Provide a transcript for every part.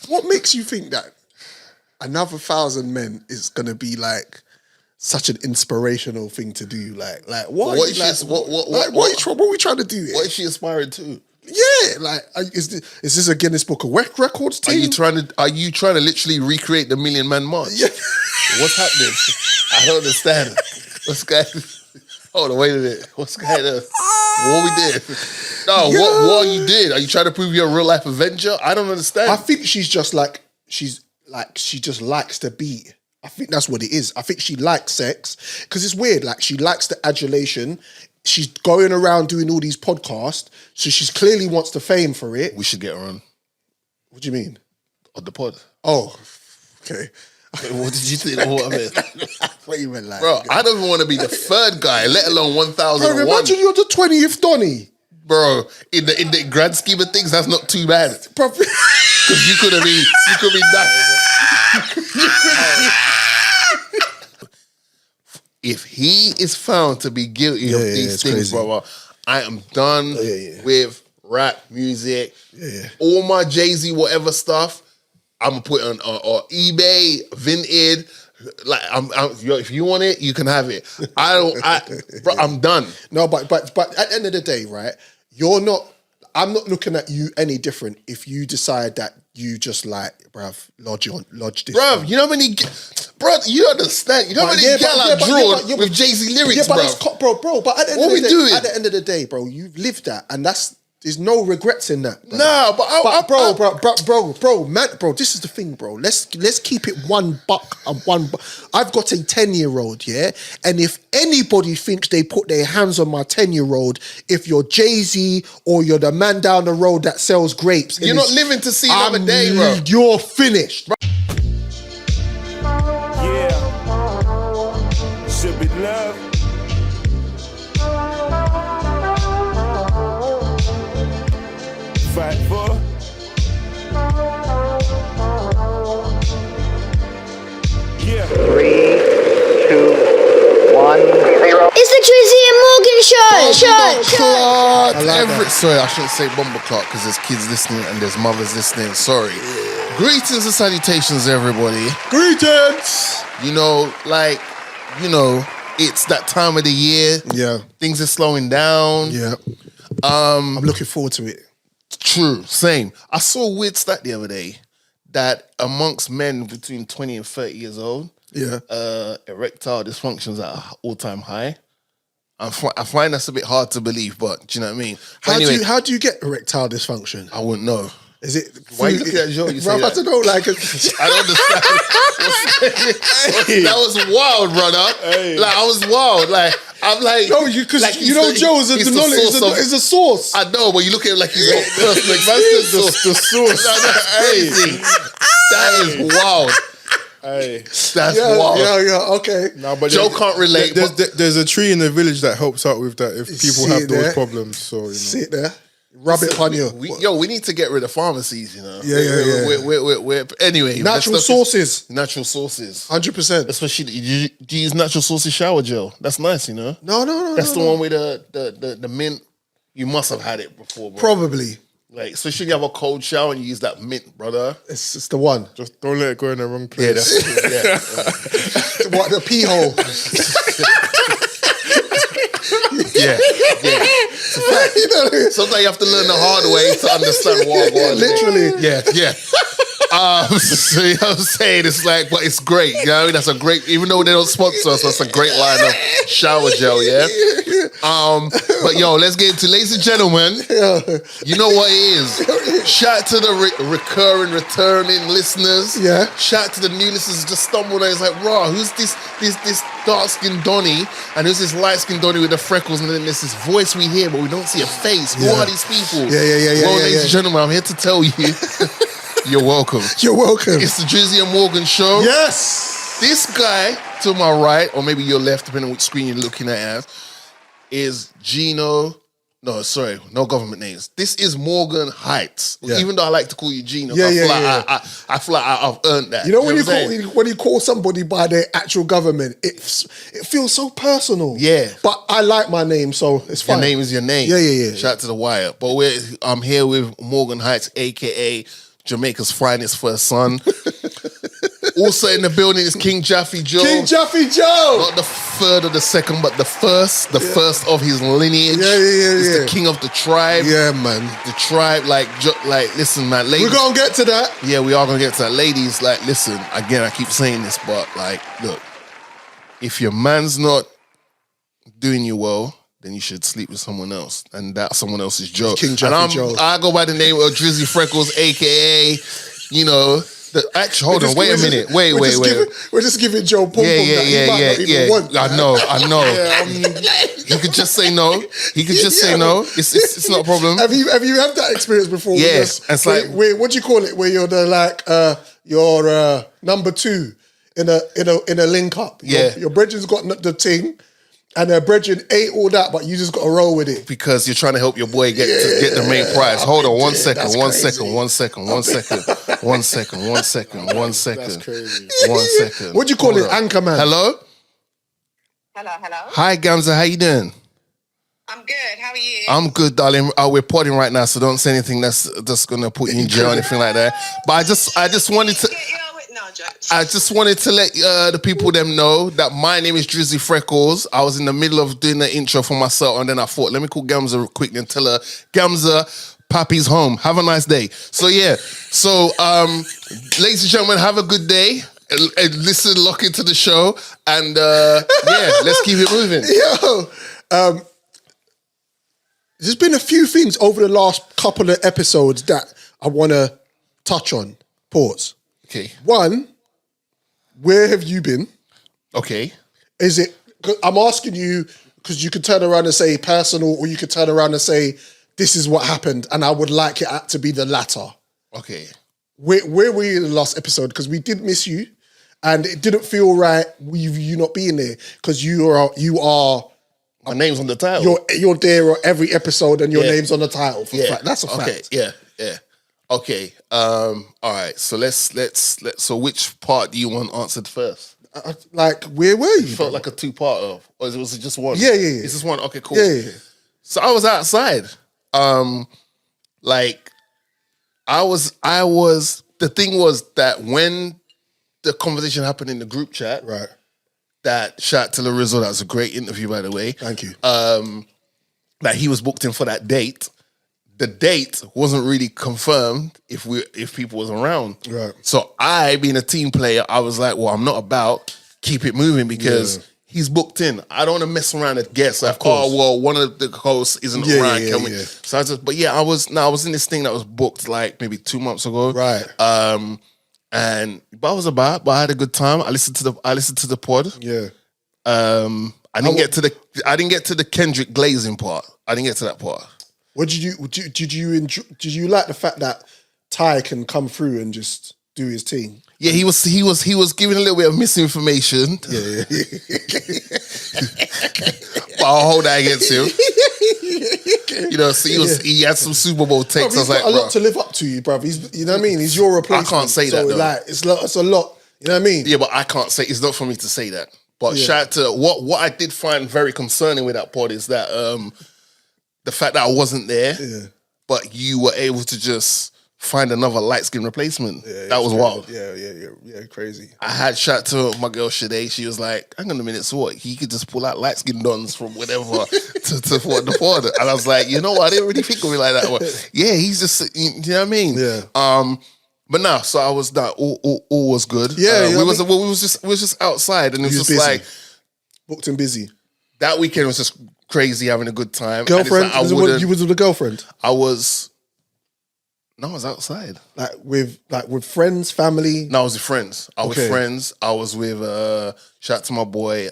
What makes you think that another 1,000 men is gonna be like such an inspirational thing to do? Like what are we trying to do here? What is she aspiring to? Yeah, like is this a Guinness Book of Records team? Are you trying to literally recreate the Million Man March? Yeah. What's happening? I don't understand. What's going? Hold on, wait a minute. What's going on? What we did? No, what you did? Are you trying to prove you're a real life Avenger? I don't understand. I think she just likes the beat. I think that's what it is. I think she likes sex because it's weird. Like she likes the adulation. She's going around doing all these podcasts, so she clearly wants the fame for it. We should get her on. What do you mean? On the pod. Oh, okay. What did you think? What I mean? What you meant, like, bro? I don't even want to be the third guy, let alone 1,001. Bro, imagine you're the 20th Donny. Bro, in the grand scheme of things, that's not too bad. Because you could be that. If he is found to be guilty of these things, brother, I am done with rap music. All my Jay-Z whatever stuff, I'm gonna put it on eBay, Vinted. Like if you want it, you can have it. Bro, I'm done. No, but at the end of the day, right? I'm not looking at you any different if you decide that you just like, bruv, lodge this. Bruv, you know how many... Bro, you understand. You know how many gal I drawn with Jay-Z lyrics, bro. But at the end of the day, bro, you've lived that, and there's no regrets in that. Bro. Nah, bro, this is the thing, bro. Let's keep it $1 and $1. I've got a 10-year-old, yeah? And if anybody thinks they put their hands on my 10-year-old, if you're Jay-Z or you're the man down the road that sells grapes... You're not living to see another day, bro. You're finished. Yeah. Should be love. Fight for. Yeah. 3, 2, 1, 0. It's the Drizzy and Morgan show. Sorry, I shouldn't say bomber clock because there's kids listening and there's mothers listening. Sorry. Greetings and salutations, everybody. Greetings. It's that time of the year. Yeah. Things are slowing down. Yeah. I'm looking forward to it. True, same. I saw a weird stat the other day that amongst men between 20 and 30 years old, erectile dysfunction's at an all-time high. I find that's a bit hard to believe, but do you know what I mean? How do you get erectile dysfunction? I wouldn't know. Is it? Why are you looking at Joe? You say I don't know. Like, I don't understand. That was wild, brother. Hey. Like I was wild. Like I'm like no, because like Joe is a source. I know, but you look at it like he's got personal experience. The source. That's crazy. That is wild. Hey. That's wild. Yeah, okay. No, but Joe can't relate. There's a tree in the village that helps out with that if people have those problems. So sit there. Rub it upon you. We need to get rid of pharmacies, you know. Yeah. We're anyway. Natural sources. 100%. Especially, do you use natural sources shower gel? That's nice, you know. No. That's the one with the mint. You must have had it before, bro. Probably. Like, especially you have a cold shower and you use that mint, brother. It's the one. Just don't let it go in the wrong place. Yeah, What, the pee hole? Yeah. Sometimes you have to learn the hard way to understand what I want. Literally. Yeah. So you know what I'm saying? It's like, but it's great. You know what I mean? That's a great, even though they don't sponsor us, that's a great line of shower gel, yeah? But yo, let's get into, ladies and gentlemen, you know what it is. Shout out to the returning listeners. Yeah. Shout out to the new listeners who just stumbled and it's like, raw, who's this dark-skinned Donny? And who's this light-skinned Donny with the freckles? And then there's this voice we hear, but we don't see a face. Who are these people? Well, ladies and gentlemen, I'm here to tell you, you're welcome. You're welcome. It's the Drizzy and Morgan show. Yes. This guy to my right, or maybe your left, depending on which screen you're looking at, is Gino. No, sorry, no government names. This is Morgan Heights. Yeah. Even though I like to call you Gino, I feel like I've earned that. You know, when you call somebody by their actual government, it feels so personal. Yeah. But I like my name, so it's fine. Your name is your name. Yeah. Shout out to the wire. But I'm here with Morgan Heights, a.k.a. Jamaica's finest first son. Also in the building is King Jaffe Joe. King Jaffe Joe! Not the third or the second, but the first of his lineage. He's the king of the tribe. Yeah, man. The tribe, like, listen, man, ladies. We're gonna get to that. Yeah, we are gonna get to that. Ladies, like, listen, again, I keep saying this, but, like, look, if your man's not doing you well, then you should sleep with someone else. And that someone else is Joe. King Jaffe Joe. I go by the name of Drizzy Freckles, a.k.a., you know... Actually, hold on. Wait a minute. Wait. We're just giving Joe pom Yeah. Want, I know. He could just say no. It's not a problem. Have you had that experience before? Yes. It's like, what do you call it? Where you're the you're number two in a link up. Your brethren's got the thing. And their brethren ate all that, but you just got to roll with it. Because you're trying to help your boy get the main prize. Hold on, one second. That's crazy. What do you call it? Anchorman. Hello? Hello. Hi, Gamza. How you doing? I'm good. How are you? I'm good, darling. We're podding right now, so don't say anything that's just gonna put you in jail or anything like that. But I just wanted to. I just wanted to let the people them know that my name is Drizzy Freckles. I was in the middle of doing the intro for myself, and then I thought, let me call Gamza quickly and tell her, Gamza, Pappy's home. Have a nice day. So yeah. So ladies and gentlemen, have a good day. And listen, lock into the show, and let's keep it moving. Yo, there's been a few things over the last couple of episodes that I want to touch on. Pause. Okay. One, where have you been? Okay. Is it, I'm asking you because you could turn around and say personal, or you could turn around and say, this is what happened, and I would like it to be the latter. Okay. Where were you in the last episode? Because we did miss you, and it didn't feel right with you not being there, because you are my name's on the title. You're there every episode, and your name's on the title. That's a fact. Yeah. Okay. All right. So let's. So which part do you want answered first? Like, where were you? Felt like a two-parter, or was it just one? Yeah. It's just one. Okay, cool. Yeah. So I was outside. Like I was. The thing was that when the conversation happened in the group chat, right? That shout out to Lorizzo. That was a great interview, by the way. Thank you. That he was booked in for that date. The date wasn't really confirmed if people was around. Right. So I, being a team player, I was like, well, I'm not about keep it moving because he's booked in. I don't want to mess around and guess. Like, oh, well, one of the hosts isn't around. Can we? So I just, but yeah, I was in this thing that was booked like maybe 2 months ago. Right. But I had a good time. I listened to the pod. Yeah. I didn't get to the Kendrick glazing part. I didn't get to that part. What did you enjoy? Did you like the fact that Ty can come through and just do his thing? Yeah, he was giving a little bit of misinformation. Yeah. But I'll hold that against him. You know, so he had some Super Bowl takes. Bro, he's got a lot to live up to, you, bruv. You know what I mean? He's your replacement. I can't say that, though. Like, it's a lot. You know what I mean? Yeah, but I can't say. It's not for me to say that. But shout out to what I did find very concerning with that pod is that the fact that I wasn't there, but you were able to just find another light skin replacement. That was wild. Yeah, crazy. I had shout to my girl Shade. She was like, hang on a minute, so what? He could just pull out light skin dons from whatever to what the pod. And I was like, you know what? I didn't really think of it like that. But yeah, he's just, you know what I mean? Yeah. But no, so I was that all was good. Yeah, we was just outside, and it was just busy. like Booked and busy. That weekend was just crazy, having a good time. Girlfriend? Like, you was with a girlfriend? I was outside. Like with friends, family? No, I was with friends. I was with shout out to my boy,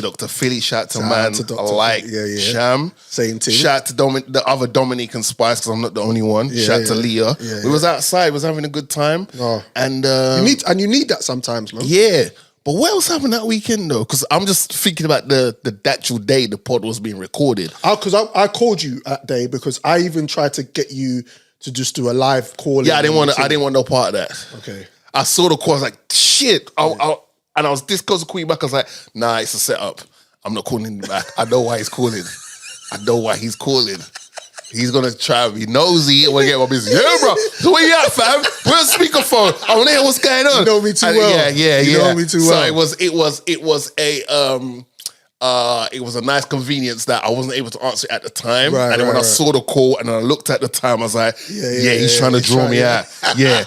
Dr. Philly, shout out to man to Dr. like Sham. Same thing. Shout out to the other Dominique and Spice, because I'm not the only one. Shout out to Leah. We was outside, was having a good time. And you need that sometimes, man. Yeah. But what else happened that weekend though? Because I'm just thinking about the actual day the pod was being recorded. Because I called you that day because I even tried to get you to just do a live call. Yeah, I didn't want no part of that. Okay. I saw the call, I was like, shit. And I was this close to calling back. I was like, nah, it's a setup. I'm not calling him back. I know why he's calling. He's gonna try to be nosy and wanna get my business. Yeah, bro. So where you at, fam? Where's speakerphone? I wanna hear what's going on. You know me too well. Yeah. You know me too well. So it was a nice convenience that I wasn't able to answer it at the time. Right, and then when I saw the call and then I looked at the time, I was like, he's trying to draw me out. Yeah.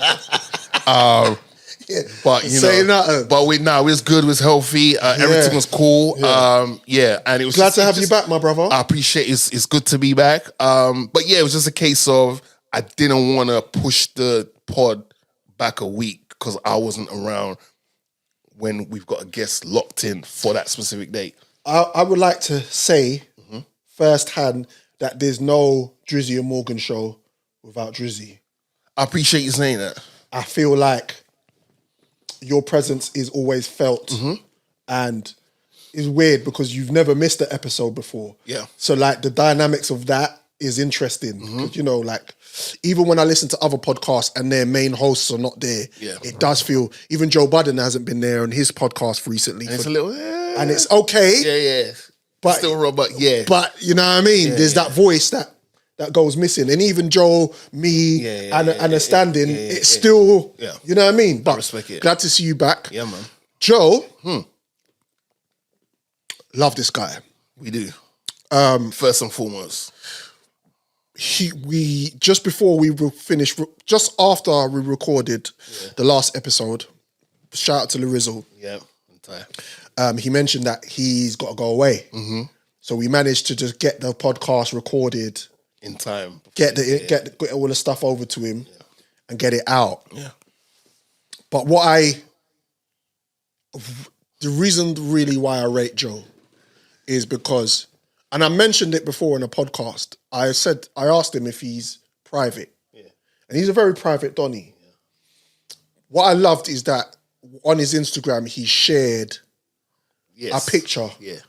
But Say nothing. But we was good, was healthy, everything was cool. And it was Glad to have you back, my brother. I appreciate it's good to be back. But yeah, it was just a case of I didn't want to push the pod back a week because I wasn't around when we've got a guest locked in for that specific date. I would like to say firsthand that there's no Drizzy and Morgan show without Drizzy. I appreciate you saying that. I feel like your presence is always felt, and it's weird because you've never missed an episode before. Yeah. So like the dynamics of that is interesting. 'Cause, you know, like even when I listen to other podcasts and their main hosts are not there, it does feel. Even Joe Budden hasn't been there on his podcast recently. And it's a little, and it's okay. Yeah. But still robot, yeah. But you know what I mean? There's that voice that goes missing. And even Joe, me, and a stand-in, it's still, you know what I mean? But I respect it. Glad to see you back. Yeah, man. Joe, love this guy. We do. First and foremost. We just before we finished, just after we recorded the last episode, shout out to Larizzle. Yeah, entire. He mentioned that he's got to go away. So we managed to just get the podcast recorded in time. Get all the stuff over to him and get it out. Yeah. But the reason really why I rate Joe is because, and I mentioned it before in a podcast, I asked him if he's private. Yeah. And he's a very private Donny. Yeah. What I loved is that on his Instagram, he shared a picture. Yeah.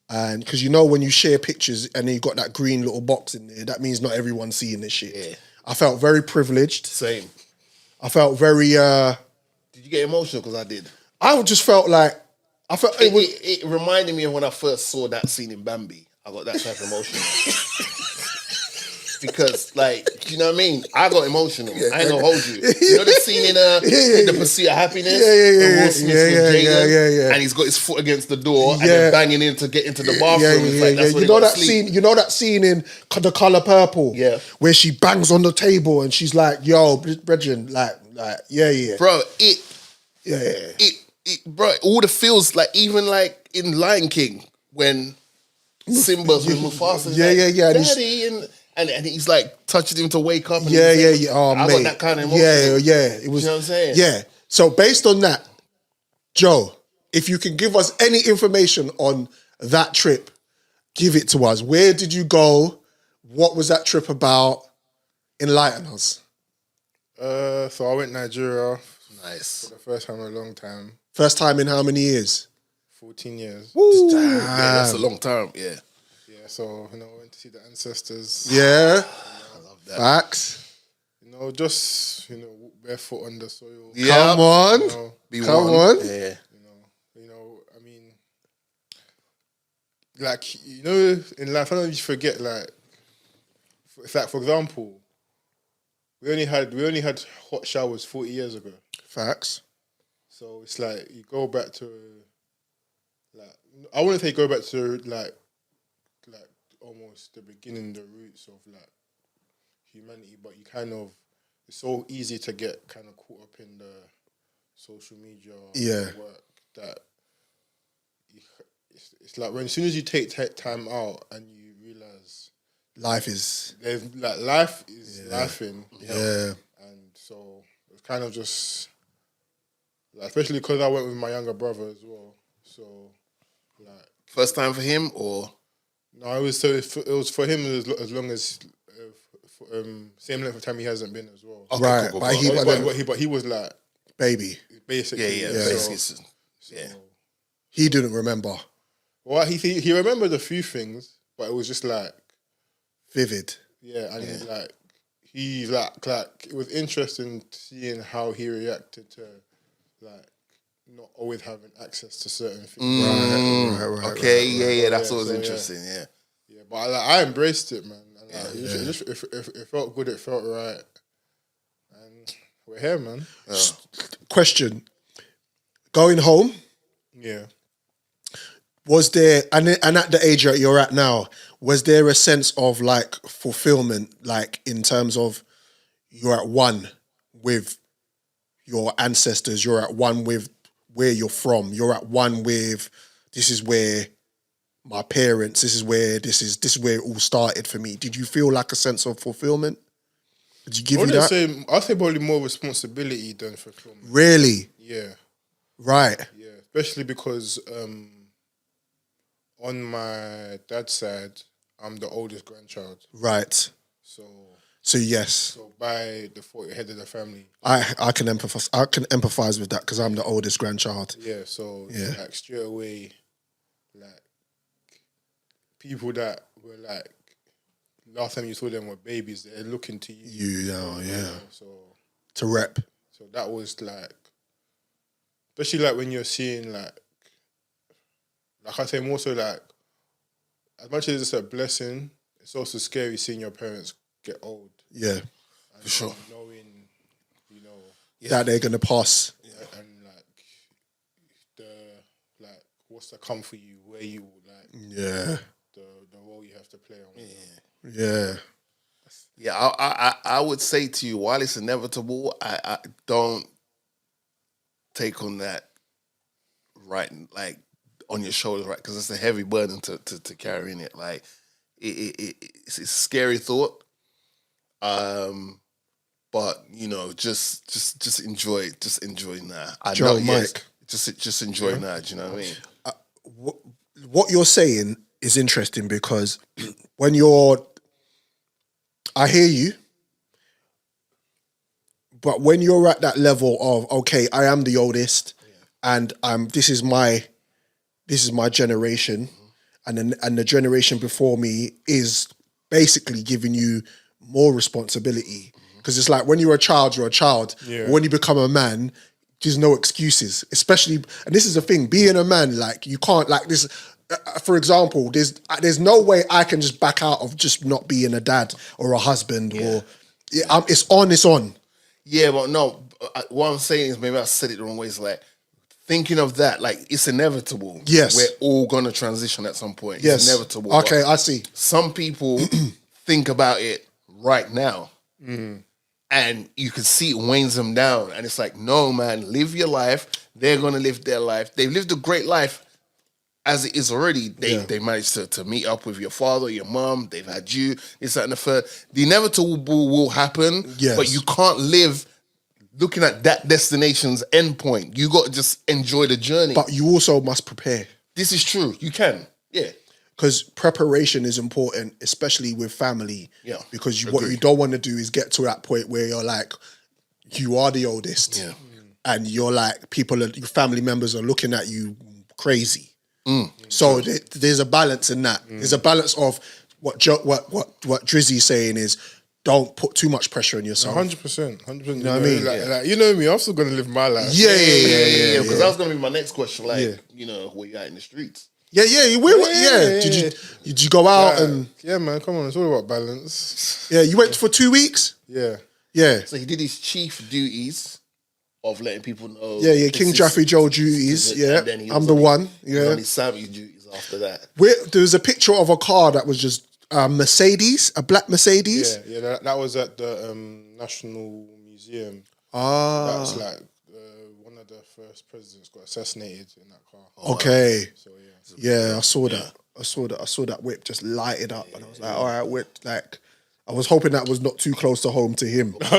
And because you know when you share pictures and then you've got that green little box in there, that means not everyone's seeing this shit. Yeah. I felt very privileged. Same. I felt very... Did you get emotional? Because I did. I just felt like... It reminded me of when I first saw that scene in Bambi. I got that type of emotion. Because, like, you know what I mean? I got emotional. I ain't gonna hold you. You know the scene in The Pursuit of Happiness? Will Smith with Jada, and he's got his foot against the door and then banging in to get into the bathroom. It's like, that's you know that scene. You know that scene in The Color Purple? Yeah. Where she bangs on the table and she's like, "Yo, Bridget, like, bro, bro, all the feels like even like in Lion King when Simba's with Mufasa, Daddy, and he's like touching him to wake up. And Oh, I got that kind of emotion. It was. You know what I'm saying? Yeah. So based on that, Joe, if you can give us any information on that trip, give it to us. Where did you go? What was that trip about? Enlighten us. So I went Nigeria. Nice. For the first time in a long time. First time in how many years? 14 years. Woo. Yeah, that's a long time. Yeah. Yeah, so, I went to see the ancestors. Yeah. I love that. Facts. Just, barefoot on the soil. Yeah. Come on. Come on. Yeah. I mean, like, in life, I don't just forget, like, it's like, for example, we only had hot showers 40 years ago. Facts. So it's like you go back to, like, I wouldn't say go back to like almost the beginning, the roots of like humanity, but you it's so easy to get kind of caught up in the social media work that it's like when as soon as you take time out and you realize life is laughing, and so it's kind of just. Like, especially because I went with my younger brother as well. So, like... First time for him, or...? No, it was for him as long as... same length of time he hasn't been as well. Okay, right, cool. But he was like... Baby. Basically. Yeah. He didn't remember. Well, he remembered a few things, but it was just like... Vivid. Yeah, and he's like... It was interesting seeing how he reacted to... like not always having access to certain things. Right. Okay, that's always interesting. Yeah, but I embraced it, man. And It felt good. It felt right, and we're here, man. Question: going home, Yeah. was there, and at the age that you're at now, was there a sense of like fulfillment, like in terms of you're at one with your ancestors, you're at one with where you're from, you're at one with this is where my parents, this is where it all started for me. Did you feel like a sense of fulfillment? Did you give you that? I'd say probably more responsibility than fulfillment. Really? Yeah. Right. Yeah. Especially because on my dad's side, I'm the oldest grandchild. Right. So yes. So by default, head of the family. I can empathize. I can empathize with that because I'm the oldest grandchild. Yeah. So like straight away, like people that were like last time you saw them were babies, they're looking to you. You know, yeah. So to rep. So that was like, especially like when you're seeing like I say more so like, as much as it's a blessing, it's also scary seeing your parents get old. Yeah, and for sure. Knowing, that they're gonna pass. And like what's to come for you, where you like. Yeah. The role you have to play on. Yeah. Yeah, I would say to you, while it's inevitable, I don't take on that right, like on your shoulders, right? Because it's a heavy burden to carry in it. Like it's a scary thought. But just enjoy that. I Joe, know, Mike, just enjoy that. Do you know what I mean? What you're saying is interesting because I hear you, but when you're at that level of okay, I am the oldest, and this is my generation, and the generation before me is basically giving you more responsibility because it's like when you're a child, you're a child. Yeah. But when you become a man, there's no excuses. Especially, and this is the thing, being a man, like you can't like this. For example, there's no way I can just back out of just not being a dad or a husband or it's on. Yeah, but no. What I'm saying is maybe I said it the wrong way. It's like thinking of that, like it's inevitable. Yes, we're all gonna transition at some point. Yes, it's inevitable. Okay, I see. Some people think about it right now, and you can see it weighs them down. And it's like, no, man, live your life. They're gonna live their life. They've lived a great life. As it is already, they managed to meet up with your father, your mom, they've had you, this, that, and the third. The inevitable will happen, but you can't live looking at that destination's endpoint. You got to just enjoy the journey. But you also must prepare. This is true. You can, yeah. Because preparation is important, especially with family. Yeah. Because what you don't want to do is get to that point where you're like, you are the oldest. Yeah. And you're like, your family members are looking at you crazy. So there's a balance in that. There's a balance of what Drizzy's saying is don't put too much pressure on yourself. 100%. You know what I mean? Like, you know me, I'm still gonna live my life. Yeah. Because that was gonna be my next question. Like, where you at in the streets? Yeah. Did you go out and? Yeah, man. Come on, it's all about balance. Yeah, you went for 2 weeks. Yeah. So he did his chief duties of letting people know. Yeah. King Jaffe Joe duties. Yeah, I'm the one. Yeah. On his savage duties after that. There was a picture of a car that was just Mercedes, a black Mercedes. Yeah. That was at the National Museum. Ah. That was like one of the first presidents got assassinated in that car. Okay. So yeah, I saw that. I saw that whip just lighted up, and I was like, all right, whip. Like, I was hoping that was not too close to home to him. Like, you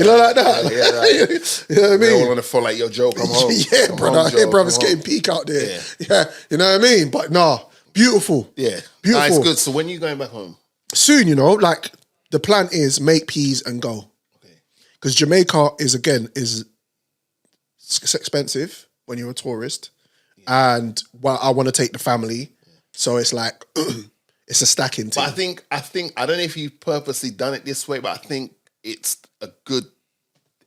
know, like that. You know what I mean? They all on the phone like, yo, Joe, come home. Yeah, come brother. home, Joe, Hey, brother's come home. getting peak out there. Yeah, you know what I mean? But nah, beautiful. Yeah. Beautiful. Nice, good. So when are you going back home? Soon, like the plan is make peas and go. Because Jamaica is it's expensive when you're a tourist. And I want to take the family. So it's like it's a stacking thing. But I think I don't know if you've purposely done it this way, but I think it's a good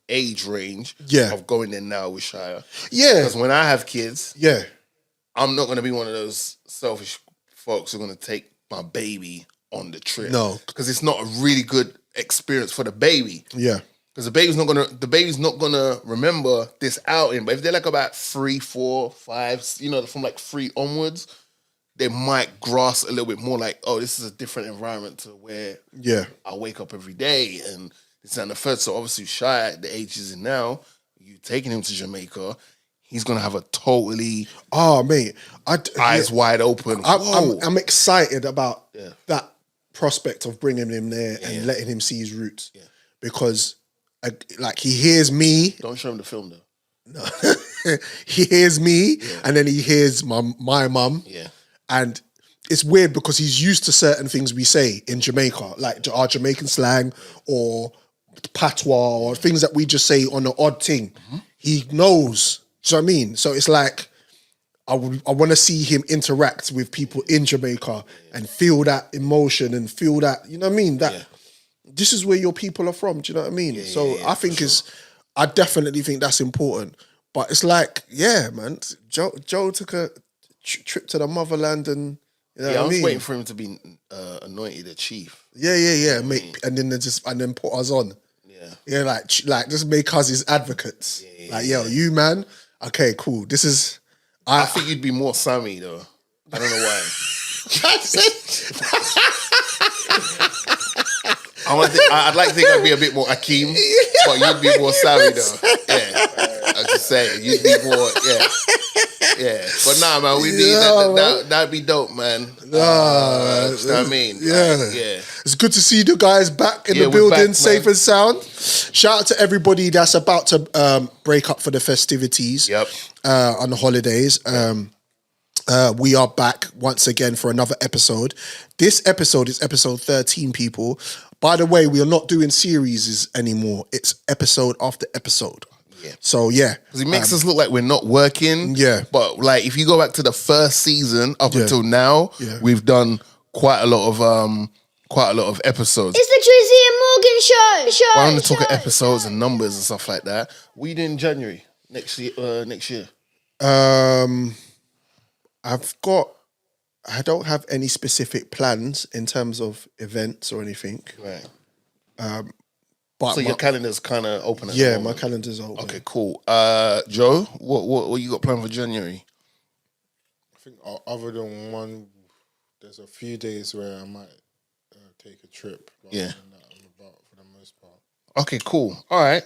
age range of going there now with Shire. Yeah. Because when I have kids, yeah, I'm not going to be one of those selfish folks who are going to take my baby on the trip. No. Because it's not a really good experience for the baby. Yeah. Because the baby's not gonna remember this outing. But if they're like about 3, 4, 5, from like 3 onwards, they might grasp a little bit more like, oh, this is a different environment to where I wake up every day and this and the third. So obviously Shy at the age he's in now, you taking him to Jamaica, he's gonna have a totally eyes wide open. I'm excited about that prospect of bringing him there and letting him see his roots because like he hears me. Don't show him the film though. No, he hears me and then he hears my mum. Yeah, and it's weird because he's used to certain things we say in Jamaica, like our Jamaican slang or patois or things that we just say on an odd thing. Mm-hmm. He knows. Do you know what I mean? So it's like I want to see him interact with people in Jamaica and feel that emotion and feel that, you know what I mean? That this is where your people are from. Do you know what I mean? I think I definitely think that's important. But it's like, man, Joe took a trip to the motherland and you know what I was mean? waiting for him to be anointed a chief. Yeah, mate. And then put us on. Yeah, like just make us his advocates. You man, okay, cool. This is I think you'd be more Sammy though. I don't know why. I'd like to think I'd be a bit more Akeem, but you'd be more Sammy though. Yeah, I'm just saying you'd be more. Yeah. But nah, man, that'd be dope, man. You know what I mean? Yeah. It's good to see the guys back in the building, back, safe and sound. Shout out to everybody that's about to break up for the festivities. Yep. On the holidays. We are back once again for another episode. This episode is episode 13, people. By the way, we are not doing series anymore. It's episode after episode. Yeah. So because it makes us look like we're not working. Yeah. But like if you go back to the first season up until now, we've done quite a lot of episodes. It's the Drizzy and Morgan show. Why don't we talk episodes and numbers and stuff like that? What are you doing in January next year? I don't have any specific plans in terms of events or anything. Right. But so your calendar's kind of open at the moment? My calendar's open. Okay, cool. Joe, what you got planned for January? I think other than one, there's a few days where I might take a trip. Yeah. I'm about for the most part. Okay, cool. All right.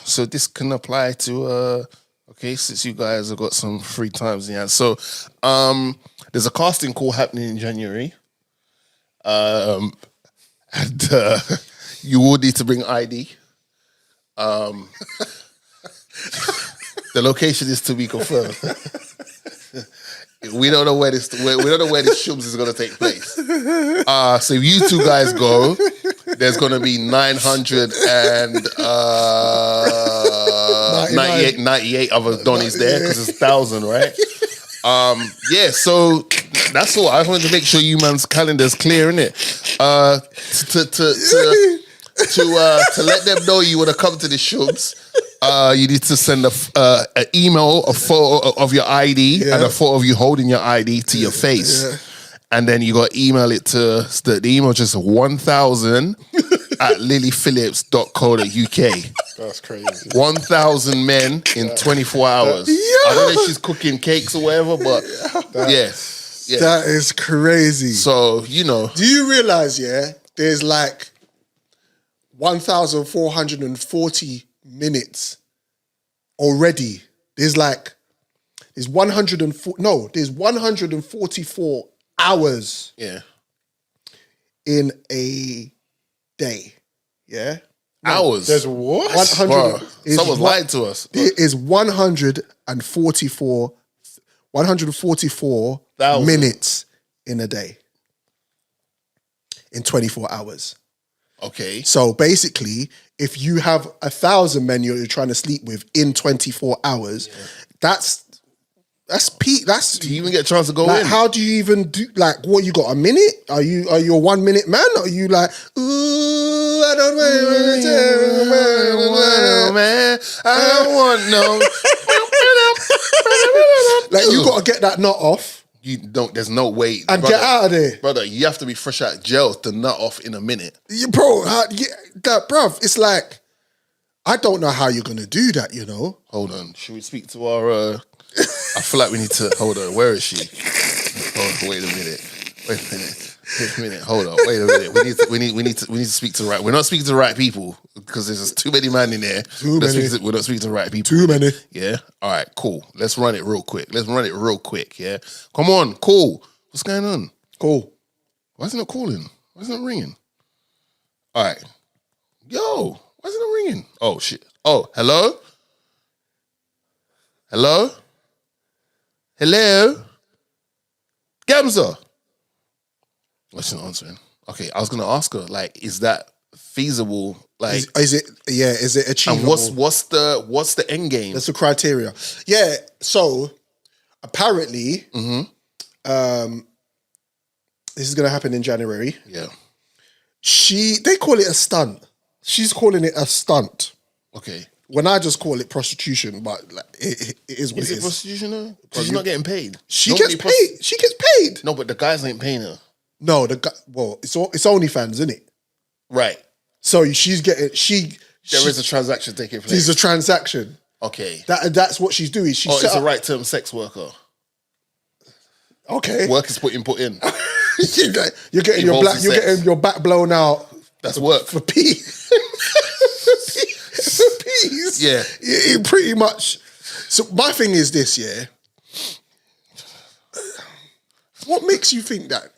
So this can apply to since you guys have got some free times in hand. So there's a casting call happening in January. And you will need to bring ID. The location is to be confirmed. We don't know where this shubs is going to take place. So if you two guys go, there's going to be 998 other Donnies there because it's 1,000, right? So that's all. I just wanted to make sure you man's calendar's clear, innit? To let them know you want to come to the shubs, you need to send an email, a photo of your ID and a photo of you holding your ID to your face. Yeah. And then you got to email it to the email address of 1000 at lilyphillips.co.uk. That's crazy. 1,000 men in 24 hours. I don't know if she's cooking cakes or whatever, but that is crazy. So, do you realize, there's like 1,440 minutes already. There's 144 hours in a day. Yeah? Hours? There's what? 100. Someone's lied to us. It is 144 minutes in a day. In 24 hours. Okay. So basically, if you have 1,000 men you're trying to sleep with in 24 hours, that's peak. Do you even get a chance to go in? How do you even do? What you got? A minute? Are you a 1 minute man? Or are you like, ooh, I don't man, I don't want no. You got to get that knot off. You don't. There's no way. And brother, get out of there. brother. You have to be fresh out of jail to nut off in a minute. Bro, bruv, it's like, I don't know how you're going to do that, you know? Hold on. Should we speak to our... I feel like we need to... Hold on. Where is she? Hold on, wait a minute. Hold on. Wait a minute. We need to speak to the right... We're not speaking to the right people because there's just too many men in there. We're not speaking to the right people. Too many. Yeah? All right, cool. Let's run it real quick. Yeah? Come on, cool. What's going on? Cool. Why isn't it calling? Why isn't it ringing? All right. Yo, why isn't it ringing? Oh, shit. Oh, hello? Hello? Hello? Gamza? Well, she's not answering. Okay, I was going to ask her, like, is that feasible? Like, is it achievable? And what's the end game? That's the criteria. Yeah, so apparently, this is going to happen in January. Yeah. They call it a stunt. She's calling it a stunt. Okay. When I just call it prostitution, but like, it is what it is. Is it prostitution though? She's not getting paid. She gets paid. She gets paid. No, but the guys ain't paying her. No, it's OnlyFans, isn't it? Right. So she's getting There is a transaction taking place. There's a transaction. Okay. That's what she's doing. It's a right term sex worker. Okay. Work is put in. You're getting your back blown out. That's work. For peace. For peace. Yeah. It pretty much. So my thing is this, yeah. What makes you think that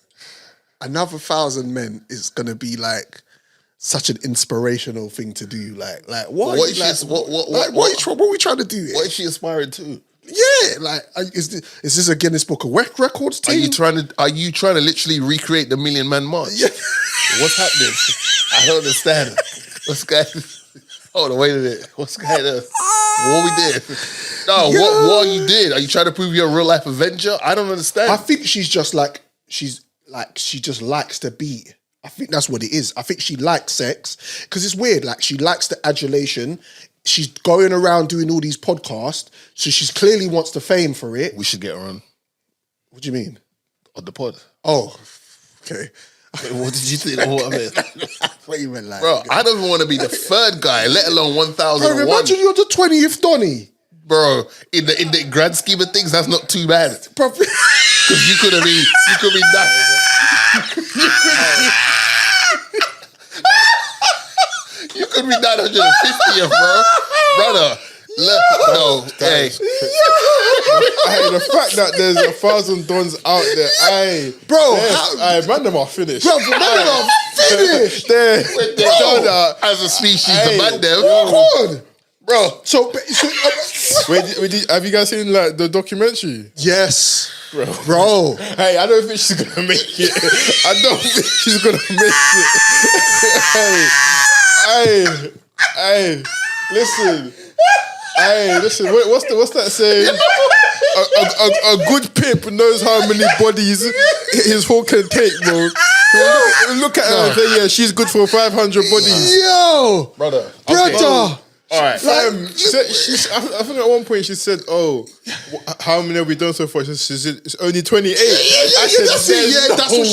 another 1,000 men is gonna be like such an inspirational thing to do? Like what? What are we trying to do here? What is she aspiring to? Yeah, like is this a Guinness Book of Records team? Are you trying to literally recreate the Million Man March? Yeah. What's happening? I don't understand. What's going on? Hold on, wait a minute. What's going on? What we did? No, what you did? Are you trying to prove you're a real life Avenger? I don't understand. I think she just likes to beat. I think that's what it is. I think she likes sex because it's weird. Like she likes the adulation. She's going around doing all these podcasts, so she clearly wants the fame for it. We should get her on. What do you mean? On the pod. Oh, okay. Wait, what did you think? What I mean? What you meant, like? Bro, I don't even want to be the third guy, let alone 1,001. Bro, imagine you're the 20th Donny. Bro, in the grand scheme of things, that's not too bad. Because you could be You could be 950th, bro. Brother, hey. Hey, the fact that there's 1,000 dons out there, hey. Bro, man, them are finished. Bro, man, them are finished. As a species, the man them. Come on. Bro. So Wait, have you guys seen like the documentary? Yes. Bro. Hey, I don't think she's gonna make it. I don't think she's gonna make it. Hey, listen. Hey, listen. What's that saying? A good pimp knows how many bodies his whore can take, bro. Look at her and say, yeah, she's good for 500 bodies. Yo, brother. All right. I think at one point she said, "Oh, how many have we done so far?" She said, "It's only 28." That's what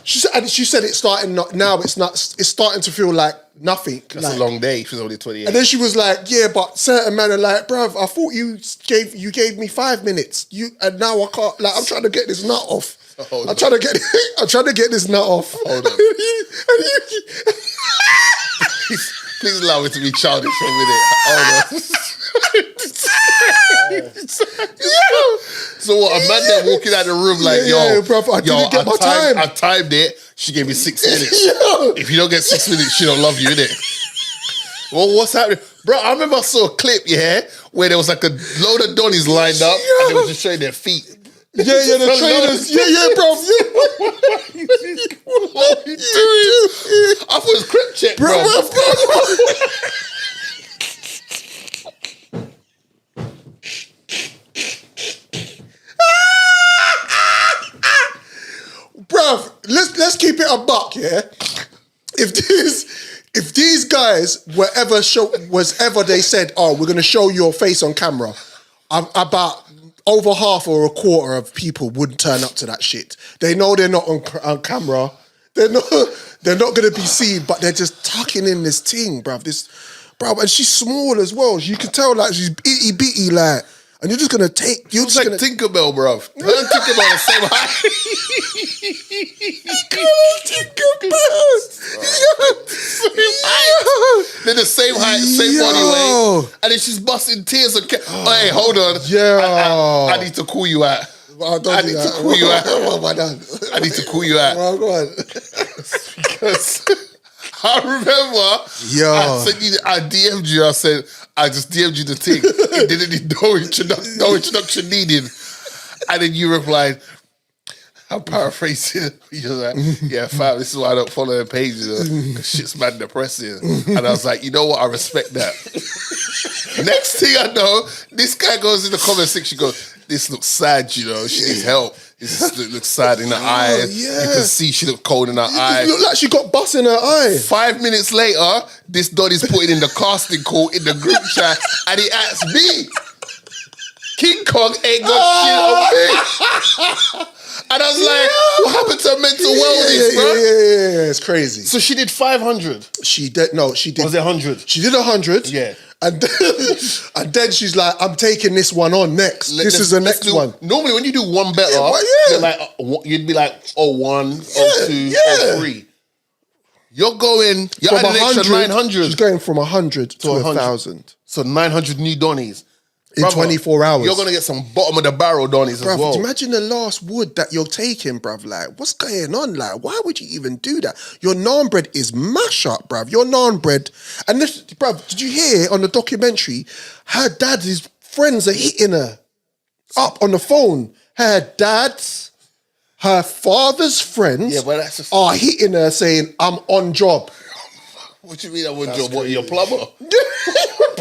she said. She said it's starting now. It's not. It's starting to feel like nothing. That's a long day. She's only 28. And then she was like, "Yeah, but certain men are like, bruv, I thought you gave me 5 minutes. And now I can't. Like, I'm trying to get this nut off. I'm trying to get this nut off. Hold on. Please allow me to be childish for a minute. Hold on. So what? A man there walking out of the room like, I didn't get my time. I timed it. She gave me 6 minutes. If you don't get 6 minutes, she don't love you, innit? Well, what's happening? Bro, I remember I saw a clip, where there was like a load of donnies lined up and they were just showing their feet. The trainers. Bro. What are you doing? I thought it was crib check, bro. Bruv, let's keep it a buck, yeah? If these guys was ever they said, oh, we're gonna show your face on camera, over half or a quarter of people wouldn't turn up to that shit. They know they're not on camera. They're not going to be seen, but they're just tucking in this thing, bruv. And she's small as well. You can tell like she's itty bitty, like, and you're just gonna take. You're just like gonna Tinkerbell, bruv. Her and Tinkerbell the same height. They're the same height, same body weight, and then she's busting tears. Hey, hold on. Yeah, I need to call you out. I need to call you out. I need to call you out. Well, go on. Because I remember I DM'd you. I said, I just DM'd you the thing. It didn't need no introduction needed. And then you replied, I'm paraphrasing. You're like, yeah, fam, this is why I don't follow the page, because shit's mad depressing. And I was like, you know what? I respect that. Next thing I know, this guy goes in the comment section, goes, this looks sad, she needs help. This looks sad in her eye. Yeah. You can see she looks cold in her eye. It looked like she got bus in her eye. 5 minutes later, this Donny's putting in the casting call in the group chat, and he asks me, King Kong ain't got shit on me. And I was like, what happened to her mental wellness, bro? Yeah, it's crazy. So she did 500. She did. Was it 100? She did 100. Yeah. And then she's like, I'm taking this one on next. This is the next one. Normally, when you do one better, you're like, you'd be like, 01, 02, 03. You're adding an extra 900. She's going from 100 to 1,000. So 900 new Donnies. In 24 hours. You're going to get some bottom of the barrel Donnies as well. Imagine the last wood that you're taking, bruv. Like, what's going on? Like, why would you even do that? Your naan bread is mash up, bruv. Your naan bread. And this, bruv, did you hear on the documentary, her dad's friends are hitting her up on the phone. Her dad's, her father's friends are hitting her saying, I'm on job. What do you mean I'm on job? What, your plumber?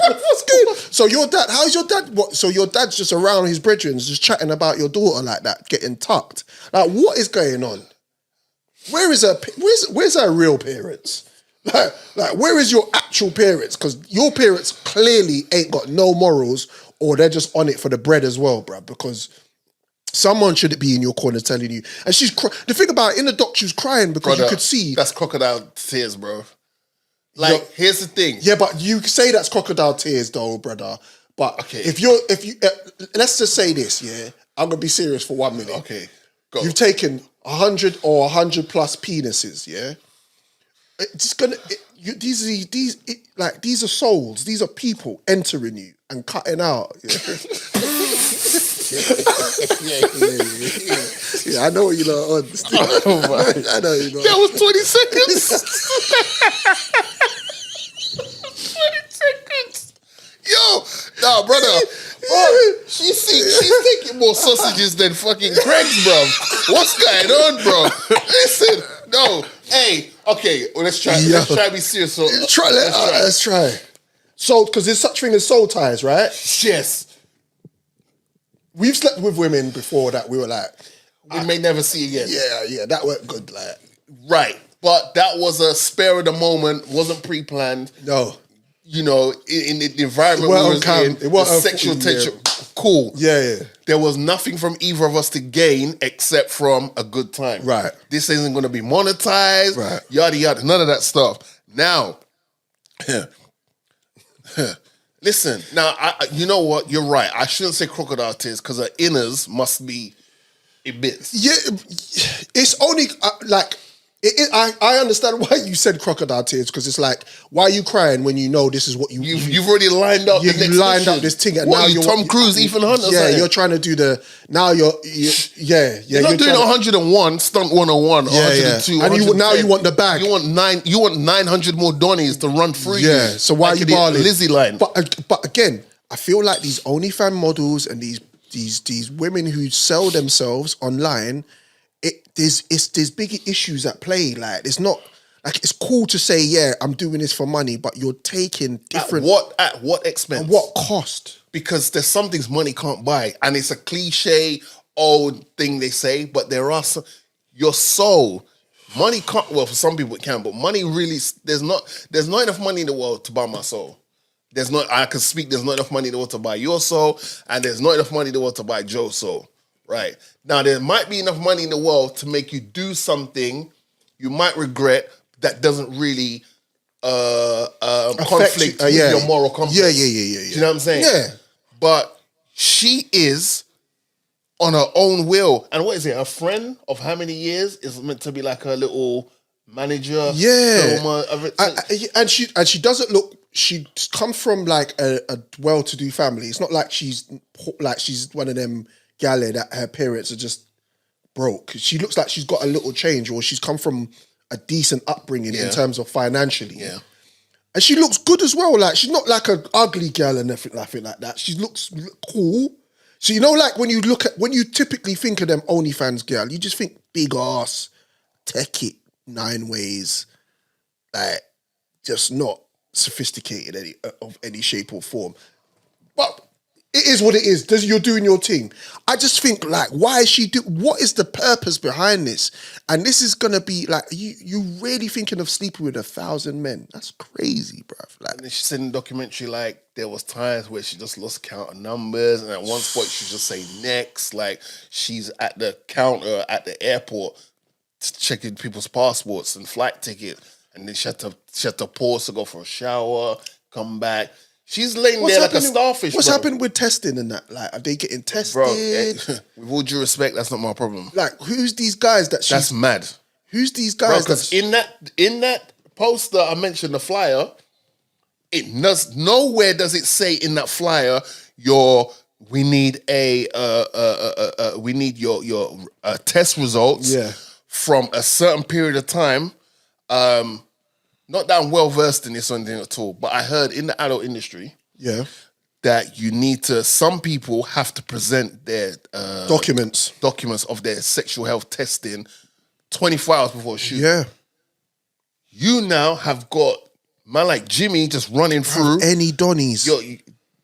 What's good? So your dad, how's your dad? What? So your dad's just around his brethren, just chatting about your daughter like that, getting tucked. Like, what is going on? Where's her real parents? Like, where is your actual parents? Because your parents clearly ain't got no morals, or they're just on it for the bread as well, bruv. Because someone should be in your corner telling you. And she's the thing about it, in the doc, she was crying because you could see that's crocodile tears, bro. Like, here's the thing. Yeah, but you say that's crocodile tears, though, brother. But okay, if you, let's just say this, yeah. I'm gonna be serious for 1 minute. Okay, go. You've taken 100 or 100 plus penises, yeah. It's gonna. These are souls. These are people entering you and cutting out. Yeah, yeah, I know you know. I know you know. That was 20 seconds. 20 seconds. Yo, nah, brother. She's taking more sausages than fucking Craig's, bro. What's going on, bro? Listen, no. Hey, okay, well, let's try. Let's try to be serious. So, let's try. So, because there's such thing as soul ties, right? Yes. We've slept with women before that we were like, we may never see again. Yeah, that weren't good. Like, right, but that was a spare of the moment, wasn't pre-planned. No, you know, in the environment we was in, the sexual tension, cool. Yeah. There was nothing from either of us to gain except from a good time. Right. This isn't going to be monetized. Right. Yada yada. None of that stuff. Now. Listen, now, you know what? You're right. I shouldn't say crocodile tears because her inners must be a bit. Yeah, it's only I understand why you said crocodile tears, because it's like, why are you crying when you know this is what you've already lined up. You've lined up this thing, and what, now you're Tom Cruise, Ethan Hunt. Yeah, you're trying to do the now. You're not doing 101 stunt 101. Yeah. 102. And you want the bag. You want 900 more Donnies to run through. Yeah. So why are you barling? Lizzie line. But again, I feel like these OnlyFans models and these women who sell themselves online, there's big issues at play. Like, it's not like, it's cool to say, yeah, I'm doing this for money, but you're taking different. At what expense? At what cost? Because there's some things money can't buy, and it's a cliche old thing they say, but there are some. Your soul, money can't. Well, for some people it can, but money really, there's not enough money in the world to buy my soul. there's not enough money in the world to buy your soul, and there's not enough money in the world to buy Joe's soul. Right. Now, there might be enough money in the world to make you do something you might regret that doesn't really conflict with your moral compass. Yeah. Do you know what I'm saying? Yeah. But she is on her own will. And what is it? A friend of how many years is meant to be like her little manager? Yeah. Filmer, and she doesn't look. She comes from like a well-to-do family. It's not like she's one of them galley that her parents are just broke. She looks like she's got a little change, or she's come from a decent upbringing in terms of financially. Yeah. And she looks good as well. Like, she's not like an ugly girl and nothing like that. She looks cool. So, you know, like when you typically think of them OnlyFans girl, you just think big ass, tech it 9 ways, like just not sophisticated of any shape or form. But it is what it is. You're doing your thing. I just think, like, why is she what is the purpose behind this? And this is gonna be like, you really thinking of sleeping with 1,000 men? That's crazy, bruv. Like, and she said in the documentary, like, there was times where she just lost count of numbers, and at one point she just say next, like she's at the counter at the airport checking people's passports and flight tickets, and then she had to pause to go for a shower, come back. She's laying there like a starfish. What's bro. happened with testing and that? Like, are they getting tested? Bro, with all due respect, that's not my problem. Like, who's these guys that she's... That's mad. Who's these guys? Because in that poster I mentioned, the flyer, nowhere does it say in that flyer we need your test results from a certain period of time. Not that I'm well versed in this or anything at all, but I heard in the adult industry that some people have to present their documents of their sexual health testing 24 hours before a shoot. Yeah. You now have got man like Jimmy just running through. Any Donnies.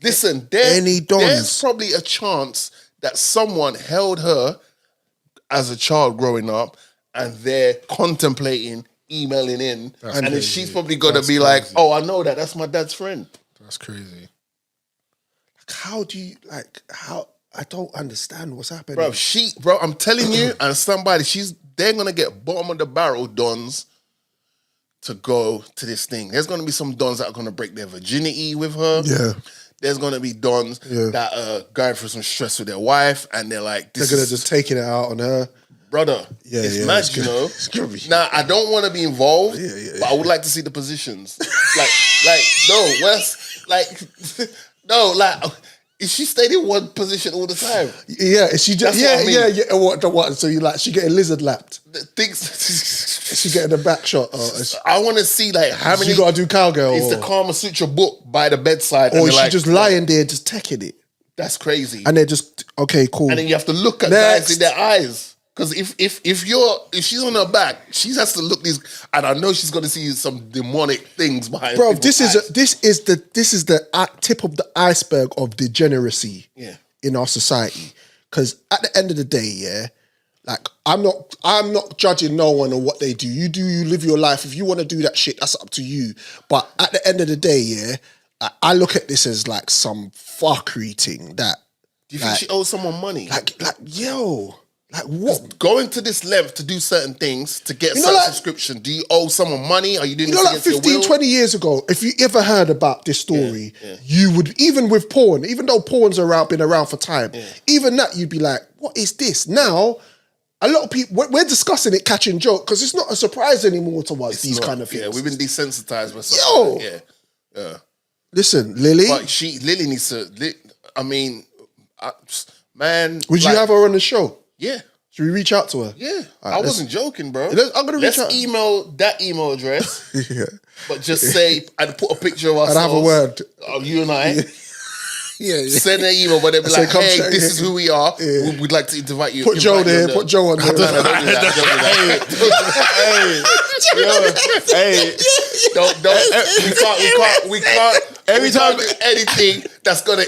Listen, any Donnies. There's probably a chance that someone held her as a child growing up and they're contemplating emailing in, and then she's probably gonna be like, "Oh, I know that. That's my dad's friend." That's crazy. How? I don't understand what's happening, bro. I'm telling you, and they're gonna get bottom of the barrel dons to go to this thing. There's gonna be some dons that are gonna break their virginity with her. Yeah. There's gonna be dons that are going through some stress with their wife, and they're like, they're gonna just taking it out on her. Brother, it's mad, you know. Now, I don't want to be involved, but I would like to see the positions. Is she staying in one position all the time? Yeah, is she just What? So she getting lizard lapped? Is she getting a back shot? I want to see like how many. You got to do cowgirl. Is the Kama Sutra book by the bedside, or is she just lying there, just taking it? That's crazy. And they're just okay, cool. And then you have to look at guys in their eyes. Because if she's on her back, she has to look these, and I know she's going to see some demonic things behind. Bro, this is the tip of the iceberg of degeneracy in our society. Because at the end of the day, like I'm not judging no one on what they do. You live your life. If you want to do that shit, that's up to you. But at the end of the day, I look at this as like some fuckery thing that. Do you think she owes someone money? Like what? Going to this length to do certain things to get a certain subscription. Do you owe someone money? Are you doing this like 15, 20 years ago, if you ever heard about this story, you would, even with porn, even though porn's been around for time, even that you'd be like, what is this? Now, a lot of people, we're discussing it catching joke because it's not a surprise anymore to us, these kind of things. Yeah, we've been desensitized by something. Yeah. Listen, Lily. But Lily needs to, man. Would you have her on the show? Yeah. Should we reach out to her? Yeah. I wasn't joking, bro. I'm going to reach out. Let's email that email address. But just say, I'd put a picture of us. I'd have a word. Of you and I. Yeah. Send an email, but they'll be like, hey, this is who we are. Yeah. We'd like to invite you. Put Joe there. Put Joe on there. Don't do that. Every time anything that's gonna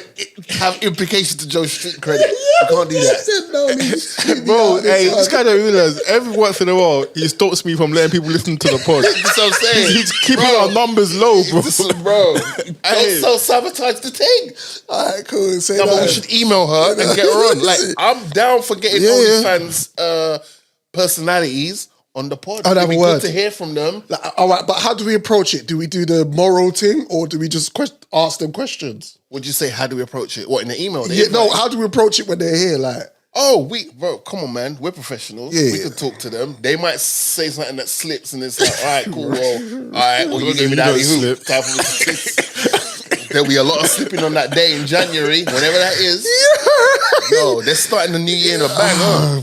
have implications to Joe's street credit, you can't do that. Bro, hey, this guy don't realize every once in a while he stops me from letting people listen to the pod. That's what I'm saying. He's keeping our numbers low, bro. Bro, don't self-sabotage the thing. All right, cool. Say No, that. but we should email her and get her on. Like, I'm down for getting OnlyFans personalities on the pod. I'd have It'd be a word good to hear from them. Like, all right, but how do we approach it? Do we do the moral thing, or do we just ask them questions? Would you say, how do we approach it? What, in the email? Yeah, no. How do we approach it when they're here? Like, bro, come on, man. We're professionals. Yeah, we can talk to them. They might say something that slips, and it's like, all right, cool, well, all right, well, you gave me that hoop. Time for me to slip. There'll be a lot of slipping on that day in January, whenever that is. Yo, they're starting the new year in a bang, huh?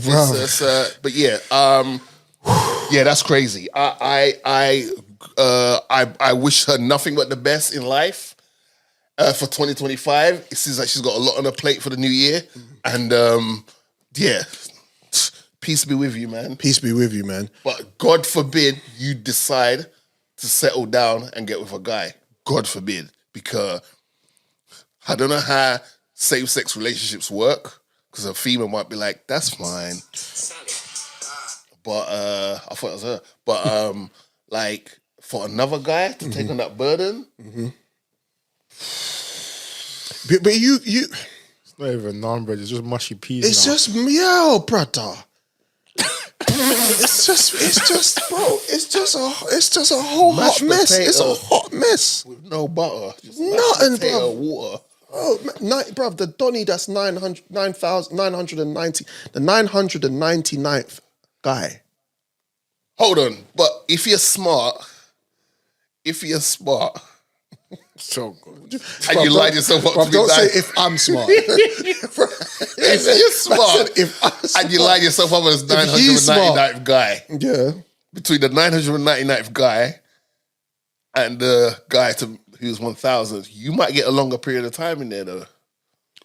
But yeah, yeah, that's crazy. I wish her nothing but the best in life for 2025. It seems like she's got a lot on her plate for the new year, and yeah, peace be with you, man. peace be with you, man. But God forbid you decide to settle down and get with a guy. God forbid, because I don't know how same-sex relationships work. Because a female might be like, "That's fine." But I thought it was her. But like for another guy to take on that burden, But you, It's not even naan bread. It's just mushy peas. it's now. just brother. it's just, bro. It's just a whole Mashed hot mess. It's a potato. hot mess. with no butter, just Nothing, mashed potato, bro. water. Oh, bruv, the Donny that's 9,990, the 999th guy. Hold on, but if you're smart, So good. and you lied yourself up Bruv, to be don't nice, say if I'm smart. if you're smart, if I'm smart. and you lied yourself up as If he's smart. 999th guy, Yeah. between the 999th guy and the guy who's 1,000, you might get a longer period of time in there though.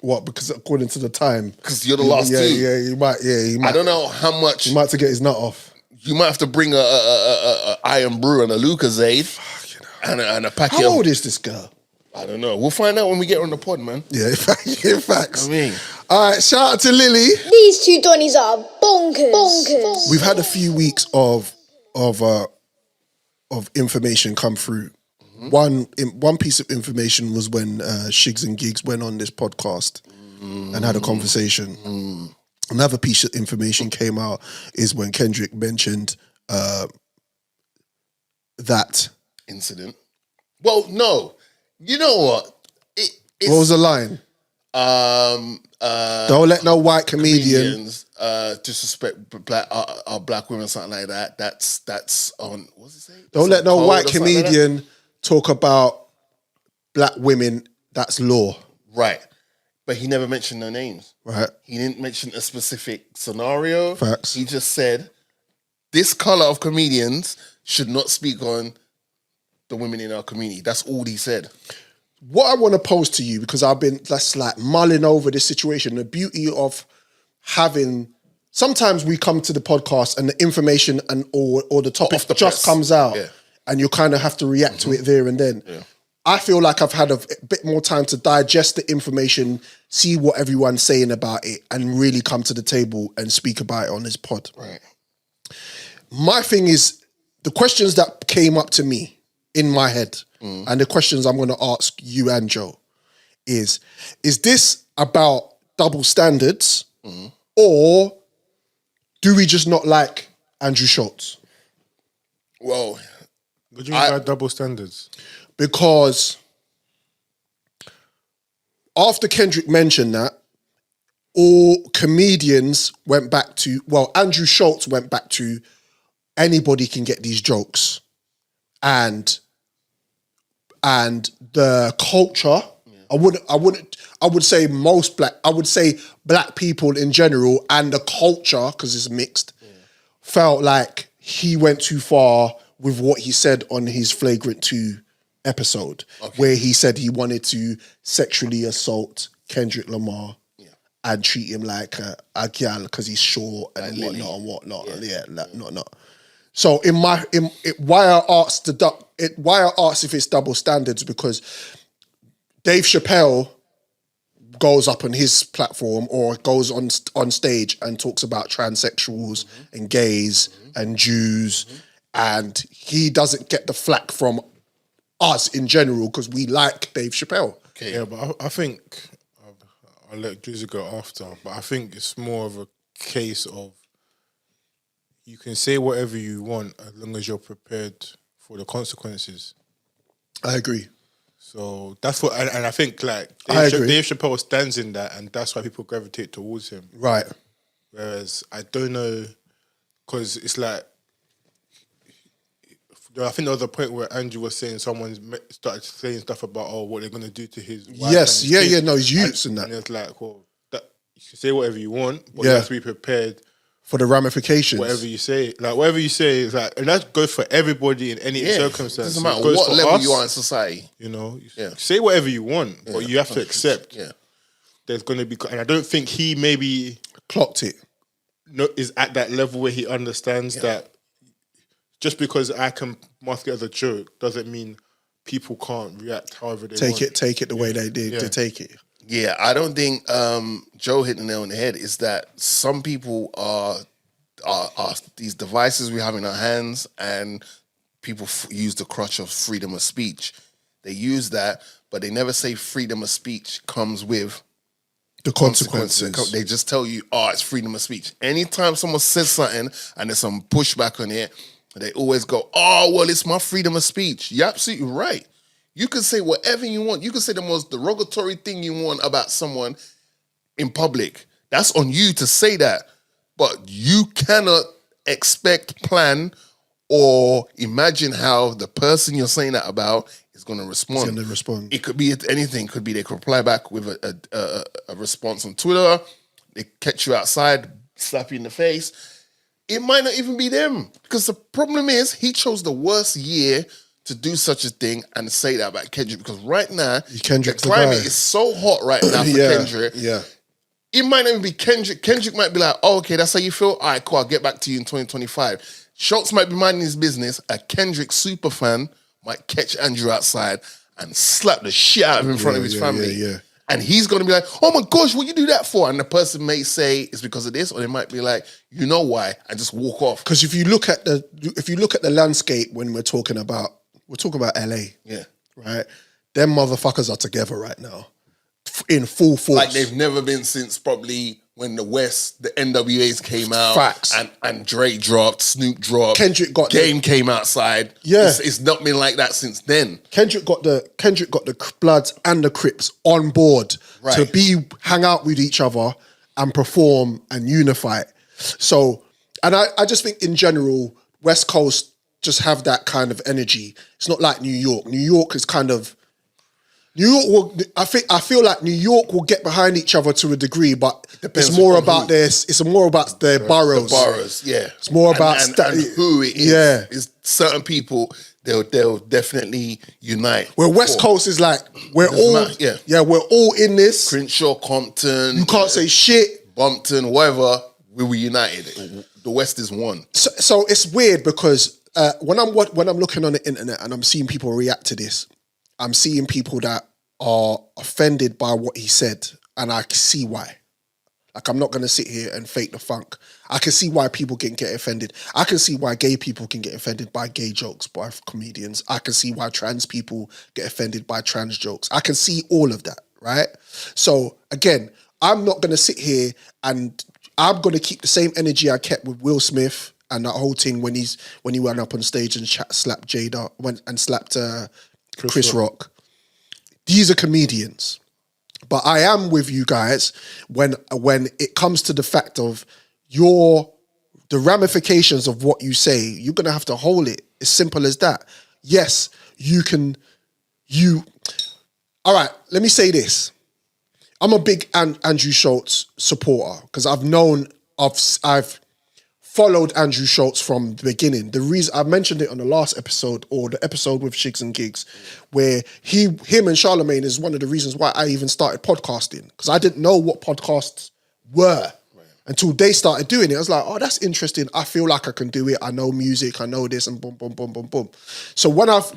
What? Because according to the time. Because you're the last two. Yeah, you might. I don't know how much. He might to get his nut off. You might have to bring a Iron Brew and a Lucozade and a packet. How old is this girl? I don't know. We'll find out when we get her on the pod, man. Yeah, in facts. I mean, all right, shout out to Lily. These two Donnies are bonkers. We've had a few weeks of information come through. One piece of information was when Shigs and Gigs went on this podcast and had a conversation. Another piece of information came out is when Kendrick mentioned that incident. Well, no. You know what? It's, what was the line? Don't let no white comedian comedians disrespect black women, something like that. That's on. What's it say? don't let no Code white or something like that? comedian talk about black women. That's law, Right. But he never mentioned no names. right? He didn't mention a specific scenario. Facts. He just said, this color of comedians should not speak on the women in our community. That's all he said. What I want to pose to you, because I've been just like mulling over this situation, the beauty of having, sometimes we come to the podcast and the information and or the topic Off the just press. comes out, Yeah. and you kind of have to react to it there and then. Yeah. I feel like I've had a bit more time to digest the information, see what everyone's saying about it, and really come to the table and speak about it on this pod. Right. My thing is, the questions that came up to me in my head, and the questions I'm going to ask you and Joe, is this about double standards, or do we just not like Andrew Schulz? Well, What do you mean by double standards? Because after Kendrick mentioned that, all comedians went back to, well, Andrew Schulz went back to, anybody can get these jokes. And the culture, I would say most I would say black people in general and the culture, because it's mixed, felt like he went too far with what he said on his Flagrant 2 episode, where he said he wanted to sexually assault Kendrick Lamar and treat him like a gal because he's short and Lily. whatnot. So why I asked if it's double standards, because Dave Chappelle goes up on his platform or goes on stage and talks about transsexuals and gays and Jews, and he doesn't get the flack from us in general because we like Dave Chappelle. Okay. Yeah, but I think I'll let Drizzy go after, but I think it's more of a case of you can say whatever you want as long as you're prepared for the consequences. I agree. So that's what, and I think like Dave Chappelle stands in that, and that's why people gravitate towards him. Right. Whereas I don't know, because it's like, I think there was a point where Andrew was saying someone started saying stuff about what they're gonna do to his wife. Yes, and his kids. no, his youths and that. And it's like, well, you can say whatever you want, but you have to be prepared for the ramifications. Whatever you say, is like, and that goes for everybody in any circumstance. It doesn't matter what level you are in society. You know, say whatever you want, but you have to accept. There's going to be, and I don't think he maybe clocked it. No, is at that level where he understands that just because I can mask it as a joke doesn't mean people can't react however they want. Take it the way they did to take it. Yeah, I don't think Joe hit the nail on the head. Is that some people are these devices we have in our hands, and people use the crutch of freedom of speech. They use that, but they never say freedom of speech comes with the consequences. They just tell you, it's freedom of speech. Anytime someone says something and there's some pushback on it, they always go, well, it's my freedom of speech. You're absolutely right. You can say whatever you want. You can say the most derogatory thing you want about someone in public. That's on you to say that. But you cannot expect, plan, or imagine how the person you're saying that about is going to respond. It could be anything. It could be they could reply back with a response on Twitter. They catch you outside, slap you in the face. It might not even be them. Because the problem is he chose the worst year to do such a thing and say that about Kendrick, because right now the climate is so hot right now for Kendrick. Yeah. It might not even be Kendrick. Kendrick might be like, okay, that's how you feel? All right, cool, I'll get back to you in 2025. Schultz might be minding his business. A Kendrick super fan might catch Andrew outside and slap the shit out of him in front of his family. And he's going to be like, oh my gosh, what you do that for? And the person may say it's because of this, or they might be like, you know why, and just walk off. Because if you look at the landscape when we're talking about LA. Yeah. Right? Them motherfuckers are together right now. In full force. Like they've never been since probably when the NWAs came out. Facts. And Dre dropped, Snoop dropped. Kendrick got Game came outside. Yeah. It's not been like that since then. Kendrick got the Bloods and the Crips on board to hang out with each other and perform and unify. So, and I just think in general, West Coast just have that kind of energy. It's not like New York. New York is kind of I feel like New York will get behind each other to a degree, but it's more about it's more about their boroughs. The boroughs, yeah. It's more about and who it is. Yeah. It's certain people they'll definitely unite. Where West Coast is like we're all in this. Crenshaw, Compton. You can't say shit. Bumpton, whatever. We were united. The West is one. So it's weird because when I'm looking on the internet and I'm seeing people react to this, I'm seeing people that are offended by what he said, and I see why. Like, I'm not going to sit here and fake the funk. I can see why people can get offended. I can see why gay people can get offended by gay jokes by comedians. I can see why trans people get offended by trans jokes. I can see all of that, right? So, again, I'm not going to sit here and I'm going to keep the same energy I kept with Will Smith and that whole thing when he went up on stage and slapped Jada and slapped Chris Rock. These are comedians. But I am with you guys when it comes to the fact of the ramifications of what you say, you're going to have to hold it. As simple as that. Yes, all right, let me say this. I'm a big Andrew Schulz supporter because I've followed Andrew Schulz from the beginning. The reason I mentioned it on the last episode or the episode with Shigs and Gigs, where him and Charlemagne is one of the reasons why I even started podcasting, because I didn't know what podcasts were until they started doing it. I was like, oh, that's interesting. I feel like I can do it. I know music. I know this, and boom, boom, boom, boom, boom. So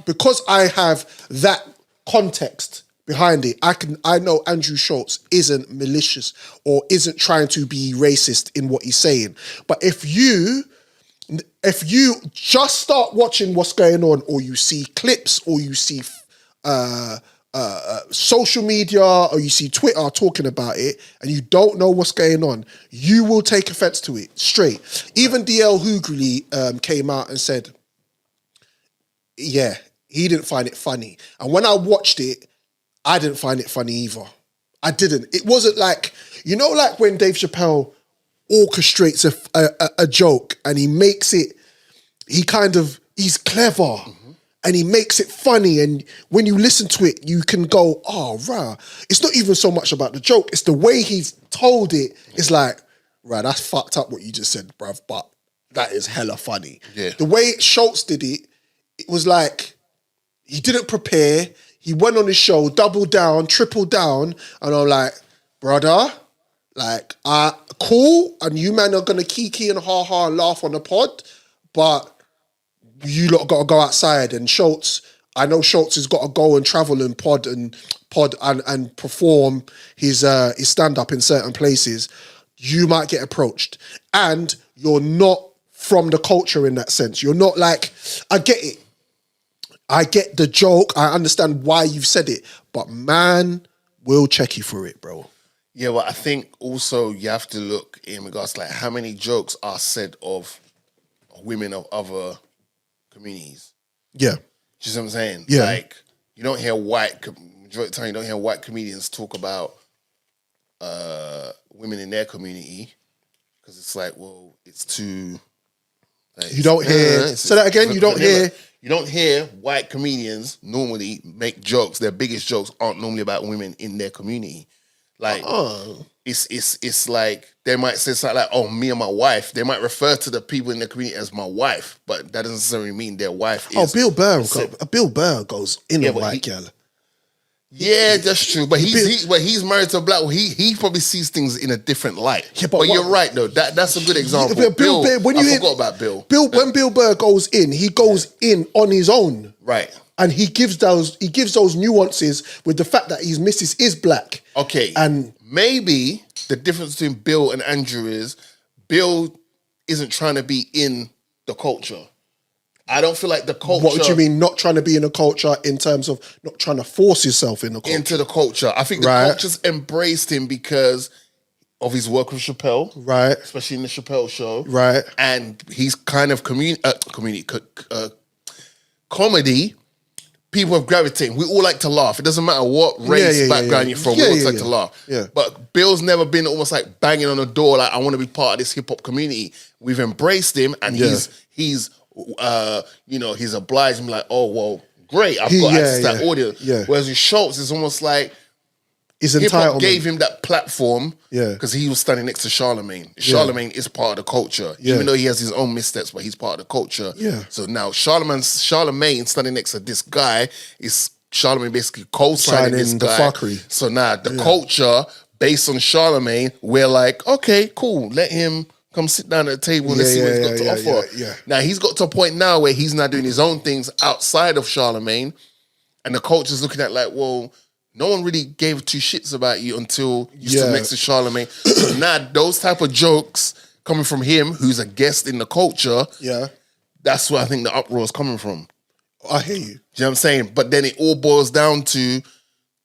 because I have that context behind it. I know Andrew Schulz isn't malicious or isn't trying to be racist in what he's saying. But if you just start watching what's going on, or you see clips, or you see social media, or you see Twitter talking about it, and you don't know what's going on, you will take offense to it straight. Even DL Hughley came out and said, yeah, he didn't find it funny. And when I watched it, I didn't find it funny either. I didn't. It wasn't like, like when Dave Chappelle orchestrates a joke and he makes it, he's clever and he makes it funny. And when you listen to it, you can go, oh, rah. It's not even so much about the joke. It's the way he's told it. It's like, right, that's fucked up what you just said, bruv, but that is hella funny. Yeah. The way Shultz did it, it was like, he didn't prepare. He went on his show, doubled down, tripled down, and I'm like, brother, like, cool, and you man are gonna kiki and ha and laugh on the pod, but you lot gotta go outside. And Shultz, I know Shultz has got to go and travel and pod and perform his stand-up in certain places. You might get approached. And you're not from the culture in that sense. You're not like, I get it. I get the joke. I understand why you've said it, but man will check you for it, bro. Yeah, well, I think also you have to look in regards to like how many jokes are said of women of other communities. Yeah. Do you see what I'm saying? Yeah. Like, you don't hear majority of the time, you don't hear white comedians talk about women in their community because it's like, well, it's too... Like, you don't hear... Say that again, you don't hear... You don't hear white comedians normally make jokes. Their biggest jokes aren't normally about women in their community. Like, it's like, they might say something like, oh, me and my wife. They might refer to the people in the community as my wife, but that doesn't necessarily mean their wife is... Bill Burr goes in a white girl. Yeah, that's true. But he's married to a black. He probably sees things in a different light. Yeah, but you're right though. That's a good example. I forgot about Bill. When Bill Burr goes in, he goes in on his own. Right. And he gives those nuances with the fact that his missus is black. Okay. And maybe the difference between Bill and Andrew is Bill isn't trying to be in the culture. I don't feel like the culture... What do you mean not trying to be in a culture in terms of not trying to force yourself in the culture? Into the culture. I think the culture's embraced him because of his work with Chappelle. Right. Especially in the Chappelle show. Right. And he's kind of comedy, people have gravitated. We all like to laugh. It doesn't matter what race, background you're from. We all like to laugh. Yeah. But Bill's never been almost like banging on the door like, I want to be part of this hip-hop community. We've embraced him and he's obliged. I'm like, oh, well, great. I've got access to that audience. Yeah. Whereas with Schultz, it's almost like hip-hop entitlement gave him that platform Yeah. because he was standing next to Charlemagne. Charlemagne is part of the culture. Yeah. Even though he has his own missteps, but he's part of the culture. Yeah. So now Charlemagne standing next to this guy is Charlemagne basically co-signing this the guy. fuckery. So now the culture, based on Charlemagne, we're like, okay, cool, let him come sit down at the table and let's see what he's got to offer. Yeah. Now he's got to a point now where he's now doing his own things outside of Charlemagne, and the culture's looking at like, well, no one really gave two shits about you until you stood next to Charlemagne. So now those type of jokes coming from him, who's a guest in the culture, that's where I think the uproar is coming from. I hear you. Do you know what I'm saying? But then it all boils down to,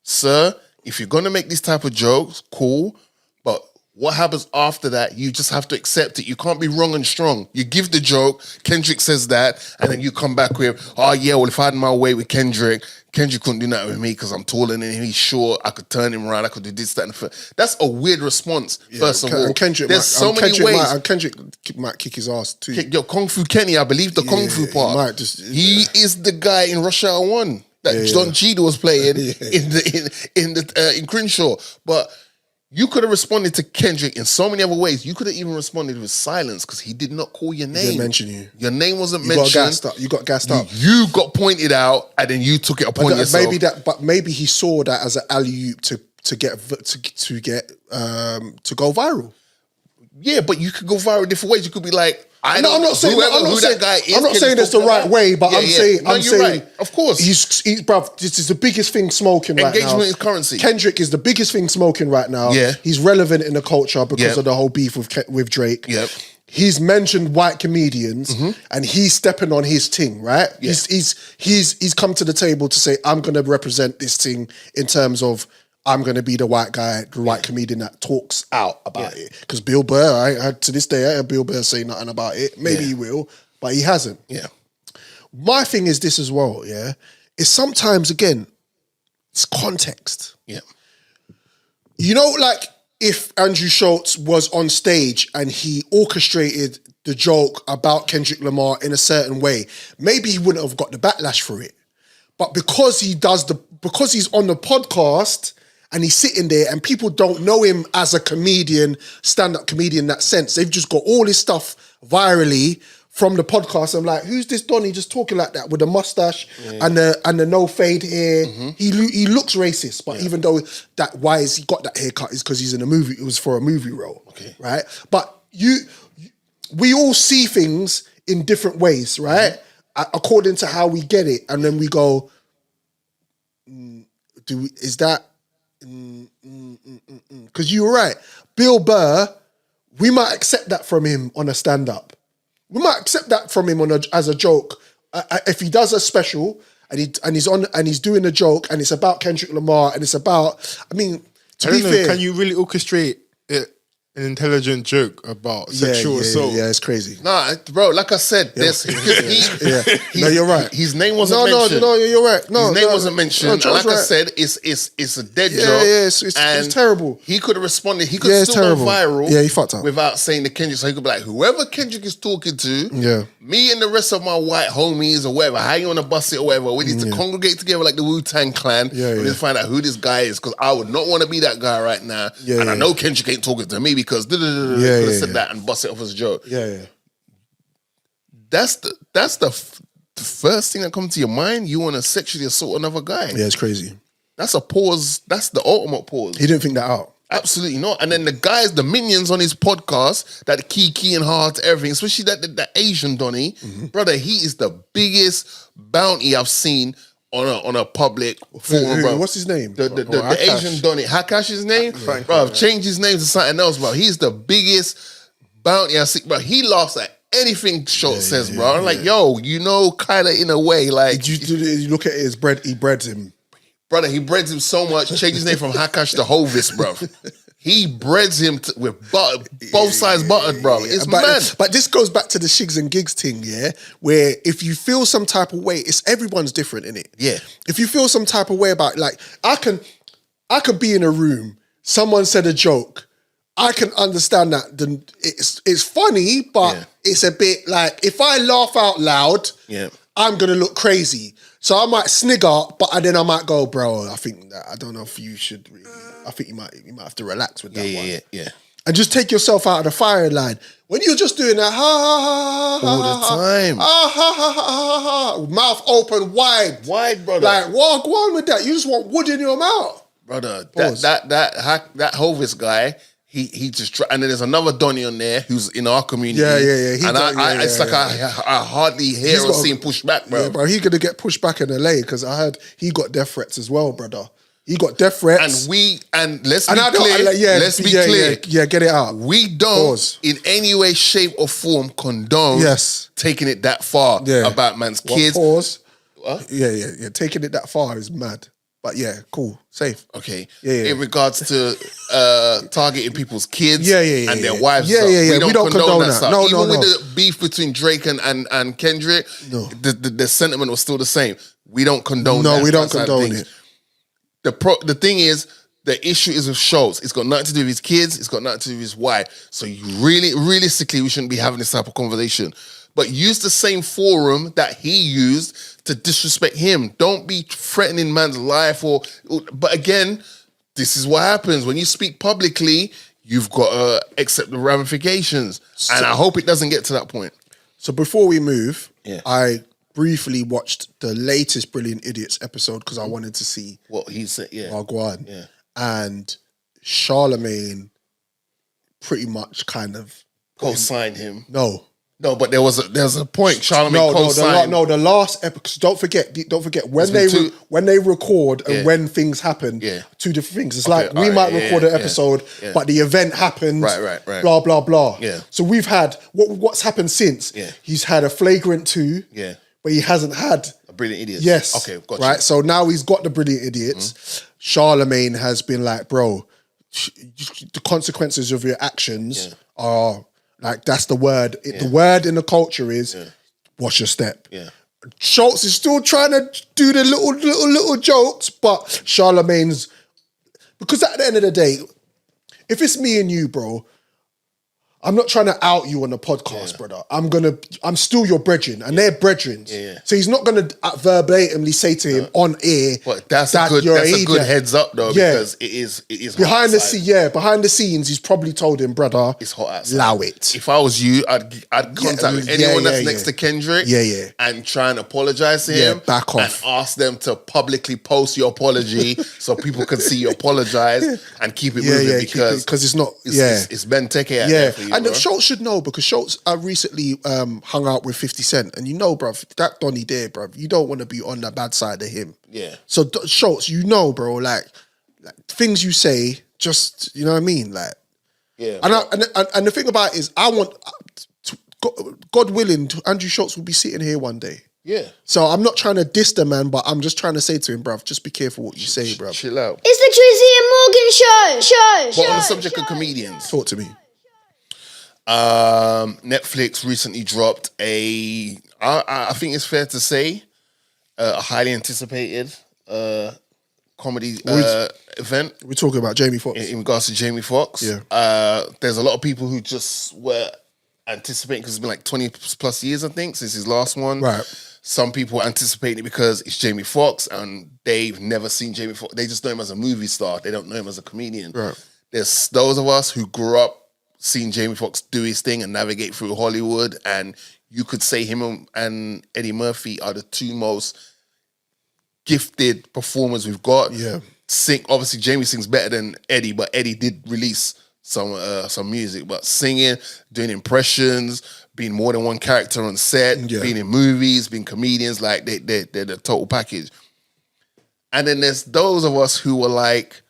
sir, if you're going to make these type of jokes, cool, but what happens after that, you just have to accept it. You can't be wrong and strong. You give the joke, Kendrick says that, and then you come back with, oh yeah, well, if I had my way with Kendrick couldn't do that with me because I'm taller than him, he's short, I could turn him around, I could do this, that, and the third. That's a weird response, first of all. And Kendrick There's so many ways. Kendrick might kick his ass too. Kung Fu Kenny, I believe the Kung Fu part. He is the guy in Rush Hour 1 that John Cheadle was playing in Crenshaw. But you could have responded to Kendrick in so many other ways. You could have even responded with silence because he did not call your name. He didn't mention you. Your name wasn't mentioned. You got gassed up. You got pointed out, and then you took it upon yourself. Maybe he saw that as an alley-oop to go viral. Yeah, but you could go viral different ways. You could be like, I'm not saying that guy is. I'm not saying it's the right way, but I'm saying right. Of course, he's bruv. This is the biggest thing smoking right now. Engagement is currency. Kendrick is the biggest thing smoking right now. Yeah, he's relevant in the culture because of the whole beef with Drake. Yep. He's mentioned white comedians and he's stepping on his thing, right? Yeah. He's come to the table to say, I'm going to represent this thing in terms of I'm going to be the white guy, the white comedian that talks out about it. Because Bill Burr, to this day, I heard Bill Burr say nothing about it. Maybe he will, but he hasn't. Yeah. My thing is this as well, yeah? Is sometimes, again, it's context. Yeah. You know, like, if Andrew Schulz was on stage and he orchestrated the joke about Kendrick Lamar in a certain way, maybe he wouldn't have got the backlash for it. But because he's on the podcast and he's sitting there and people don't know him as a comedian, stand-up comedian in that sense, they've just got all his stuff virally from the podcast. I'm like, who's this Donny just talking like that with a mustache and the no fade hair? He looks racist, but even though why has he got that haircut is because he's in a movie. It was for a movie role, right? But we all see things in different ways, right? According to how we get it, and then we go, is that? Because you were right, Bill Burr. We might accept that from him on a stand-up. We might accept that from him as a joke. If he does a special and he's doing a joke and it's about Kendrick Lamar and it's about, I mean, to be fair, can you really orchestrate an intelligent joke about sexual assault? Yeah, it's crazy. Nah, bro, like I said, no, you're right. His name wasn't mentioned. No, you're right. No, his name wasn't mentioned. No, like right. I said, it's a dead joke. Yeah, it's terrible. He could have responded. He could still go viral. Yeah, he fucked up without saying the Kendrick. So he could be like, whoever Kendrick is talking to, me and the rest of my white homies or whatever, how you want to bust it or whatever, we need to congregate together like the Wu-Tang Clan. We need to find out who this guy is, because I would not want to be that guy right now. And I know Kendrick ain't talking to me because could have said that and bust it off as a joke. That's the first thing that comes to your mind. You want to sexually assault another guy. Yeah, it's crazy. That's a pause. That's the ultimate pause. He didn't think that out. Absolutely not. And then the guys, the minions on his podcast, that key and hard to everything, especially that Asian Donny, brother, he is the biggest bounty I've seen on a public forum, bro. What's his name? The Asian Donny. Hakash his name? Bro, I've changed his name to something else, bro. He's the biggest bounty I see, bro. He laughs at anything Schultz says, bro. I'm like, yo, you know, kind of in a way, like... You look at his bread, he breads him. Brother, he breads him so much, changed his name from Hakash to Hovis, bro. He breads him with butter, both sides buttered, bro. It's mad. But this goes back to the shigs and gigs thing, yeah? Where if you feel some type of way, everyone's different, innit? Yeah. If you feel some type of way about, like, I could be in a room, someone said a joke, I can understand that. It's funny, but it's a bit like, if I laugh out loud, I'm going to look crazy. So I might snigger, but then I might go, bro, I don't know if you should really, I think you might have to relax with that one. Yeah. And just take yourself out of the firing line. When you're just doing that, ha, ha, ha, ha, all the time. Ha, ha, ha, ha, ha, mouth open wide. Wide, brother. Like, walk on with that. You just want wood in your mouth. Brother, that Hovis guy, he just and then there's another Donny on there who's in our community. Yeah. I hardly hear or see him push back, bro. Yeah, bro, he's gonna get pushed back in LA because I heard he got death threats as well, brother. He got death threats. Let's be clear. Let's be clear. Yeah, get it out. We don't in any way, shape, or form condone taking it that far about man's kids. Pause. What? Yeah. Taking it that far is mad. But yeah, cool, safe. Okay. Yeah. In regards to targeting people's kids and their wives. Yeah. We don't condone that. Stuff. No, Even with the beef between Drake and Kendrick, the sentiment was still the same. We don't condone that. No, we don't condone it. The thing is, the issue is with Schultz. It's got nothing to do with his kids. It's got nothing to do with his wife. So you realistically, we shouldn't be having this type of conversation. But use the same forum that he used to disrespect him. Don't be threatening man's life. But again, this is what happens. When you speak publicly, you've got to accept the ramifications. And I hope it doesn't get to that point. So before we move, I briefly watched the latest Brilliant Idiots episode because I wanted to see what he said. Wagwan. Yeah. And Charlemagne pretty much kind of co-signed him. No. No, but there was a point. Charlemagne No, co-signed. the last episode. Don't forget when There's been when they record and Yeah. when things happen. Yeah. Two different things. It's Okay, like we alright, might yeah, record yeah, an episode, yeah. but the event happens. Right. Blah blah blah. Yeah. So we've had what's happened since. Yeah. He's had a flagrant 2. Yeah. But he hasn't had. A Brilliant Idiot. Yes. Okay, gotcha. Right. So now he's got the Brilliant Idiots. Charlemagne has been like, bro, the consequences of your actions are like, that's the word. The word in the culture is watch your step. Yeah. Schultz is still trying to do the little jokes, but Charlemagne's, because at the end of the day, if it's me and you, bro, I'm not trying to out you on the podcast, brother. I'm still your brethren, and they're brethren. Yeah. So he's not gonna verbatimly say to him on air. But that's that a you're an good idiot. heads up though, Yeah. because it is Behind hot the outside. behind the scenes, he's probably told him, brother, It's hot outside. allow it. If I was you, I'd contact anyone that's next to Kendrick, and try and apologize to him, back off, and ask them to publicly post your apology so people can see you apologize and keep it moving because it's not. it's Ben Teke out there for you, and bro. Schultz should know because Schultz recently hung out with 50 Cent, and you know, bruv, that Donny there, bruv, you don't want to be on the bad side of him. Yeah. So Schultz, you know, bro, like things you say, just you know what I mean, like. Yeah. And the thing about it is, I want, God willing, Andrew Schulz will be sitting here one day. Yeah. So I'm not trying to diss the man, but I'm just trying to say to him, bruv, just be careful what you say, bruv. Chill out. It's the Drizzy and Morgan show. But on the subject of comedians, Talk to me. Netflix recently dropped I think it's fair to say, a highly anticipated comedy event. We're talking about Jamie Foxx. In regards to Jamie Foxx. Yeah. There's a lot of people who just were anticipating, because it's been like 20 plus years, I think, since his last one. Right. Some people are anticipating it because it's Jamie Foxx and they've never seen Jamie Foxx. They just know him as a movie star. They don't know him as a comedian. Right. There's those of us who grew up seeing Jamie Foxx do his thing and navigate through Hollywood, and you could say him and Eddie Murphy are the two most gifted performers we've got. Yeah. Obviously Jamie sings better than Eddie, but Eddie did release some music. But singing, doing impressions, being more than one character on set, being in movies, being comedians, like they're the total package. And then there's those of us who were like,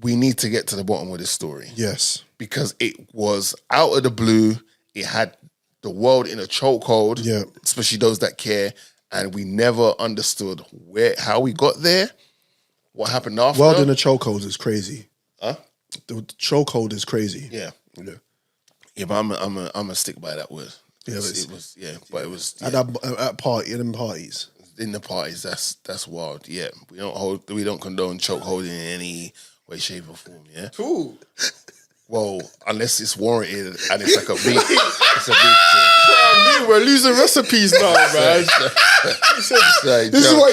we need to get to the bottom of this story. Yes. Because it was out of the blue. It had the world in a chokehold, especially those that care. And we never understood how we got there, what happened after. World in a chokehold is crazy. Huh? The chokehold is crazy. Yeah. Yeah, but I'm gonna stick by that word. Yeah, but it was at that party, in them parties. In the parties, that's wild. Yeah, we don't condone choke holding in any way, shape, or form. Yeah. Cool. Well, unless it's warranted and it's like a big, it's a big thing. We're losing recipes now, man.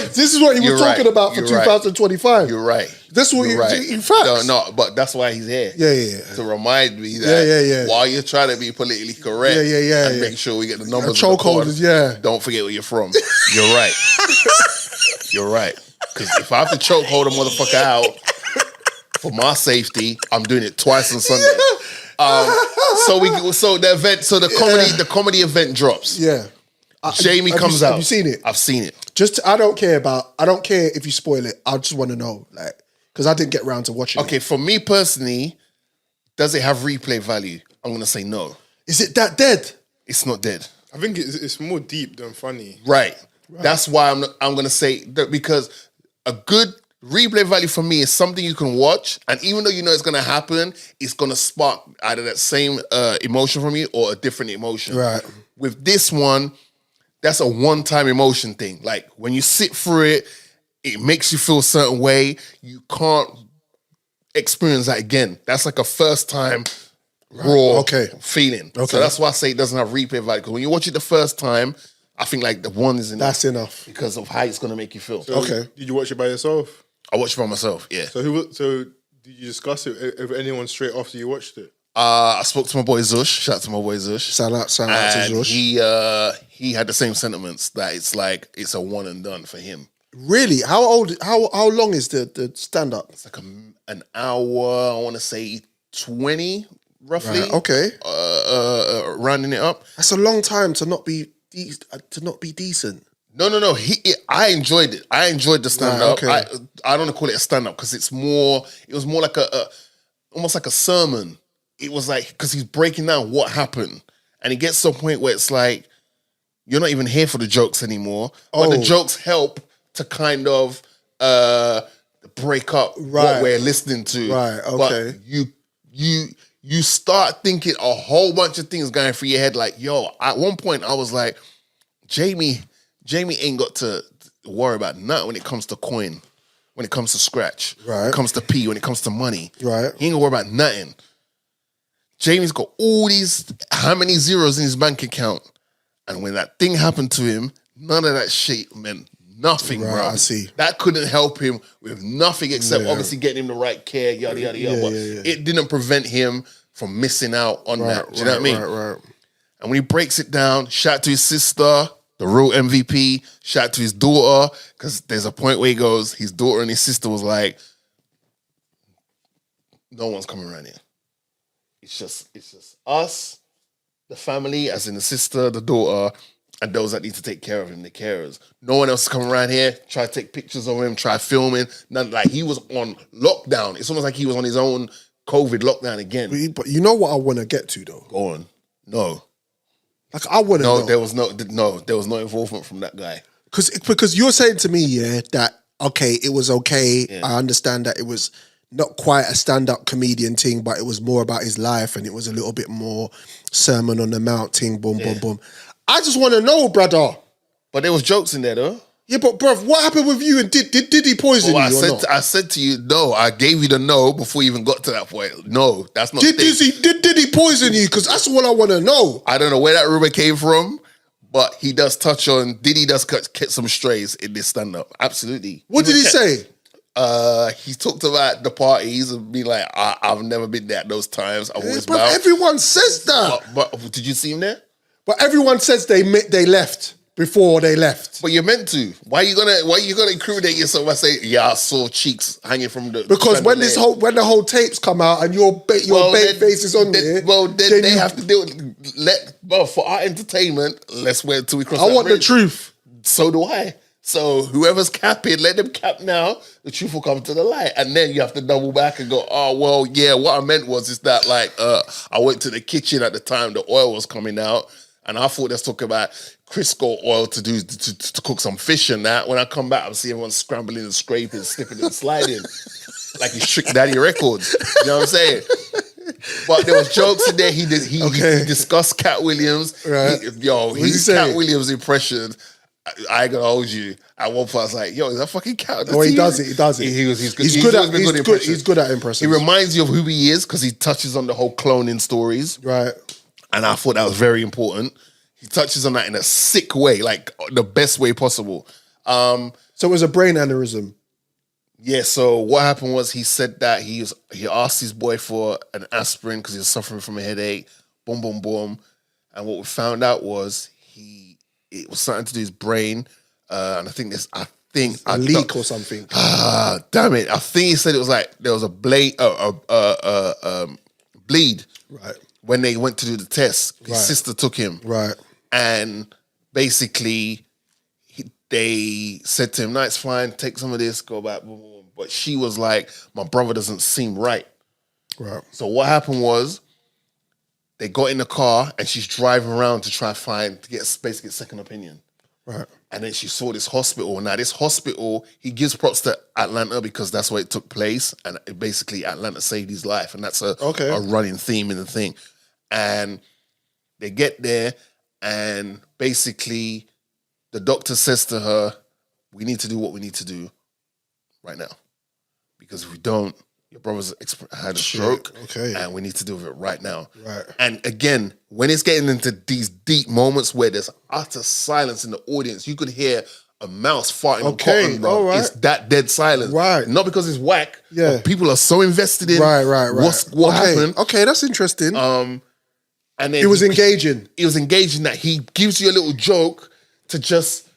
This is what he was talking about for 2025. You're right. This is what in fact. No, but that's why he's here. Yeah. To remind me that while you're trying to be politically correct, and make sure we get the numbers. Chokeholders, don't forget where you're from. You're right. You're right. Because if I have to chokehold a motherfucker out for my safety, I'm doing it twice on Sunday. So the comedy event drops. Yeah. Jamie comes out. Have you seen it? I've seen it. I don't care if you spoil it. I just want to know, like, because I didn't get around to watching it. Okay, for me personally, does it have replay value? I'm gonna say no. Is it that dead? It's not dead. I think it's more deep than funny. Right. That's why I'm gonna say that, because a good replay value for me is something you can watch, and even though you know it's gonna happen, it's gonna spark either that same emotion from you or a different emotion. Right. With this one, that's a one-time emotion thing. Like when you sit through it, it makes you feel a certain way. You can't experience that again. That's like a first time raw feeling. Okay. So that's why I say it doesn't have replay value. Because when you watch it the first time, I think like the one is enough. That's enough. Because of how it's going to make you feel. So did you watch it by yourself? I watched it by myself, yeah. So did you discuss it with anyone straight after you watched it? I spoke to my boy Zush. Shout out to my boy Zush. Shout out to Zush. He had the same sentiments that it's like it's a one and done for him. Really? How long is the stand up? It's like an hour. I want to say 20, roughly. Right, okay. Rounding it up. That's a long time to not be decent. No. I enjoyed it. I enjoyed the stand up. Right, okay. I don't want to call it a stand up because it was more like almost like a sermon. It was like, because he's breaking down what happened. And it gets to a point where it's like, you're not even here for the jokes anymore. But the jokes help to kind of break up what we're listening to. Right, okay. But you start thinking a whole bunch of things going through your head. Like, yo, at one point I was like, Jamie ain't got to worry about nothing when it comes to coin, when it comes to scratch, when it comes to P, when it comes to money. Right. He ain't gonna worry about nothing. Jamie's got all these, how many zeros in his bank account? And when that thing happened to him, none of that shit meant nothing, bro. I see. That couldn't help him with nothing except obviously getting him the right care, yada, yada, yada. But it didn't prevent him from missing out on that. Do you know what I mean? Right. And when he breaks it down, shout out to his sister, the real MVP, shout out to his daughter, because there's a point where he goes, his daughter and his sister was like, no one's coming around here. It's just us, the family, as in the sister, the daughter, and those that need to take care of him, the carers. No one else is coming around here, try to take pictures of him, try filming. None, like, he was on lockdown. It's almost like he was on his own COVID lockdown again. But you know what I want to get to, though? Go on. No. Like, I want to know. There was no involvement from that guy. Because you're saying to me, that, okay, it was okay. Yeah. I understand that it was not quite a stand-up comedian thing, but it was more about his life and it was a little bit more Sermon on the Mount thing, boom. I just want to know, brother. But there was jokes in there, though. Yeah, but bruv, what happened with you and did he poison you or not? I said to you, no. I gave you the no before you even got to that point. No, that's not Did he poison you? Because that's what I want to know. I don't know where that rumor came from, but he does touch on, Diddy does get some strays in this stand-up. Absolutely. What did he say? He talked about the parties and be like, I've never been there at those times. I've always but everyone says that. But did you see him there? But everyone says they left before they left. But you're meant to. Why you gonna incriminate yourself by saying, yeah, I saw cheeks hanging from the because when the whole tapes come out and your bait face is on there. Well, then they have to do it. For our entertainment, let's wait until we cross. I want the truth. So do I. So whoever's capping, let them cap now. The truth will come to the light, and then you have to double back and go, oh well, yeah. What I meant was that like I went to the kitchen at the time the oil was coming out, and I thought let's talk about Crisco oil to cook some fish and that. When I come back, I'm seeing everyone scrambling and scraping, slipping and sliding, like he's Trick Daddy Records. You know what I'm saying? But there was jokes in there. He discussed Cat Williams. Right. His Cat Williams impression. I ain't gonna hold you. At one point, I was like, "Yo, is that fucking Cat?" Oh, he does it. He's good. He's good at impressions. He reminds you of who he is because he touches on the whole cloning stories, right? And I thought that was very important. He touches on that in a sick way, like the best way possible. So it was a brain aneurysm. Yeah. So what happened was he said that he asked his boy for an aspirin because he was suffering from a headache. Boom, boom, boom. And what we found out was it was something to do with his brain, and I think a leak or something. Damn it! I think he said it was like there was a bleed, right? When they went to do the test. His sister took him, right? And basically, they said to him, "No, it's fine. Take some of this, go back." But she was like, "My brother doesn't seem right." Right. So what happened was, they got in the car and she's driving around to try to get a second opinion. Right. And then she saw this hospital. Now, this hospital, he gives props to Atlanta because that's where it took place. And basically, Atlanta saved his life. And that's a running theme in the thing. And they get there and basically the doctor says to her, we need to do what we need to do right now. Because if we don't, your brother's had a stroke, and we need to deal with it right now. Right. And again, when it's getting into these deep moments where there's utter silence in the audience, you could hear a mouse farting on cotton, bro. It's that dead silence. Right. Not because it's whack, but people are so invested in what happened. Okay, that's interesting. And then it was engaging. It was engaging that he gives you a little joke to just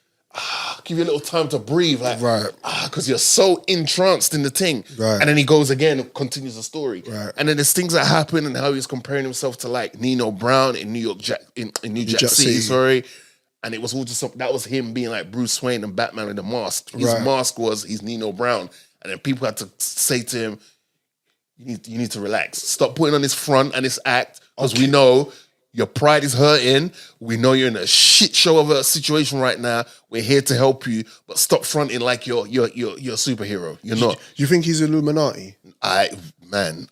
give you a little time to breathe, like, Right. because you're so entranced in the thing. Right. And then he goes again and continues the story. Right. And then there's things that happen and how he's comparing himself to like Nino Brown in New Jack City, sorry. And it was all just that was him being like Bruce Wayne and Batman in the mask. His mask was he's Nino Brown. And then people had to say to him, you need to relax. Stop putting on this front and this act, because we know your pride is hurting. We know you're in a shit show of a situation right now. We're here to help you, but stop fronting like you're a superhero. You're not. You think he's Illuminati? I don't know.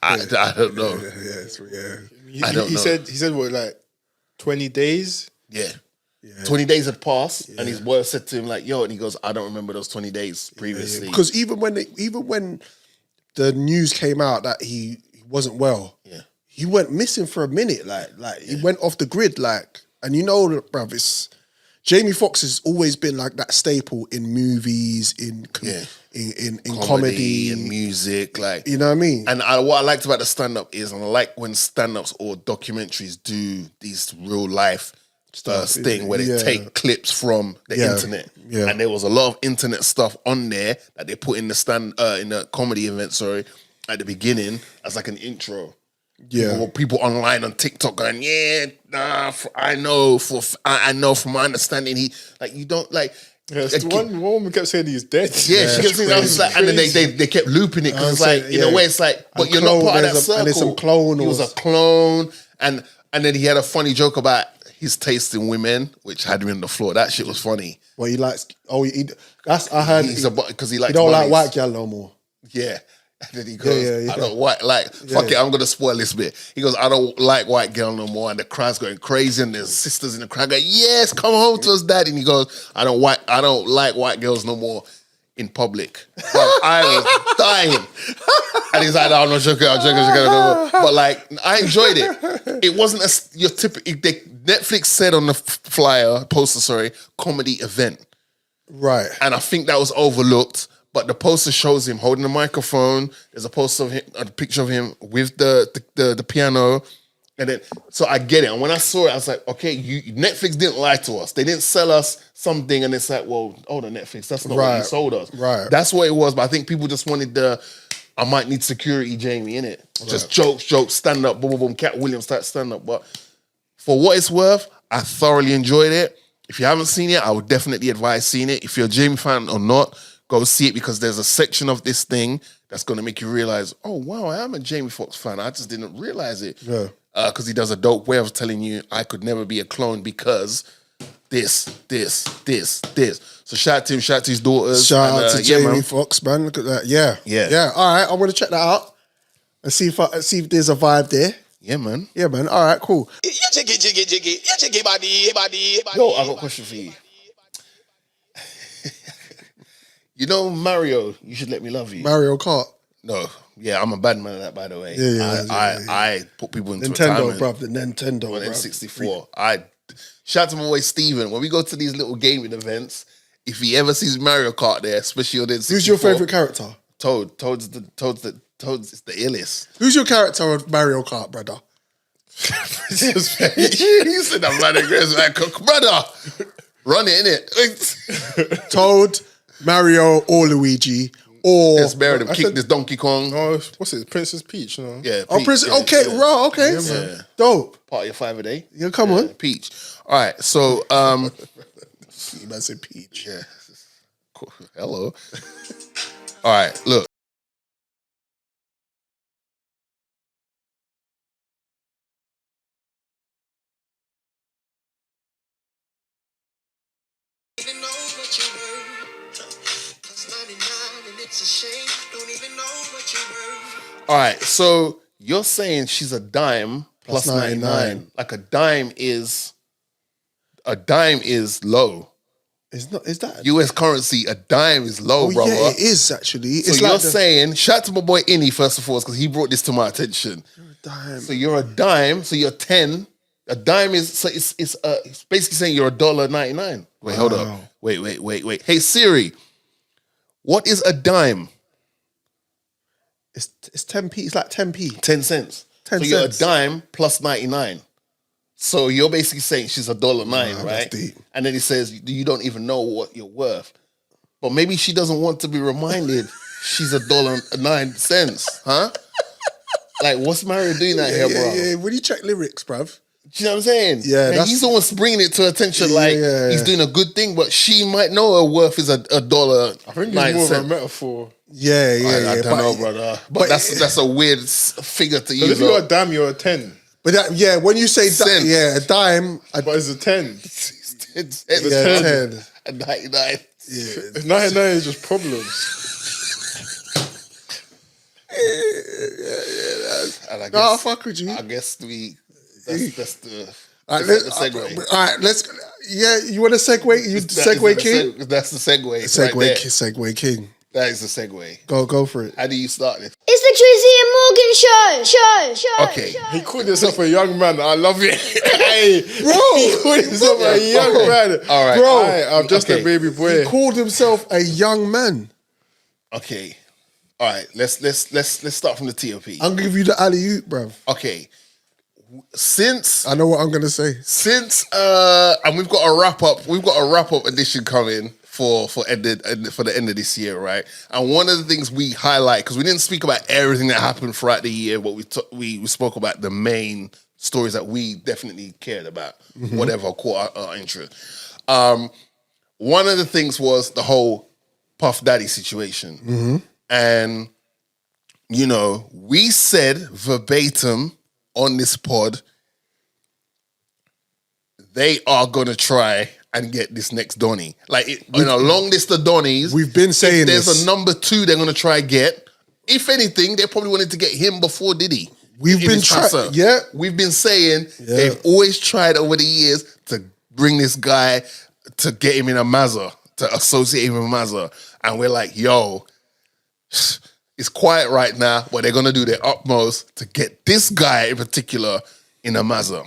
I don't know. He said what, like 20 days? Yeah. 20 days had passed, and his word said to him like, "Yo," and he goes, "I don't remember those 20 days previously." Because even when the news came out that he wasn't well, he went missing for a minute. Like he went off the grid. Like, and you know, bruv, it's Jamie Foxx has always been like that staple in movies, in comedy and music, like, you know what I mean. And what I liked about the stand-up is, and I like when stand-ups or documentaries do these real life thing where they take clips from the internet, and there was a lot of internet stuff on there that they put in the comedy event, at the beginning as like an intro. People online on TikTok going, I know from my understanding, he like you don't like. One woman kept saying he's dead. Yeah, she kept saying that was like, and then they kept looping it because like in a way it's like, but you're not part of that circle. And there's some clone. He was a clone, and then he had a funny joke about his taste in women, which had him on the floor. That shit was funny. Well, he likes. I heard because he likes. He don't like mummies. white girl no more. Yeah. And then he goes, I don't fuck it, I'm gonna spoil this bit. He goes, I don't like white girl no more, and the crowd's going crazy, and there's sisters in the crowd going, yes, come home to us, daddy. And he goes, I don't like white girls no more in public. But I was dying. And he's like, no, I'm not joking. But like, I enjoyed it. It wasn't your typical, Netflix said on the flyer, poster, comedy event. Right. And I think that was overlooked. But the poster shows him holding the microphone. There's a poster of him, a picture of him with the piano. And then, so I get it. And when I saw it, I was like, okay, Netflix didn't lie to us. They didn't sell us something. And it's like, well, the Netflix, that's not what you sold us. Right. That's what it was. But I think people just wanted I might need security Jamie in it. Right. Just jokes, stand up, boom, boom, boom. Cat Williams start stand up. But for what it's worth, I thoroughly enjoyed it. If you haven't seen it, I would definitely advise seeing it. If you're a Jamie fan or not, go see it, because there's a section of this thing that's going to make you realize, oh, wow, I am a Jamie Foxx fan. I just didn't realize it. Yeah. Because he does a dope way of telling you, I could never be a clone because this. So shout out to him, shout out to his daughters. Shout out to Jamie Foxx, man. Look at that. Yeah. All right, I'm going to check that out and see if there's a vibe there. Yeah, man. All right, cool. Yo, I got a question for you. You know Mario, You Should Let Me Love You. Mario Kart. No. Yeah, I'm a bad man at that, by the way. I put people into Nintendo, retirement. bruv, the Nintendo, On bruv. N64. Shout out to my boy Steven. When we go to these little gaming events, if he ever sees Mario Kart there, especially on N64. Who's your favourite character? Toad. Toad's the illest. Who's your character on Mario Kart, brother? You said that, man. Brother, run it, innit? Toad, Mario, or Luigi, or let's bury them. Kick this Donkey Kong. Oh, what's it? Princess Peach, no? Yeah. Peach, Princess. Yeah, okay, yeah. Right. Okay, yeah, man. Dope. Part of your 5 a day. Yeah, come on. Peach. All right. So, you might say Peach. Yeah. Cool. Hello. All right. Look. All right, so you're saying she's a dime plus 99. Like a dime is low. It's not. Is that US currency? A dime is low, brother. Yeah, it is actually. So you're saying, shout out to my boy Innie first of all, because he brought this to my attention. You're a dime. So you're a dime. So you're 10. A dime is so it's basically saying you're $1.99. Wait, hold up. Wait. Hey Siri, what is a dime? It's 10p. It's like 10p. 10 cents. 10 so cents. you're a dime plus 99. So you're basically saying she's $1.09, Nah, right? that's deep. And then he says, you don't even know what you're worth. But maybe she doesn't want to be reminded she's $1.09, huh? Like, what's Mario doing that here, bro? Yeah. When you check lyrics, bruv. Do you know what I'm saying? Yeah, and he's almost bringing it to attention like he's doing a good thing, but she might know her worth is $1.09. I think it's more of a metaphor. Yeah. I don't know, brother. But that's a weird figure to use. If you're a dime, you're a 10. But when you say a dime, but it's a 10. It's 10. A 99. Yeah. 99 is just problems. And I guess, no, I fuck with you. I guess that's the segue. All right, let's. Yeah, you want to segue? You segue king. That's the segue. Segue king. That is the segue. Go for it. How do you start this? It's the Drizzy and Morgan show. Okay. He called himself a young man. I love it. Hey, bro. He called himself a young man. All right. Bro, I'm just a baby boy. He called himself a young man. Okay. All right. Let's start from the TOP. I'm gonna give you the alley oop, bruv. Okay. Since I know what I'm gonna say. And we've got a wrap up edition coming for the end of this year, right? And one of the things we highlight, because we didn't speak about everything that happened throughout the year, but we spoke about the main stories that we definitely cared about, whatever caught our interest. One of the things was the whole Puff Daddy situation. And, we said verbatim on this pod, they are going to try and get this next Donnie. Like, in a long list of Donnies, we've been saying there's a number 2 they're going to try get. If anything, they probably wanted to get him before Diddy. We've been trying. Yeah. We've been saying they've always tried over the years to bring this guy to get him in a Mazza, to associate him with a Mazza. And we're like, yo, it's quiet right now, but they're going to do their utmost to get this guy in particular in a Mazza.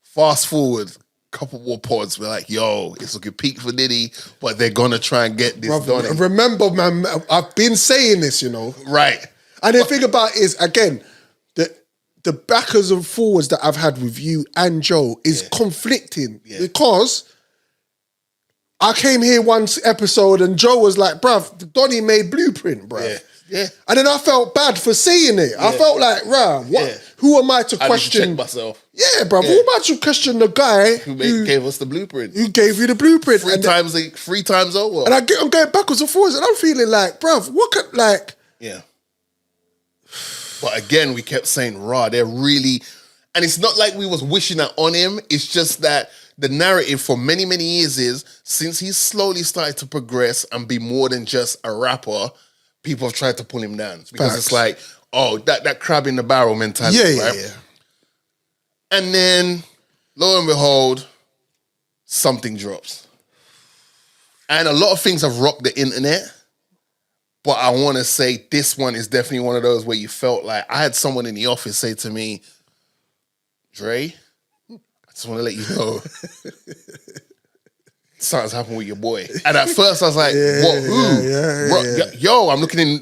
Fast forward, couple more pods, we're like, yo, it's looking peak for Diddy, but they're going to try and get this done. Remember, man, I've been saying this, Right. And the thing about it is, again, the backers and forwards that I've had with you and Joe is conflicting because I came here one episode and Joe was like, bruv, Donnie made Blueprint, bruv. Yeah. And then I felt bad for saying it. I felt like, bruh, what? Yeah. Who am I to question? I need to check myself. Yeah, bruv. Who am I to question the guy who gave us the blueprint? Who gave you the blueprint? Three times over. And I'm going backwards and forwards and I'm feeling like, bruv, what could, like... Yeah. But again, we kept saying, they're really... And it's not like we was wishing that on him. It's just that the narrative for many, many years is, since he's slowly started to progress and be more than just a rapper, people have tried to pull him down. Because it's like, that crab in the barrel mentality, right? Yeah. And then, lo and behold, something drops. And a lot of things have rocked the internet. But I want to say this one is definitely one of those where you felt like... I had someone in the office say to me, Dre, I just want to let you know something's happened with your boy. And at first I was like, what? Who? Yo, I'm looking in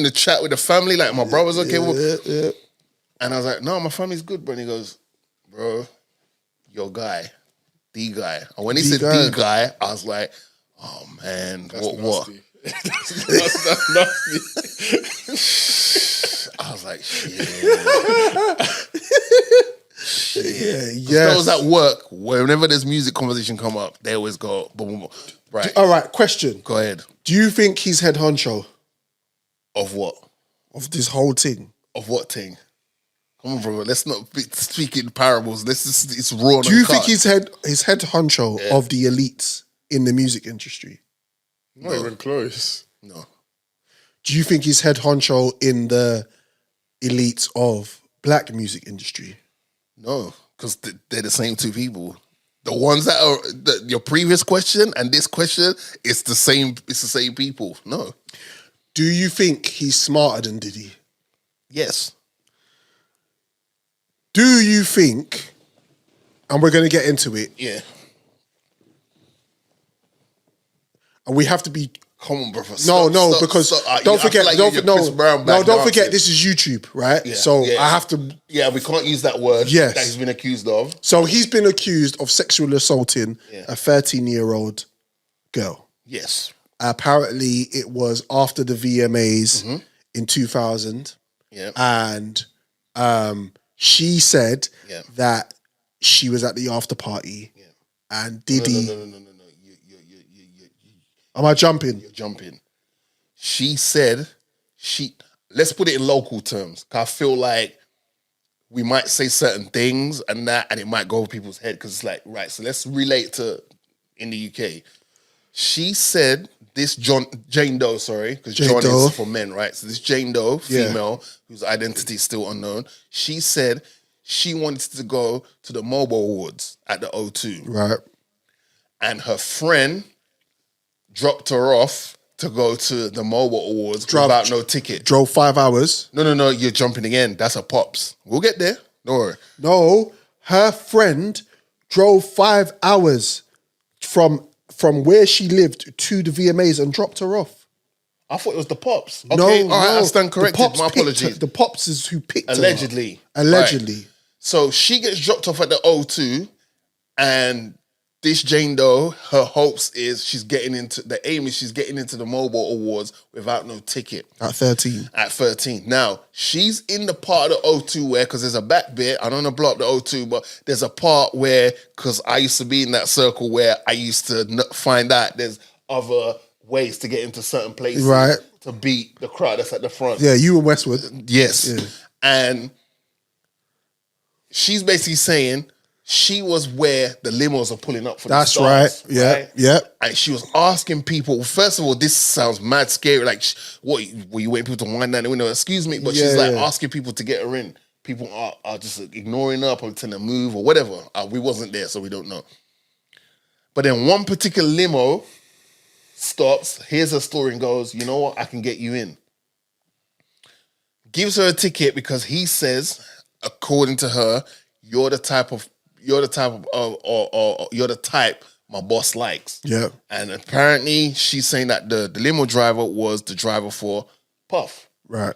the chat with the family, like my brother's okay. And I was like, no, my family's good, bro. And he goes, bro, your guy, the guy. And when he said the guy, I was like, oh man, what? That's nasty. I was like, shit. Those at work, whenever there's music conversation come up, they always go, boom, boom, boom. Right. All right, question. Go ahead. Do you think he's head honcho? Of what? Of this whole thing. Of what thing? Come on, bro. Let's not speak in parables. It's raw. Do you think he's head honcho of the elites in the music industry? Not even close. No. Do you think he's head honcho in the elites of black music industry? No, because they're the same two people. The ones that are your previous question and this question, it's the same. It's the same people. No. Do you think he's smarter than Diddy? Yes. Do you think, and we're going to get into it. Yeah. And we have to be Come on, brother. Because don't forget, don't forget, this is YouTube, right? Yeah, so yeah. I have to. Yeah, we can't use that word Yes. that he's been accused of. So he's been accused of sexual assaulting a 13-year-old girl. Yes. Apparently, it was after the VMAs in 2000. Yeah. And she said Yeah. that she was at the after party and Diddy. No. Am I jumping? You're jumping. She said let's put it in local terms. 'Cause I feel like we might say certain things and it might go over people's head because it's like, right, so let's relate to in the UK. She said this Jane Doe, because John Doe. is for men, right? So this Jane Doe, female, whose identity is still unknown, she said she wanted to go to the Mobile Awards at the O2. Right. And her friend dropped her off to go to the Mobile Awards without no ticket. Drove 5 hours. No, you're jumping again. That's a pops. We'll get there. Don't worry. No, her friend drove 5 hours from where she lived to the VMAs and dropped her off. I thought it was the pops. Okay, all right, I stand corrected. My apologies. The pops is who picked Allegedly. her. Allegedly. Right. So she gets dropped off at the O2 and this Jane Doe, her hopes is she's getting into the Mobile Awards without no ticket. At 13. At 13. Now, she's in the part of the O2 where, because there's a back bit, I don't want to blow up the O2, but there's a part where, because I used to be in that circle where I used to find out there's other ways to get into certain places. Right. To beat the crowd that's at the front. Yeah, you and Westwood. Yes. Yeah. And she's basically saying she was where the limos are pulling up for That's the stars. right. Yeah. Right? Yeah. And she was asking people, first of all, this sounds mad scary. Like, what, were you waiting people to wind down the window? Excuse me. But she's like asking people to get her in. People are just ignoring her, pretending to move or whatever. We wasn't there, so we don't know. But then one particular limo stops, hears her story and goes, you know what, I can get you in. Gives her a ticket because he says, according to her, you're the type my boss likes. Yeah. And apparently she's saying that the limo driver was the driver for Puff. Right.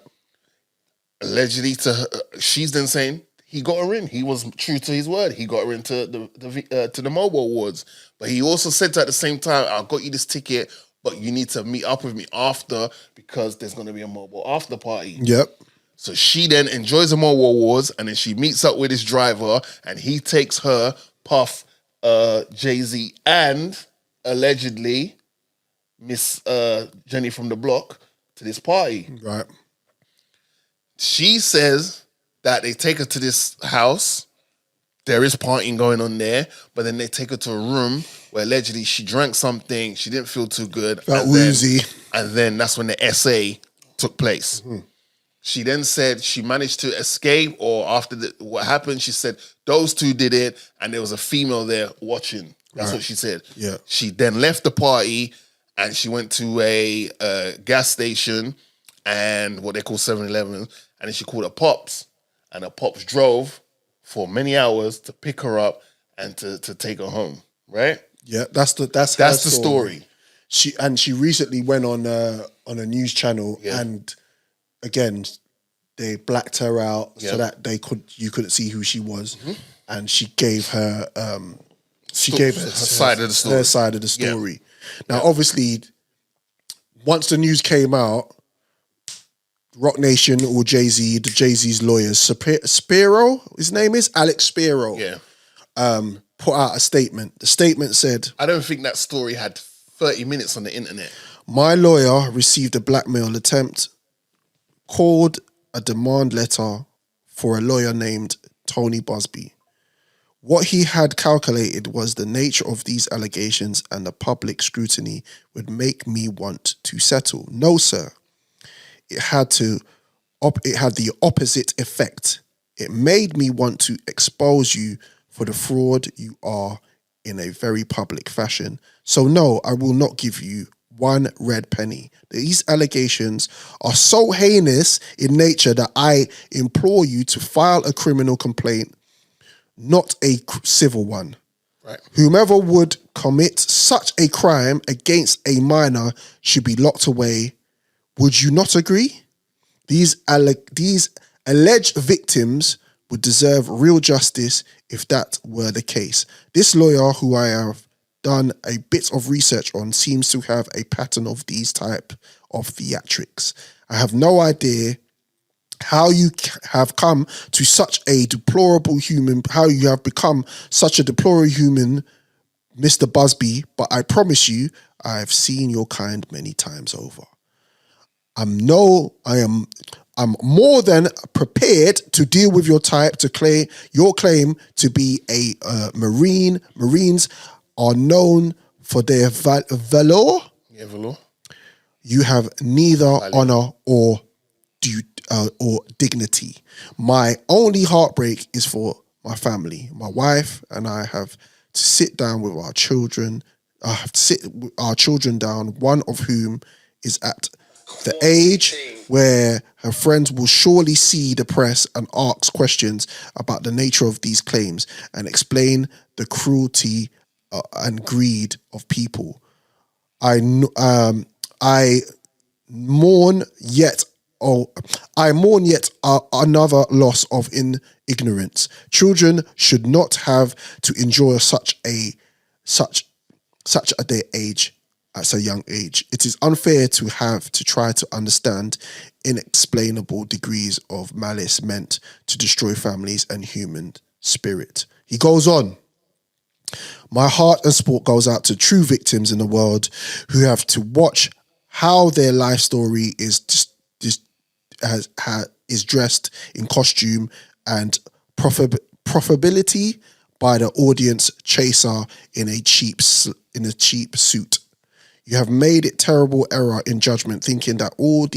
Allegedly to her, she's then saying he got her in. He was true to his word. He got her into the Mobile Awards. But he also said to her at the same time, I got you this ticket, but you need to meet up with me after because there's going to be a Mobile after party. Yep. So she then enjoys the Mobile Awards and then she meets up with his driver and he takes her, Puff, Jay-Z, and allegedly Miss Jenny from the block to this party. Right. She says that they take her to this house. There is partying going on there, but then they take her to a room where allegedly she drank something. She didn't feel too good. Felt woozy. And then that's when the SA took place. Mm-hmm. She then said she managed to escape, or after what happened, she said those two did it, and there was a female there watching. That's what she said. Yeah. She then left the party, and she went to a gas station and what they call 7-Eleven, and then she called her Pops, and her Pops drove for many hours to pick her up and to take her home. Right? Yeah, that's the story. She recently went on a news channel and. Again, they blacked her out so that you couldn't see who she was, and she gave her her side of the story. Her side of the story. Yeah. Now, obviously, once the news came out, Rock Nation or Jay-Z, the Jay-Z's lawyers, Spiro, his name is Alex Spiro, put out a statement. The statement said, "I don't think that story had 30 minutes on the internet. My lawyer received a blackmail attempt." Called a demand letter for a lawyer named Tony Busby. What he had calculated was the nature of these allegations and the public scrutiny would make me want to settle. No, sir. It had the opposite effect. It made me want to expose you for the fraud you are in a very public fashion. So no, I will not give you one red penny. These allegations are so heinous in nature that I implore you to file a criminal complaint, not a civil one. Right. Whomever would commit such a crime against a minor should be locked away. Would you not agree? These alleged victims would deserve real justice if that were the case. This lawyer, who I have done a bit of research on, seems to have a pattern of these type of theatrics. I have no idea how you have come to such a deplorable human, how you have become such a deplorable human, Mr. Busby, but I promise you, I have seen your kind many times over. I'm more than prepared to deal with your type, to claim your claim to be a Marine. Marines are known for their valor. Yeah, valor. You have neither honor or dignity. My only heartbreak is for my family. My wife and I have to sit down with our children. I have to sit our children down, one of whom is at the age where her friends will surely see the press and ask questions about the nature of these claims and explain the cruelty and greed of people. I mourn yet another loss of ignorance. Children should not have to endure such at their age, at a young age. It is unfair to have to try to understand inexplainable degrees of malice meant to destroy families and human spirit. He goes on. My heart and support goes out to true victims in the world who have to watch how their life story is dressed in costume and profitability by the audience chaser in a cheap suit. You have made it terrible error in judgment, thinking that all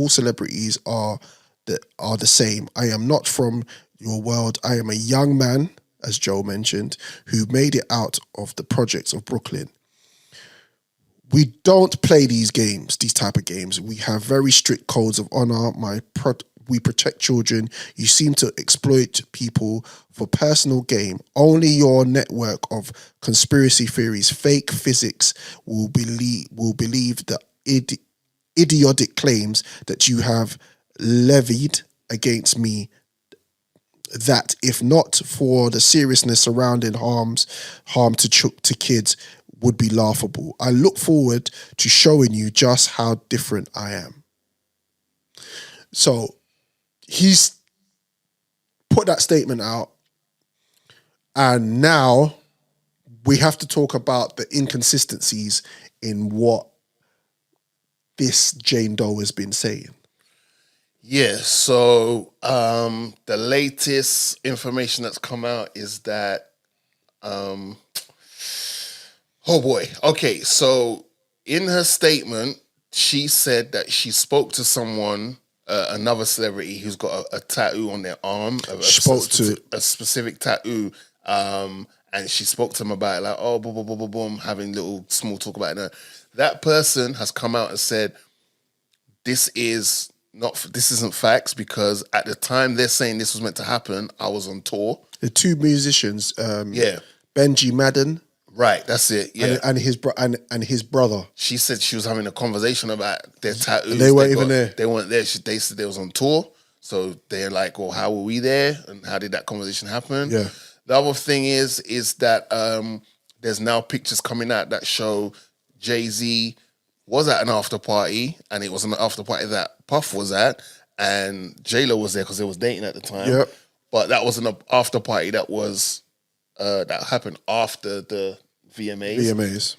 celebrities are the same. I am not from your world. I am a young man, as Joe mentioned, who made it out of the projects of Brooklyn. We don't play these type of games. We have very strict codes of honor. We protect children. You seem to exploit people for personal gain. Only your network of conspiracy theories, fake physics will believe the idiotic claims that you have levied against me, that if not for the seriousness surrounding harm to kids, would be laughable. I look forward to showing you just how different I am. So he's put that statement out, and now we have to talk about the inconsistencies in what this Jane Doe has been saying. Yeah, so the latest information that's come out is that oh boy. Okay, so in her statement, she said that she spoke to someone, another celebrity who's got a tattoo on their arm, a specific tattoo, and she spoke to him about it, like, oh, boom, boom, boom, boom, boom, having little small talk about it. That person has come out and said, this isn't facts, because at the time they're saying this was meant to happen, I was on tour. The two musicians, Benji Madden. Right, that's it. Yeah, and his brother. She said she was having a conversation about their tattoos. And they weren't even there. They weren't there. They said they was on tour, so they're like, "Well, how were we there? And how did that conversation happen?" Yeah. The other thing is that there's now pictures coming out that show Jay-Z was at an after party, and it was an after party that Puff was at, and J-Lo was there because they was dating at the time. Yep. But that wasn't an after party. That was that happened after the VMAs.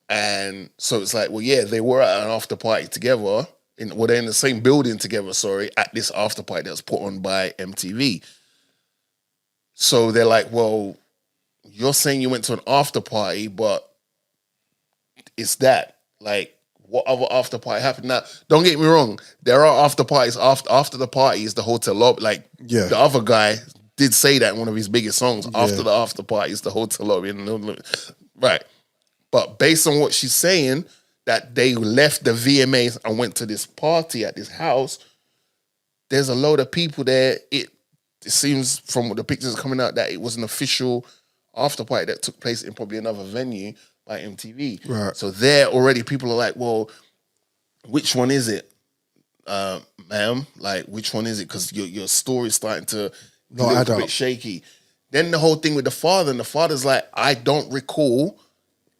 And so it's like, well, yeah, they were at an after party together. They're in the same building together, at this after party that was put on by MTV. So they're like, well, you're saying you went to an after party, but it's that. Like, what other after party happened? Now, don't get me wrong. There are after parties. After the party is the hotel lobby. Like, the other guy did say that in one of his biggest songs. After the after party is the hotel lobby. Right. But based on what she's saying, that they left the VMAs and went to this party at this house, there's a load of people there. It seems from the pictures coming out that it was an official after party that took place in probably another venue by MTV. Right. So there already people are like, well, which one is it, ma'am? Like, which one is it? Because your story's starting to be a little bit shaky. Then the whole thing with the father, and the father's like, I don't recall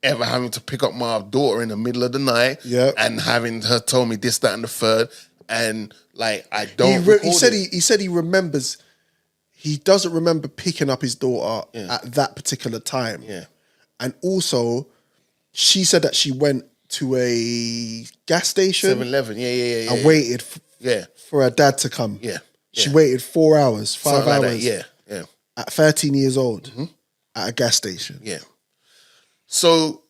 ever having to pick up my daughter in the middle of the night and having her tell me this, that, and the third. And like, I don't. He said he remembers. He doesn't remember picking up his daughter at that particular time. Yeah. And also, she said that she went to a gas station. 7-Eleven, yeah. And waited for her dad to come. Yeah. She waited 4 hours, 5 Something hours. like that. Yeah. At 13 years old at a gas station. Yeah. So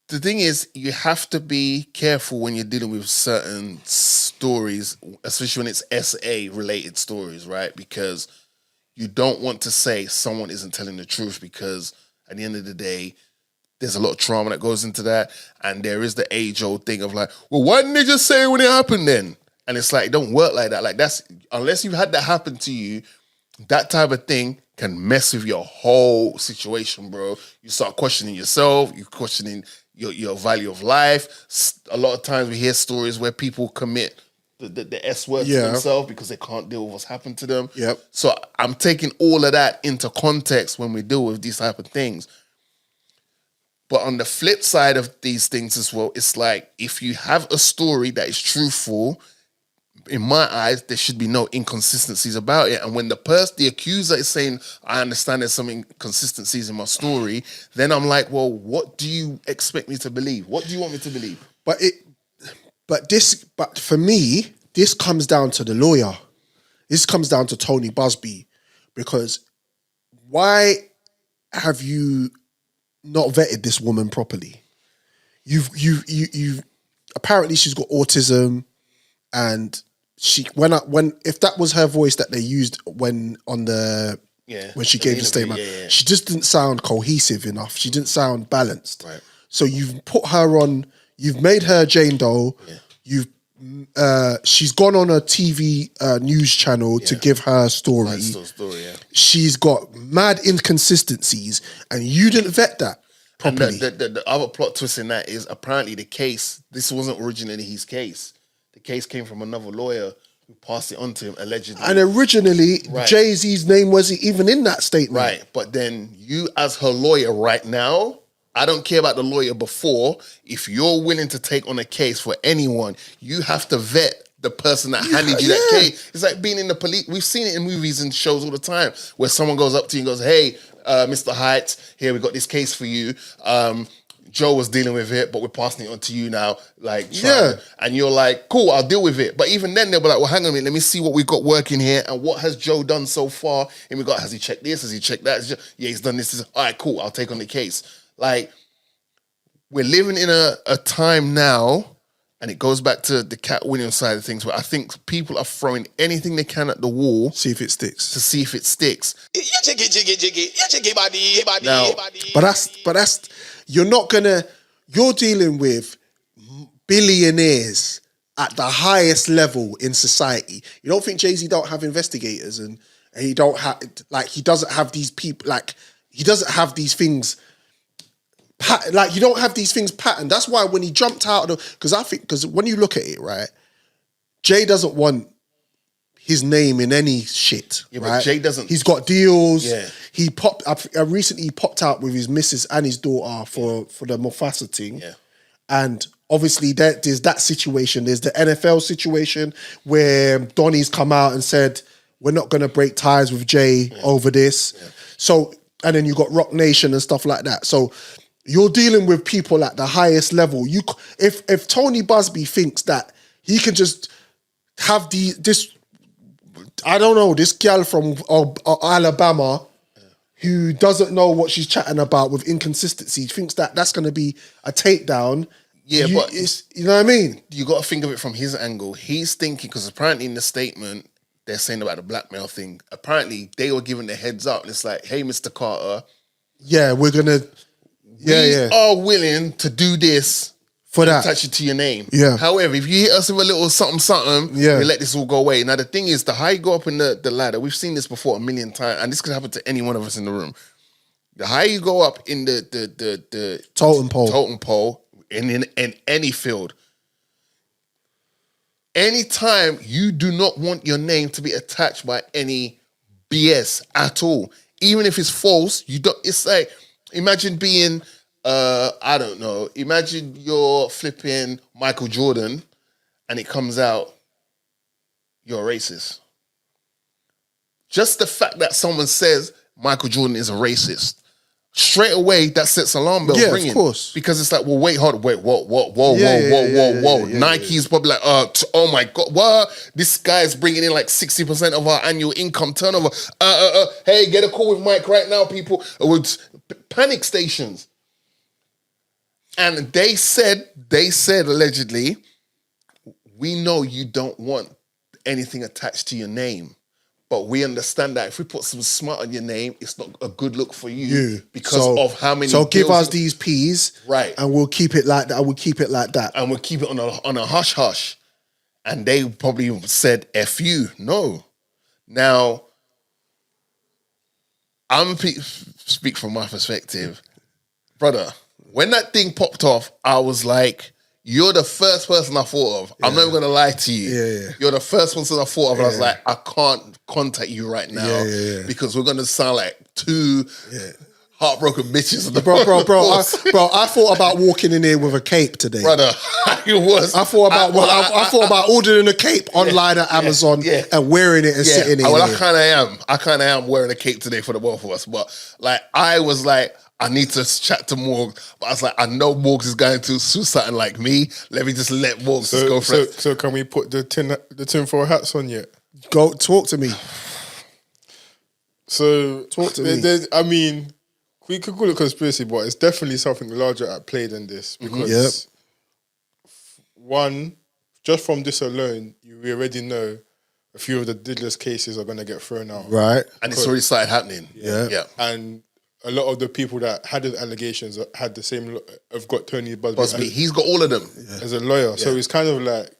the thing is, you have to be careful when you're dealing with certain stories, especially when it's SA related stories, right? Because you don't want to say someone isn't telling the truth, because at the end of the day, there's a lot of trauma that goes into that. And there is the age-old thing of like, well, why didn't they just say it when it happened then? And it's like, it don't work like that. Like, that's, unless you've had that happen to you, that type of thing can mess with your whole situation, bro. You start questioning yourself, you're questioning your value of life. A lot of times we hear stories where people commit the S word to themselves because they can't deal with what's happened to them. Yep. So I'm taking all of that into context when we deal with these type of things. But on the flip side of these things as well, it's like, if you have a story that is truthful, in my eyes, there should be no inconsistencies about it. And when the accuser is saying, I understand there's some inconsistencies in my story, then I'm like, well, what do you expect me to believe? What do you want me to believe? But for me, this comes down to the lawyer. This comes down to Tony Busby, because why have you not vetted this woman properly? You've apparently she's got autism, and if that was her voice that they used when she gave the statement, she just didn't sound cohesive enough. She didn't sound balanced. Right. So you've put her on. You've made her Jane Doe. Yeah. She's gone on a TV news channel to give her story. She's got mad inconsistencies, and you didn't vet that properly. And the other plot twist in that is, apparently the case, this wasn't originally his case. The case came from another lawyer who passed it on to him, allegedly. And originally, Jay-Z's name wasn't even in that statement. Right, but then you as her lawyer right now, I don't care about the lawyer before. If you're willing to take on a case for anyone, you have to vet the person that handed you that case. It's like being in the police. We've seen it in movies and shows all the time, where someone goes up to you and goes, hey, Mr. Heights, here, we got this case for you. Joe was dealing with it, but we're passing it on to you now. And you're like, cool, I'll deal with it. But even then, they'll be like, well, hang on a minute, let me see what we've got working here, and what has Joe done so far? And we got, has he checked this? Has he checked that? He's done this. All right, cool, I'll take on the case. Like, we're living in a time now, and it goes back to the Cat Williams side of things, where I think people are throwing anything they can at the wall, see if it sticks. To see if it sticks. Now, but that's you're dealing with billionaires at the highest level in society. You don't think Jay-Z don't have investigators, and he don't have, like, he doesn't have these people, like, he doesn't have these things. Like, you don't have these things patterned. That's why when he jumped out of because when you look at it, right, Jay doesn't want his name in any shit, right? But Jay doesn't. He's got deals. Yeah. He recently popped out with his missus and his daughter for the Mufasa thing. Yeah. And obviously there's that situation. There's the NFL situation where Donnie's come out and said, we're not going to break ties with Jay over this. Yeah. So, and then you got Rock Nation and stuff like that. So you're dealing with people at the highest level. If Tony Busby thinks that he can just have this girl from Alabama who doesn't know what she's chatting about with inconsistency, thinks that that's going to be a takedown. Yeah, but you know what I mean? You got to think of it from his angle. He's thinking, because apparently in the statement, they're saying about the blackmail thing. Apparently they were given the heads up, and it's like, hey, Mr. Carter. Yeah, we're going to... We are willing to do this for that. Attach it to your name. Yeah. However, if you hit us with a little something, we let this all go away. Now, the thing is, the higher you go up in the ladder, we've seen this before a million times, and this could happen to any one of us in the room. The higher you go up in the Totem pole in any field, anytime you do not want your name to be attached by any BS at all, even if it's false, you don't. It's like, imagine being, I don't know. Imagine you're flipping Michael Jordan, and it comes out you're a racist. Just the fact that someone says Michael Jordan is a racist, straight away that sets alarm bells ringing. Of course. Because it's like, well, wait, whoa. Nike's probably like, oh my God, what? This guy's bringing in like 60% of our annual income turnover. Hey, get a call with Mike right now, people. With panic stations. And they said allegedly, we know you don't want anything attached to your name. But we understand that if we put some smut on your name, it's not a good look for you because of how many. So give us these P's, right? And we'll keep it like that. And we'll keep it on a hush hush. And they probably said "F you." No. Now, speak from my perspective, brother. When that thing popped off, I was like, you're the first person I thought of. I'm not even going to lie to you. Yeah. You're the first person I thought of. And I was like, I can't contact you right now because we're going to sound like two heartbroken bitches. Bro, I thought about walking in here with a cape today. Brother, I thought about ordering a cape online at Amazon and wearing it and sitting in well, here. I kind of am wearing a cape today for the both of us. But like, I was like, I need to chat to Morg, but I was like, I know Morgs is going to do something like me. Let me just let Morgs just go for it. So can we put the tinfoil hats on yet? Go talk to me. So talk to me. I mean, we could call it conspiracy, but it's definitely something larger at play than this because one, just from this alone, we already know a few of the Diddlers cases are going to get thrown out, right? And it's already started happening. Yeah. And a lot of the people that had the allegations had the same. Have got Tony Busby. He's got all of them as a lawyer. So it's kind of like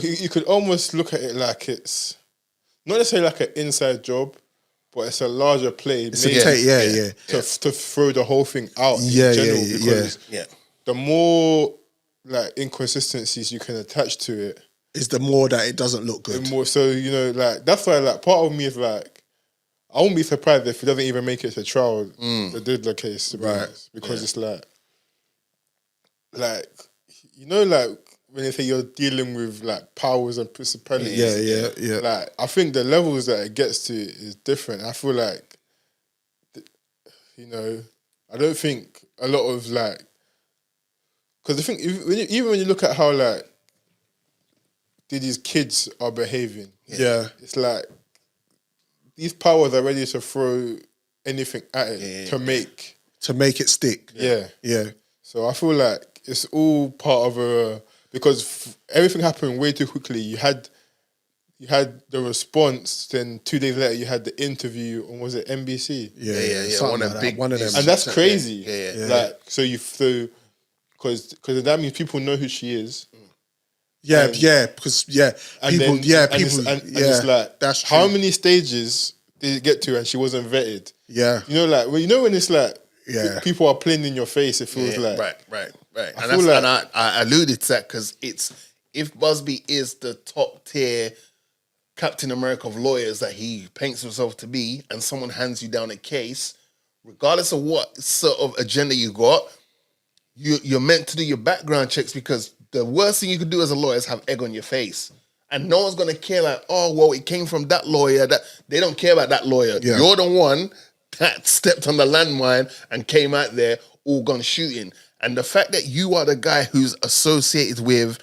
you could almost look at it like it's not necessarily like an inside job, but it's a larger play. It's to throw the whole thing out in general because the more like inconsistencies you can attach to it, is the more that it doesn't look good. The more, so like that's why like part of me is like, I won't be surprised if he doesn't even make it to trial, the Diddler case, to be honest, because it's like like when they say you're dealing with like powers and principalities, like I think the levels that it gets to is different. I feel like, I don't think a lot of like, because I think even when you look at how like Diddy's kids are behaving, it's like, these powers are ready to throw anything at it to make it stick. Yeah. So I feel like it's all part of because everything happened way too quickly. You had the response, then 2 days later you had the interview on, was it NBC? One of them. And that's crazy. Like because that means people know who she is. Because people. It's like, that's true. How many stages did it get to and she wasn't vetted? Yeah. When it's like, people are playing in your face, it feels like. Right. And I alluded to that because if Busby is the top tier Captain America of lawyers that he paints himself to be, and someone hands you down a case, regardless of what sort of agenda you got, you're meant to do your background checks, because the worst thing you could do as a lawyer is have egg on your face. And no one's going to care like, oh, well, it came from that lawyer. That they don't care about that lawyer. Yeah. You're the one that stepped on the landmine and came out there all gun shooting. And the fact that you are the guy who's associated with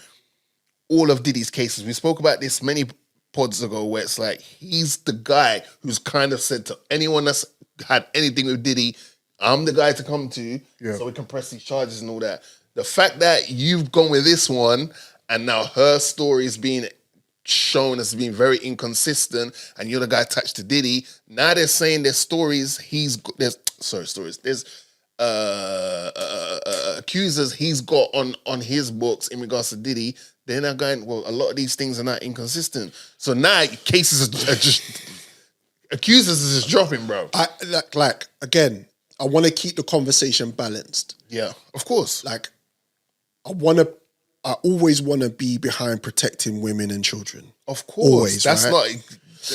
all of Diddy's cases, we spoke about this many pods ago, where it's like, he's the guy who's kind of said to anyone that's had anything with Diddy, I'm the guy to come to so we can press these charges and all that. The fact that you've gone with this one and now her story is being shown as being very inconsistent and you're the guy attached to Diddy, now they're saying there's stories there's accusers he's got on his books in regards to Diddy. They're now going, well, a lot of these things are not inconsistent. So now cases are just Accusers is just dropping, bro. I like again, I want to keep the conversation balanced. Yeah, of course. Like, I always want to be behind protecting women and children. Of course. Always, That's right?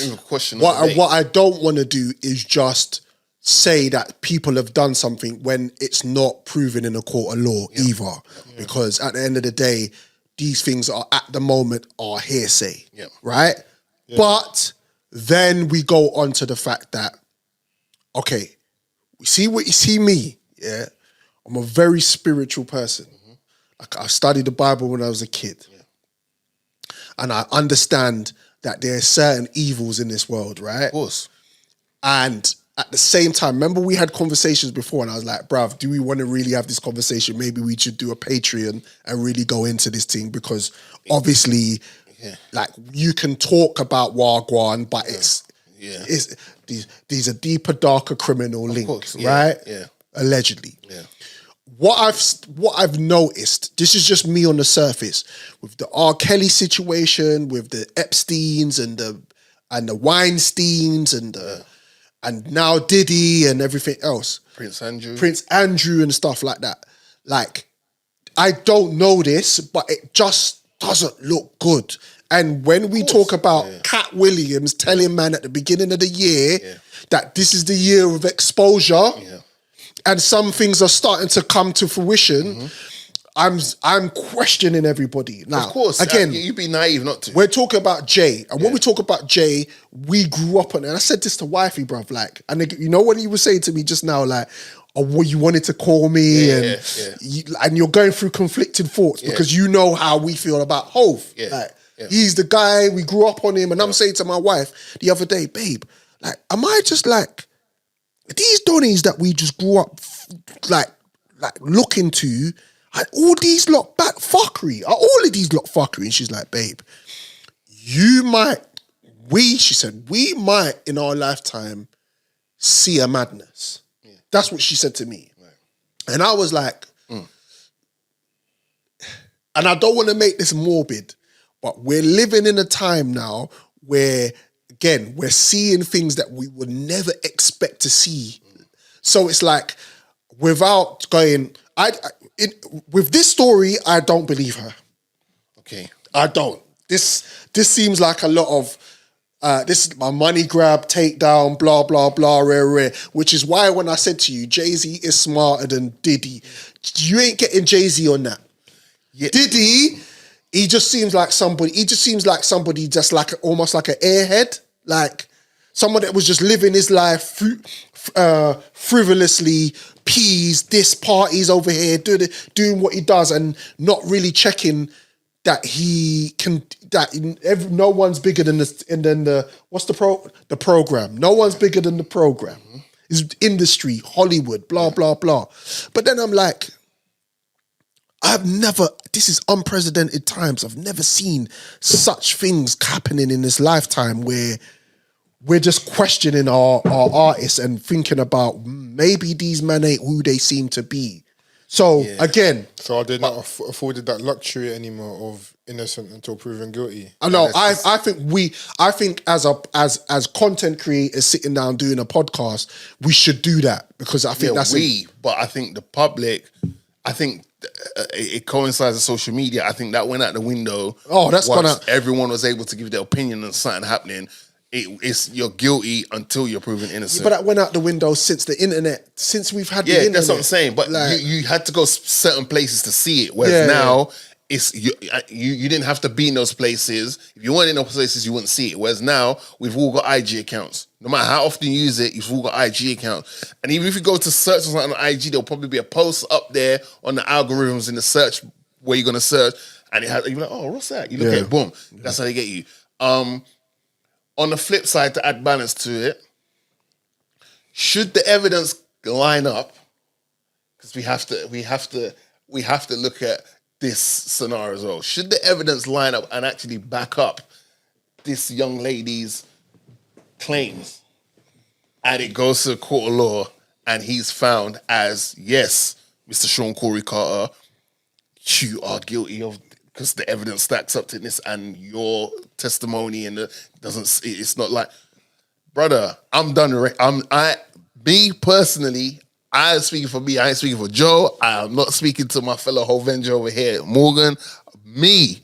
not a question. What I don't want to do is just say that people have done something when it's not proven in a court of law either. Yeah. Because at the end of the day, these things are at the moment are hearsay. Yeah. Right? Yeah. But then we go on to the fact that, okay, you see me, yeah? I'm a very spiritual person. Like, I studied the Bible when I was a kid. Yeah. And I understand that there are certain evils in this world, right? Of course. And at the same time, remember we had conversations before and I was like, bruv, do we want to really have this conversation? Maybe we should do a Patreon and really go into this thing because obviously, like, you can talk about Wagwan, but it's these are deeper, darker criminal links, right? Yeah. Allegedly. Yeah. What I've noticed, this is just me on the surface, with the R. Kelly situation, with the Epsteins and the Weinsteins and now Diddy and everything else. Prince Andrew and stuff like that. Like, I don't know this, but it just doesn't look good. And when we talk about Cat Williams telling man at the beginning of the year that this is the year of exposure, and some things are starting to come to fruition, I'm questioning everybody. Now, of course, again, you'd be naive not to. We're talking about Jay, and when we talk about Jay, we grew up on it. And I said this to wifey, bruv, like, and you know what he was saying to me just now, like, oh, well, you wanted to call me, and you're going through conflicting thoughts because you know how we feel about Hove. Like, he's the guy, we grew up on him, and I'm saying to my wife the other day, babe, like, am I just like, these Donnies that we just grew up like looking to, are all these lot back fuckery? Are all of these lot fuckery? And she's like, babe, she said, we might in our lifetime see a madness. Yeah. That's what she said to me. Right. And I was like, and I don't want to make this morbid, but we're living in a time now where, again, we're seeing things that we would never expect to see. So it's like, without going, with this story, I don't believe her. Okay. I don't. This seems like a lot of, this is my money grab, takedown, blah, blah, blah, rare, which is why when I said to you, Jay-Z is smarter than Diddy, you ain't getting Jay-Z on that. Yeah. Diddy, he just seems like somebody just like almost like an airhead, like someone that was just living his life frivolously, this parties over here, doing what he does and not really checking that he can, no one's bigger than the what's the program. No one's bigger than the program. It's industry, Hollywood, blah, blah, blah. But then I'm like, this is unprecedented times. I've never seen such things happening in this lifetime where we're just questioning our artists and thinking about maybe these men ain't who they seem to be. So again, so are they not afforded that luxury anymore of innocent until proven guilty? I know. I think as content creators sitting down doing a podcast, we should do that because I think but I think the public, I think it coincides with social media. I think that went out the window. Oh, that's gonna. Everyone was able to give their opinion on something happening. It's you're guilty until you're proven innocent. But that went out the window since the internet. Since we've had the internet. Yeah, that's what I'm saying. But like, you had to go certain places to see it. Whereas now it's you didn't have to be in those places. If you weren't in those places, you wouldn't see it. Whereas now we've all got IG accounts. No matter how often you use it, you've all got IG accounts. And even if you go to search or something on IG, there'll probably be a post up there on the algorithms in the search where you're gonna search, and you're like, oh, what's that? You look at it, boom. That's how they get you. On the flip side, to add balance to it, should the evidence line up? Because we have to look at this scenario as well. Should the evidence line up and actually back up this young lady's claims, and it goes to the court of law, and he's found as, yes, Mr. Sean Corey Carter, you are guilty of, because the evidence stacks up to this and your testimony and it's not like, brother, I'm done. Me personally, I am speaking for me. I ain't speaking for Joe. I am not speaking to my fellow Hovenger over here, Morgan. Me,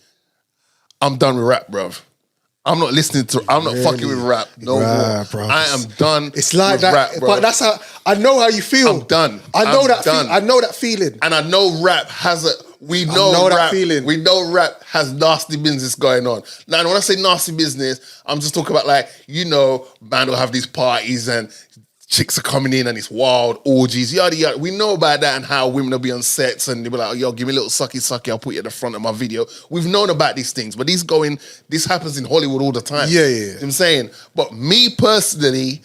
I'm done with rap, bruv. I'm not listening to. I'm not fucking with rap no more. Bro. I am done. It's like with that, rap, bro. but that's how I know how you feel. I'm done. I know I'm that. done. I know that feeling. And I know rap has a. We know, know that rap. feeling. We know rap has nasty business going on. Now, when I say nasty business, I'm just talking about man will have these parties and chicks are coming in and it's wild orgies, yada yada. We know about that and how women will be on sets and they'll be like, yo, give me a little sucky, I'll put you at the front of my video. We've known about these things, but this happens in Hollywood all the time. Yeah. You know what I'm saying? But me personally,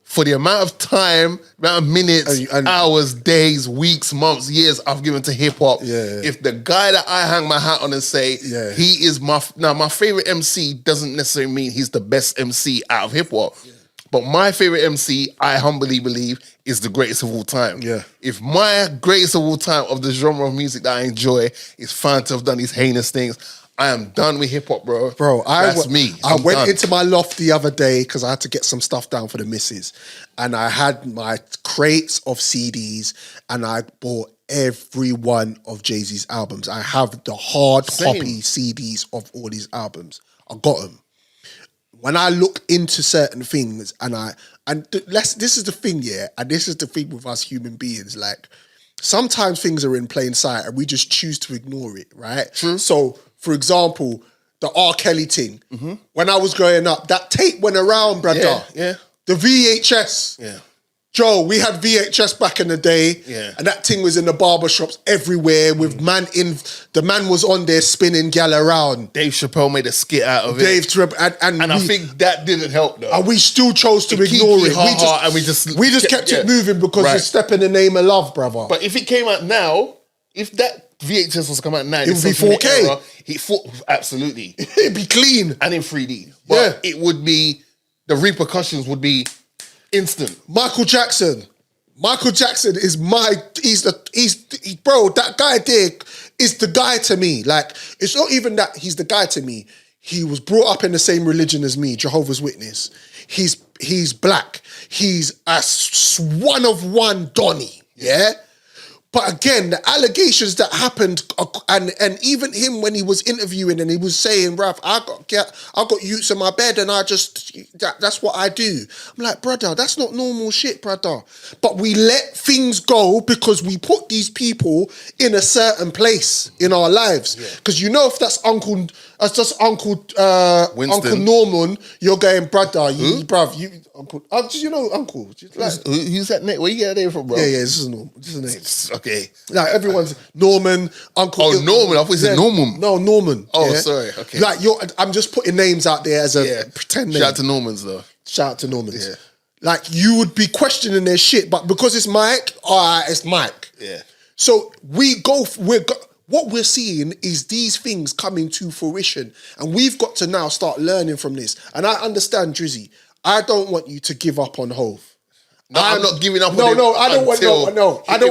for the amount of time, amount of minutes, and hours, days, weeks, months, years I've given to hip hop, if the guy that I hang my hat on and say he is my favorite MC doesn't necessarily mean he's the best MC out of hip hop. Yeah. But my favorite MC, I humbly believe, is the greatest of all time. Yeah. If my greatest of all time of the genre of music that I enjoy is found to have done these heinous things, I am done with hip hop, bro. Bro, that's me. I went into my loft the other day because I had to get some stuff down for the missus, and I had my crates of CDs, and I bought every one of Jay-Z's albums. I have the hard copy CDs of all these albums. I got them. When I look into certain things, this is the thing, and this is the thing with us human beings, like sometimes things are in plain sight and we just choose to ignore it, right? True. So, for example, the R. Kelly thing. Mm-hmm. When I was growing up, that tape went around, brother. Yeah. The VHS. Yeah. Joe, we had VHS back in the day, and that thing was in the barbershops everywhere with the man was on there spinning gal around. Dave Chappelle made a skit out of it. And I think that didn't help though. And we still chose to ignore it. We just kept it moving because it's a step in the name of love, brother. But if it came out now, if that VHS was to come out now, it would be 4K. Absolutely. It'd be clean. And in 3D. But it would be, the repercussions would be instant. Michael Jackson is bro, that guy there is the guy to me. Like, it's not even that he's the guy to me. He was brought up in the same religion as me, Jehovah's Witness. He's black. He's a one of one Donnie. Yeah? But again, the allegations that happened, and even him when he was interviewing and he was saying, "Bruv, I got youths in my bed and that's what I do." I'm like, brother, that's not normal shit, brother. But we let things go because we put these people in a certain place in our lives. Because if that's Uncle Norman, you're going, brother, Uncle. Uncle. Who's that name? Where you get that name from, bro? Yeah, this is normal. This is a name. Okay. Like everyone's Norman, Uncle. Oh, Norman. I thought you said Norman. No, Norman. Oh, sorry. Okay. Like I'm just putting names out there as a pretend name. Shout out to Normans though. Shout out to Normans. Yeah. Like you would be questioning their shit, but because it's Mike, it's Mike. Yeah. So what we're seeing is these things coming to fruition, and we've got to now start learning from this. And I understand, Drizzy. I don't want you to give up on Hove. No, I'm not giving up on him. I don't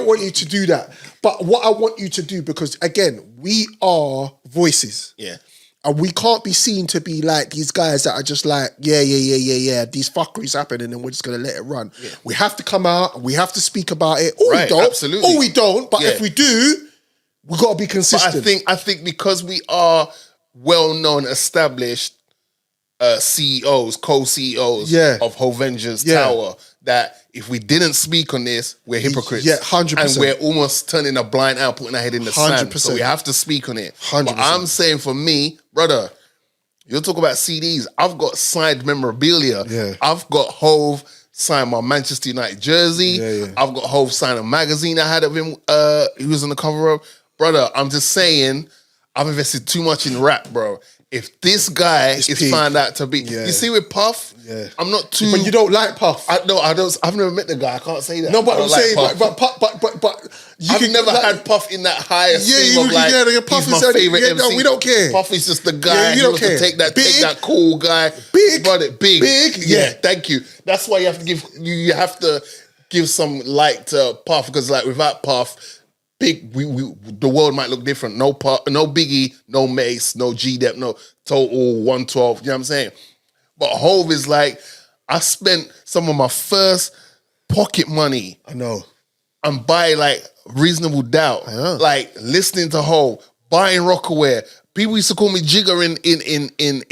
want you to do that. But what I want you to do, because again, we are voices. Yeah. And we can't be seen to be like these guys that are just like, these fuckeries happening and we're just going to let it run. Yeah. We have to come out and we have to speak about it. Or we don't. Absolutely. Or we don't. But if we do, we've got to be consistent. But I think because we are well-known, established CEOs, co-CEOs of Hovenger's Tower, that if we didn't speak on this, we're hypocrites. Yeah, 100%. And we're almost turning a blind eye, putting our head in the 100%. Sand. So we have to speak on it. 100%. But I'm saying for me, brother, you'll talk about CDs. I've got signed memorabilia. Yeah. I've got Hove signed my Manchester United jersey. Yeah. I've got Hove signed a magazine I had of him. He was on the cover of. Brother, I'm just saying, I've invested too much in rap, bro. If this guy is found out to be, you see with Puff, I'm not too. But you don't like Puff. I've never met the guy. I can't say that. No, but I'm saying, like but I've never had Puff in that higher esteem of like, Puff he's my favorite MC. No, we don't care. Puff is just the guy who wants to take that cool guy. Big. Brother, big. Yeah, thank you. That's why you have to give some light to Puff, because like without Puff, the world might look different. No Biggie, no Mace, no G-Dep, no Total 112. You know what I'm saying? But Hove is like, I spent some of my first pocket money. I know. And buy like Reasonable Doubt, like listening to Hov, buying Rockaware. People used to call me Jigger in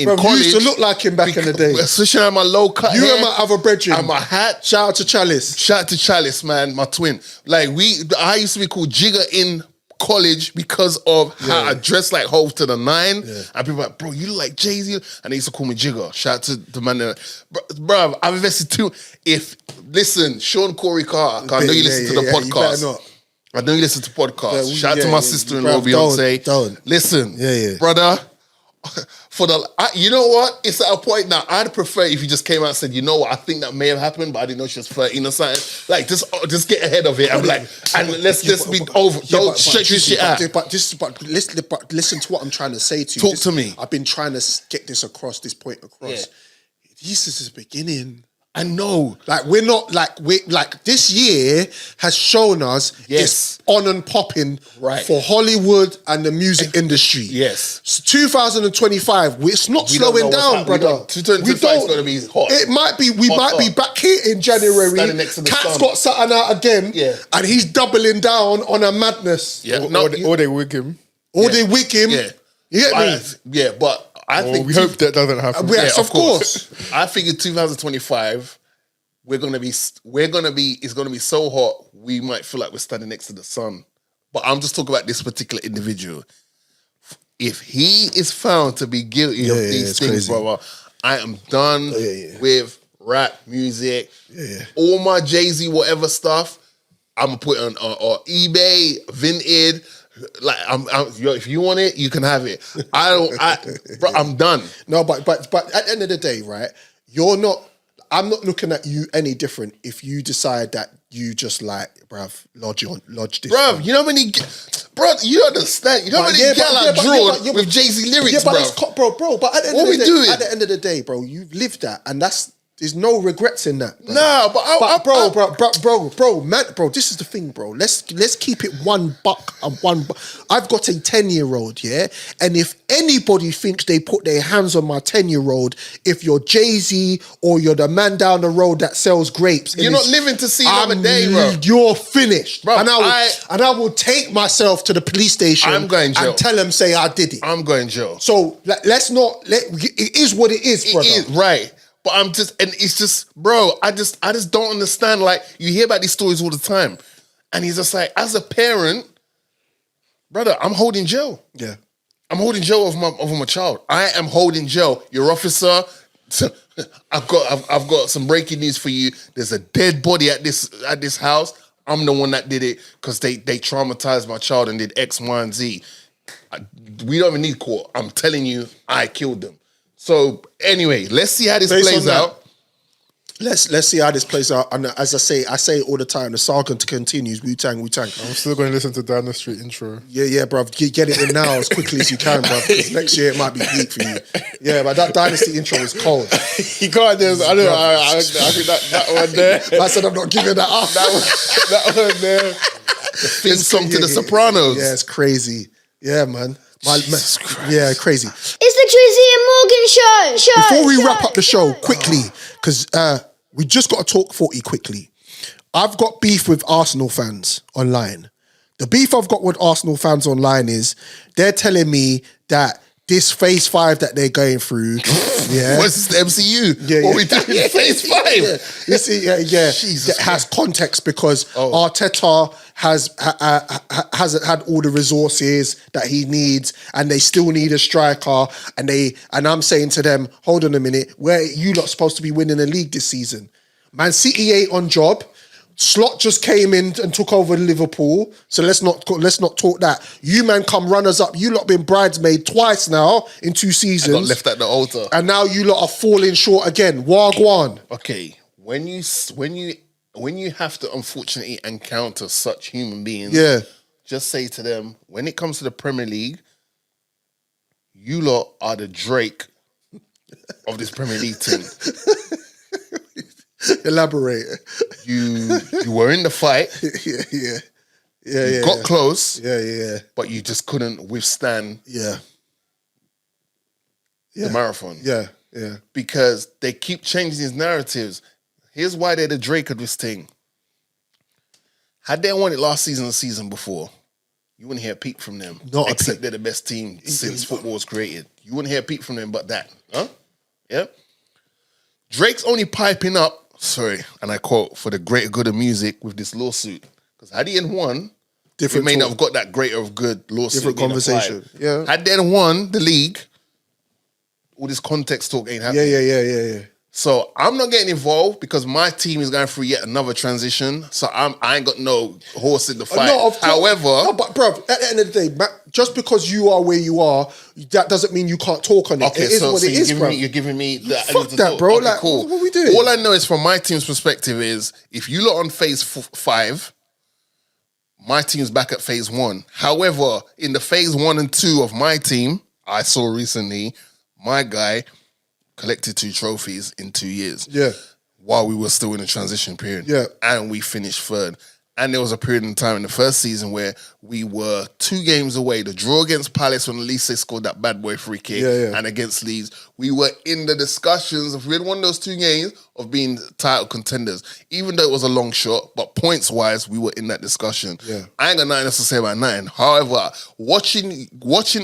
Bro, college. you used to look like him back in the day. Especially on my low cut You hair, and my other brethren. and my hat. Shout out to Chalice. Shout out to Chalice, man, my twin. Like I used to be called Jigger in college because of how I dressed like Hov to the 9. Yeah. And people were like, bro, you look like Jay-Z. And they used to call me Jigger. Shout out to the man that, bro, I've invested too. Listen, Sean Corey Carter, I know you listen to the podcast. You better not. I know you listen to podcasts. Yeah, Shout out to my sister-in-law, bruv, Beyonce. don't. Listen, Yeah. brother, you know what? It's at a point now, I'd prefer if you just came out and said, you know what, I think that may have happened, but I didn't know she was 13 or something. Like, just get ahead of it. I'm like, and let's just be over. Don't stretch this shit out. But listen to what I'm trying to say to you. Talk to me. I've been trying to get this point across. Yeah. This is the beginning. I know. Like this year has shown us it's on and popping for Hollywood and the music industry. Yes. So 2025, it's not slowing down, brother. 2025 is going to be hot. It might be. We might be back here in January. Standing next to the Cat's sun. got something out again, and he's doubling down on a madness. Yeah. Or they wig him. Or they wig him. Yeah. You get me? Yeah, but I think we hope that doesn't happen. Yes, of course. I think in 2025 it's gonna be so hot we might feel like we're standing next to the sun. But I'm just talking about this particular individual. If he is found to be guilty of these things, brother, I am done with rap music. All my Jay-Z whatever stuff, I'm gonna put it on eBay, Vinted. Like if you want it, you can have it. Bro, I'm done. No, but at the end of the day, right? I'm not looking at you any different if you decide that you just like, bruv, lodge this. Bruv, you know how many, you understand? You know how many gal I drawn with Jay-Z lyrics, but bruv? bro, but at the end of the day, bro, you've lived that, and there's no regrets in that. Bro. Nah, bro, this is the thing, bro. Let's keep it $1. I've got a 10-year-old, yeah, and if anybody thinks they put their hands on my 10-year-old, if you're Jay-Z or you're the man down the road that sells grapes, you're not living to see another day, bro. You're finished, bro. And I will take myself to the police station. I'm going jail. And tell them, say I did it. I'm going jail. So let's not. It is what it is, brother. It is, right. But it's just, bro, I just don't understand. Like, you hear about these stories all the time. And he's just like, as a parent, brother, I'm holding jail. Yeah. I'm holding jail over my child. I am holding jail. Your officer, I've got some breaking news for you. There's a dead body at this house. I'm the one that did it because they traumatized my child and did X, Y, and Z. We don't even need court. I'm telling you, I killed them. So anyway, let's see how this plays out. Let's see how this plays out. And as I say it all the time, the saga continues. Wu-Tang. I'm still going to listen to Down the Street intro. Yeah, bruv. Get it in now as quickly as you can, bruv. Because next year it might be deep for you. Yeah, but that Dynasty intro is cold. You can't just, I think that one there. I said I'm not giving that up. That one there. Theme song to The Sopranos. Yeah, it's crazy. Yeah, man. Yeah, crazy. It's the Drizzy and Morgan show. Before we wrap up the show, quickly, because we just got to talk 40 quickly. I've got beef with Arsenal fans online. The beef I've got with Arsenal fans online is they're telling me that this phase 5 that they're going through, yeah. What's the MCU? Yeah, what we doing in phase 5? Yeah. You see, that has context because Arteta hasn't had all the resources that he needs, and they still need a striker. And I'm saying to them, hold on a minute, where you lot supposed to be winning the league this season? Man City ain't on job. Slot just came in and took over Liverpool, so let's not talk that. You man come runners up. You lot been bridesmaid twice now in 2 seasons. I got left at the altar, and now you lot are falling short again. Wagwan. Okay, when you have to unfortunately encounter such human beings, just say to them, when it comes to the Premier League, you lot are the Drake of this Premier League team. Elaborate. You were in the fight. You got close. Yeah. But you just couldn't withstand. Yeah. The marathon. Yeah. Yeah. Because they keep changing these narratives. Here's why they're the Drake of this thing. Had they won it last season or the season before, you wouldn't hear a peep from them. Not a except peep. they're the best team since football was created. You wouldn't hear a peep from them but that. Huh? Yeah? Drake's only piping up, sorry, and I quote, for the greater good of music with this lawsuit. Because had he won, we may not have got that greater of good lawsuit. Different conversation. Applied. Yeah. Had they won the league, all this context talk ain't happening. Yeah. So I'm not getting involved because my team is going through yet another transition. So I ain't got no horse in the fight. However, but bro, at the end of the day, just because you are where you are, that doesn't mean you can't talk on it. okay, It is what it is, bro. you're giving me that. Fuck that, bro. Okay, like, cool. what are we doing? All I know is from my team's perspective is if you lot on phase 5, my team's back at phase 1. However, in the phase 1 and 2 of my team, I saw recently, my guy collected 2 trophies in 2 years. Yeah. While we were still in a transition period. Yeah. And we finished 3rd. And there was a period in time in the first season where we were 2 games away. The draw against Palace when Elise scored that bad boy free kick. Yeah. And against Leeds. We were in the discussions, if we had won those 2 games, of being title contenders. Even though it was a long shot, but points-wise, we were in that discussion. Yeah. I ain't got nothing else to say about nothing. However, watching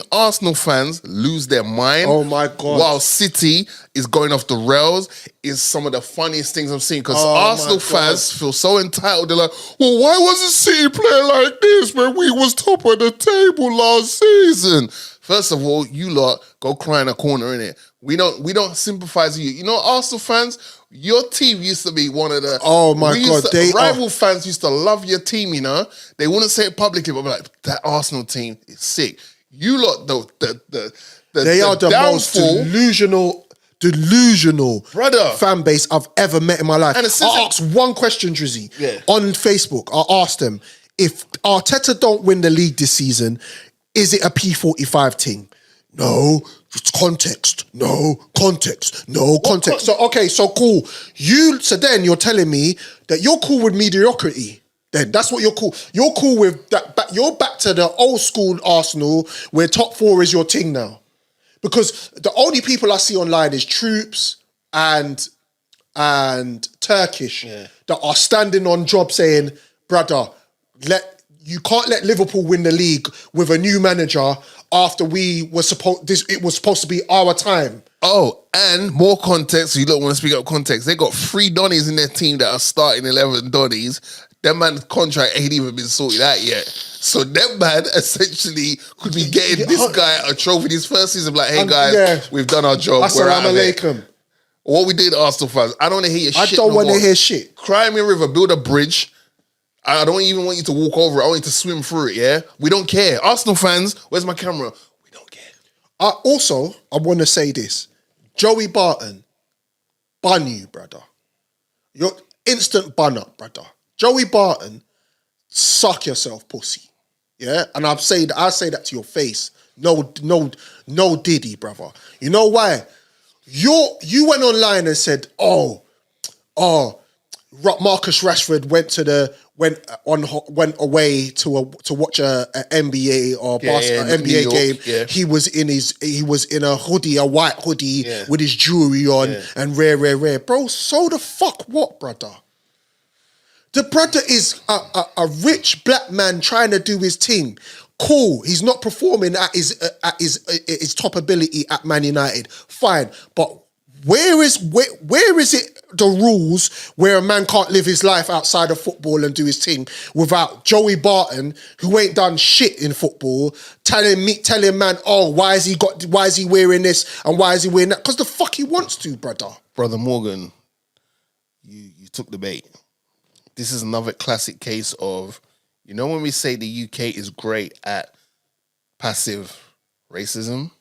Arsenal fans lose their mind Oh my God. while City is going off the rails is some of the funniest things I've seen. Because Oh my Arsenal God. fans feel so entitled. They're like, well, why wasn't City playing like this when we was top of the table last season? First of all, you lot go cry in a corner, innit? We don't sympathize with you. You know, Arsenal fans, your team used to be one of the... Oh my God, rival fans used to love your team, you know? They wouldn't say it publicly, but be like, that Arsenal team is sick. You lot, They are the most delusional Brother. fan base I've ever met in my life. And I asked one question, Drizzy, Yeah. on Facebook. I asked them, if Arteta don't win the league this season, is it a P45 thing? No, it's context. No context. No context. So cool. So then you're telling me that you're cool with mediocrity. Then that's what you're cool. You're cool with that. You're back to the old school Arsenal where top 4 is your thing now. Because the only people I see online is Troops and Turkish that are standing on job saying, brother, you can't let Liverpool win the league with a new manager after it was supposed to be our time. Oh, and more context, so you don't want to speak up context. They got 3 Donnies in their team that are starting 11 Donnies. That man's contract ain't even been sorted out yet. So that man essentially could be getting this guy a trophy this first season. Like, hey guys, we've done our job. Assalamu alaikum. What we did, Arsenal fans, I don't want to hear your shit. I don't want to hear shit. Cry me a river, build a bridge. I don't even want you to walk over it. I want you to swim through it, yeah? We don't care. Arsenal fans, where's my camera? We don't care. I want to say this. Joey Barton, bun you, brother. You're instant bun up, brother. Joey Barton, suck yourself, pussy. Yeah? And I say that to your face. No Diddy, brother. You know why? You went online and said, Marcus Rashford went away to watch a NBA or NBA game. Yeah. He was in a hoodie, a white hoodie with his jewelry on and rare. Bro, so the fuck what, brother? The brother is a rich black man trying to do his thing. Cool, he's not performing at his top ability at Man United. Fine, but where is it the rules where a man can't live his life outside of football and do his thing without Joey Barton, who ain't done shit in football, telling man, why is he wearing this and why is he wearing that? Because the fuck he wants to, brother Morgan, you took the bait. This is another classic case of, you know, when we say the UK is great at passive racism,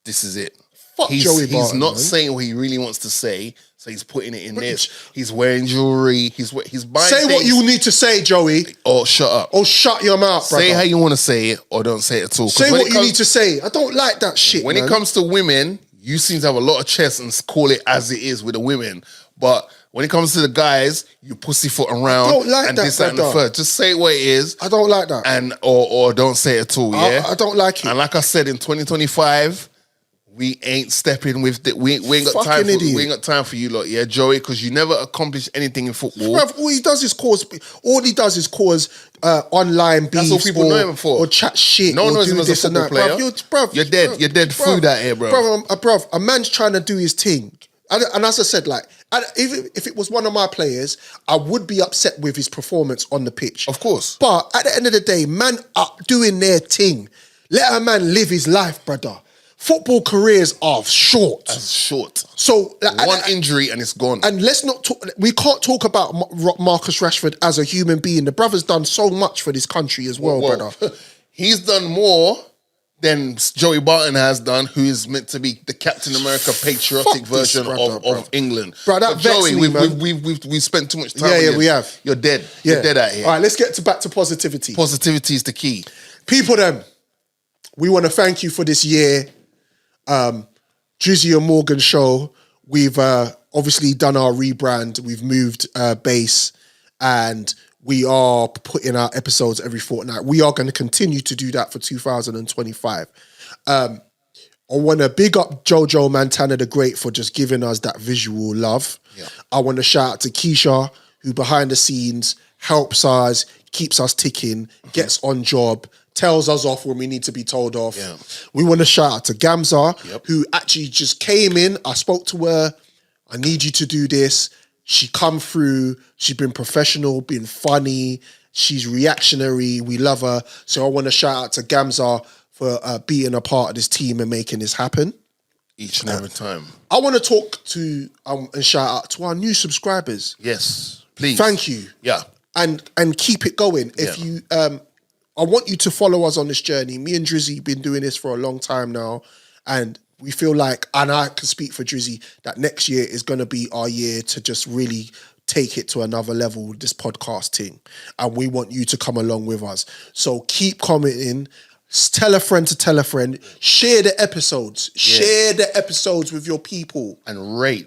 this is it. Fuck Joey Barton. He's not man. saying what he really wants to say, so he's putting it in this. He's wearing jewelry. He's buying Say things. what you need to say, Joey. Or shut up. Or shut your mouth, brother. Say how you want to say it, or don't say it at all. Say what you need to say. I don't like that shit, When it comes to women, you seem to have a lot of chest and call it as it is with the women. But when it comes to the guys, you pussyfoot around. I don't like and that, this, that, and the brother. third. Just say what it is. I don't like that. And or don't say it at all, yeah? I don't like it. And like I said, in 2025, We ain't stepping with the. We ain't got Fucking time for. idiot. We ain't got time for you lot, yeah, Joey, because you never accomplished anything in football. Bruv, all he does is cause online beefs. That's all people know him for. Or chat shit. No one or knows do him as a this and football that. player. Bruv, You're dead. You're dead food out here, bro. Bruv, a man's trying to do his thing. And as I said, like, if it was one of my players, I would be upset with his performance on the pitch. Of course. But at the end of the day, man are doing their thing. Let a man live his life, brother. Football careers are short. That's short. So one injury and it's gone. And let's not talk. We can't talk about Marcus Rashford as a human being. The brother's done so much for this country as well, brother. He's done more than Joey Barton has done, who is meant to be the Captain America patriotic version of England. Bro, that Joey, me, man. we've spent too much time. Yeah, we have. You're dead. You're dead out here. All right, let's get back to positivity. Positivity is the key. People, we want to thank you for this year. Drizzy and Morgan show. We've obviously done our rebrand. We've moved base, and we are putting out episodes every fortnight. We are going to continue to do that for 2025. I want to big up Jojo Montana the Great for just giving us that visual love. Yeah. I want to shout out to Keisha, who behind the scenes helps us, keeps us ticking, gets on job, tells us off when we need to be told off. Yeah. We want to shout out to Gamza, who actually just came in. I spoke to her. I need you to do this. She come through. She's been professional, been funny. She's reactionary. We love her. So I want to shout out to Gamza for being a part of this team and making this happen. Each and every time. I want to talk to and shout out to our new subscribers. Yes, please. Thank you. Yeah. And keep it going. If you I want you to follow us on this journey. Me and Drizzy been doing this for a long time now, and we feel like, and I can speak for Drizzy, that next year is going to be our year to just really take it to another level, this podcast thing. And we want you to come along with us. So keep commenting. Tell a friend to tell a friend. Share the episodes. Yeah. Share the episodes with your people. And rate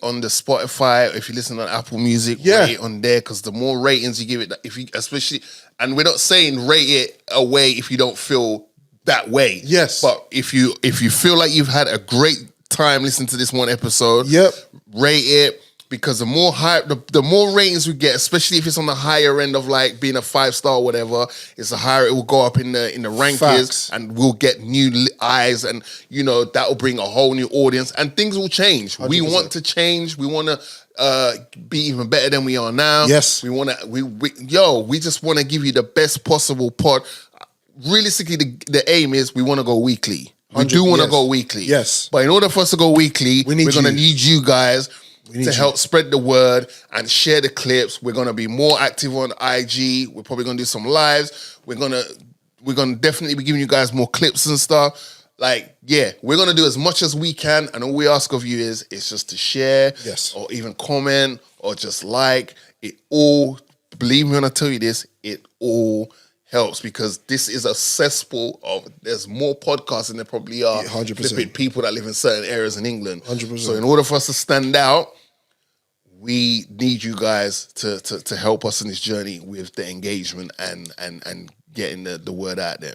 on the Spotify. If you listen on Apple Music, rate on there, because the more ratings you give it, if you especially, and we're not saying rate it away if you don't feel that way. Yes. But if you feel like you've had a great time listening to this one episode, rate it. Because the more ratings we get, especially if it's on the higher end of like being a 5-star or whatever, it's the higher it will go up in the rankings. Facts. And we'll get new eyes, and that will bring a whole new audience, and things will change. 100%. We want to change. We want to be even better than we are now. Yes. We just want to give you the best possible pod. Realistically, the aim is we want to go weekly. We do want to go weekly. Yes. But in order for us to go weekly, we're going to need you guys to help spread the word and share the clips. We're gonna be more active on IG. We're probably gonna do some lives. We're gonna definitely be giving you guys more clips and stuff. Like, we're gonna do as much as we can, and all we ask of you is just to share, or even comment, or just like. It all, believe me when I tell you this, it all helps, because this is a cesspool of, there's more podcasts than there probably are 100%. people that live in certain areas in England. 100%. So in order for us to stand out, we need you guys to help us in this journey with the engagement and getting the word out there.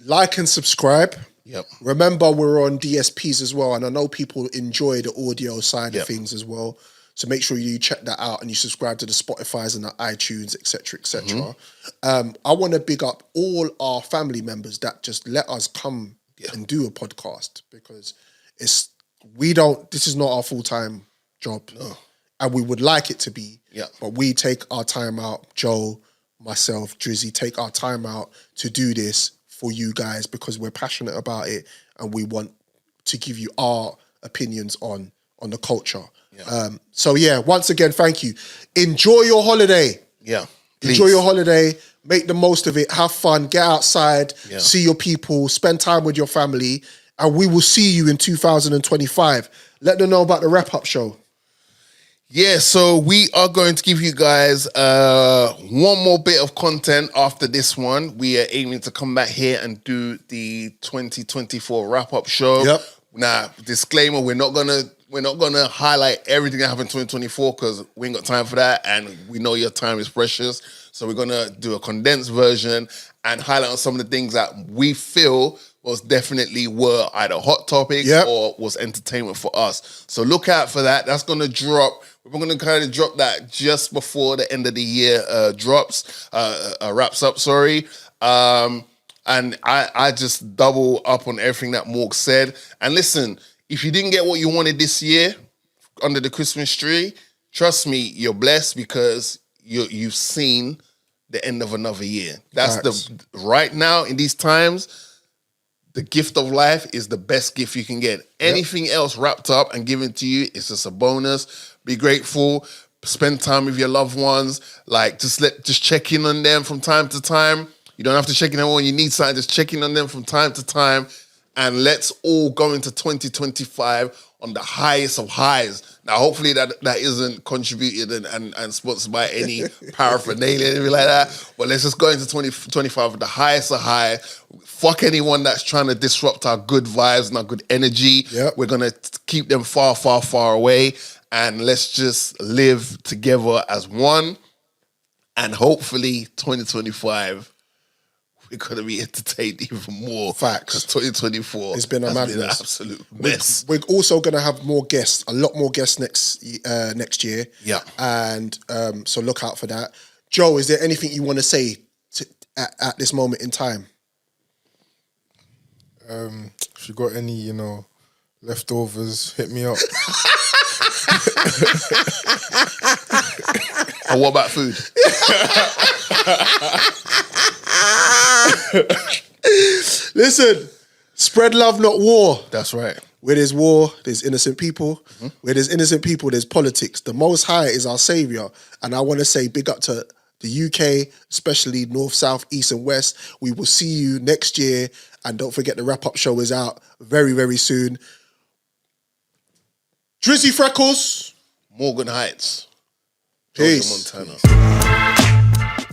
Like and subscribe. Yep. Remember, we're on DSPs as well, and I know people enjoy the audio side of things as well. So make sure you check that out and you subscribe to the Spotifys and the iTunes, etc., etc. I want to big up all our family members that just let us come and do a podcast, because this is not our full-time job. No. And we would like it to be. Yeah. But we take our time out, Joe, myself, Drizzy, take our time out to do this for you guys, because we're passionate about it and we want to give you our opinions on the culture. Yeah. Once again, thank you. Enjoy your holiday. Yeah. Please. Enjoy your holiday. Make the most of it. Have fun. Get outside. Yeah. See your people. Spend time with your family. And we will see you in 2025. Let them know about the wrap-up show. Yeah, so we are going to give you guys one more bit of content after this one. We are aiming to come back here and do the 2024 wrap-up show. Yep. Now, disclaimer, we're not gonna highlight everything that happened in 2024, because we ain't got time for that, and we know your time is precious. So we're gonna do a condensed version and highlight on some of the things that we feel most definitely were either hot topics Yep. or was entertainment for us. So look out for that. That's going to drop. We're going to kind of drop that just before the end of the year wraps up, sorry. And I just double up on everything that Morg said. And listen, if you didn't get what you wanted this year under the Christmas tree, trust me, you're blessed because you've seen the end of another year. That's right now in these times, the gift of life is the best gift you can get. Anything else wrapped up and given to you is just a bonus. Be grateful. Spend time with your loved ones. Like just check in on them from time to time. You don't have to check in on them when you need something. Just check in on them from time to time. And let's all go into 2025 on the highest of highs. Now, hopefully that isn't contributed and sponsored by any paraphernalia, anything like that. But let's just go into 2025 with the highest of high. Fuck anyone that's trying to disrupt our good vibes and our good energy. Yep. We're going to keep them far, far, far away. And let's just live together as one. And hopefully 2025... we're going to be entertained even more. Facts. 2024 It's been a madness. an absolute mess. We're also going to have more guests, a lot more guests next year. Yeah. And so look out for that. Joe, is there anything you want to say at this moment in time? If you got any, leftovers, hit me up. And what about food? Listen, spread love, not war. That's right. Where there's war, there's innocent people. Where there's innocent people, there's politics. The Most High is our savior. And I want to say big up to the UK, especially North, South, East and West. We will see you next year. And don't forget the wrap-up show is out very, very soon. Drizzy Freckles. Morgan Heights. Peace. Georgia, Montana.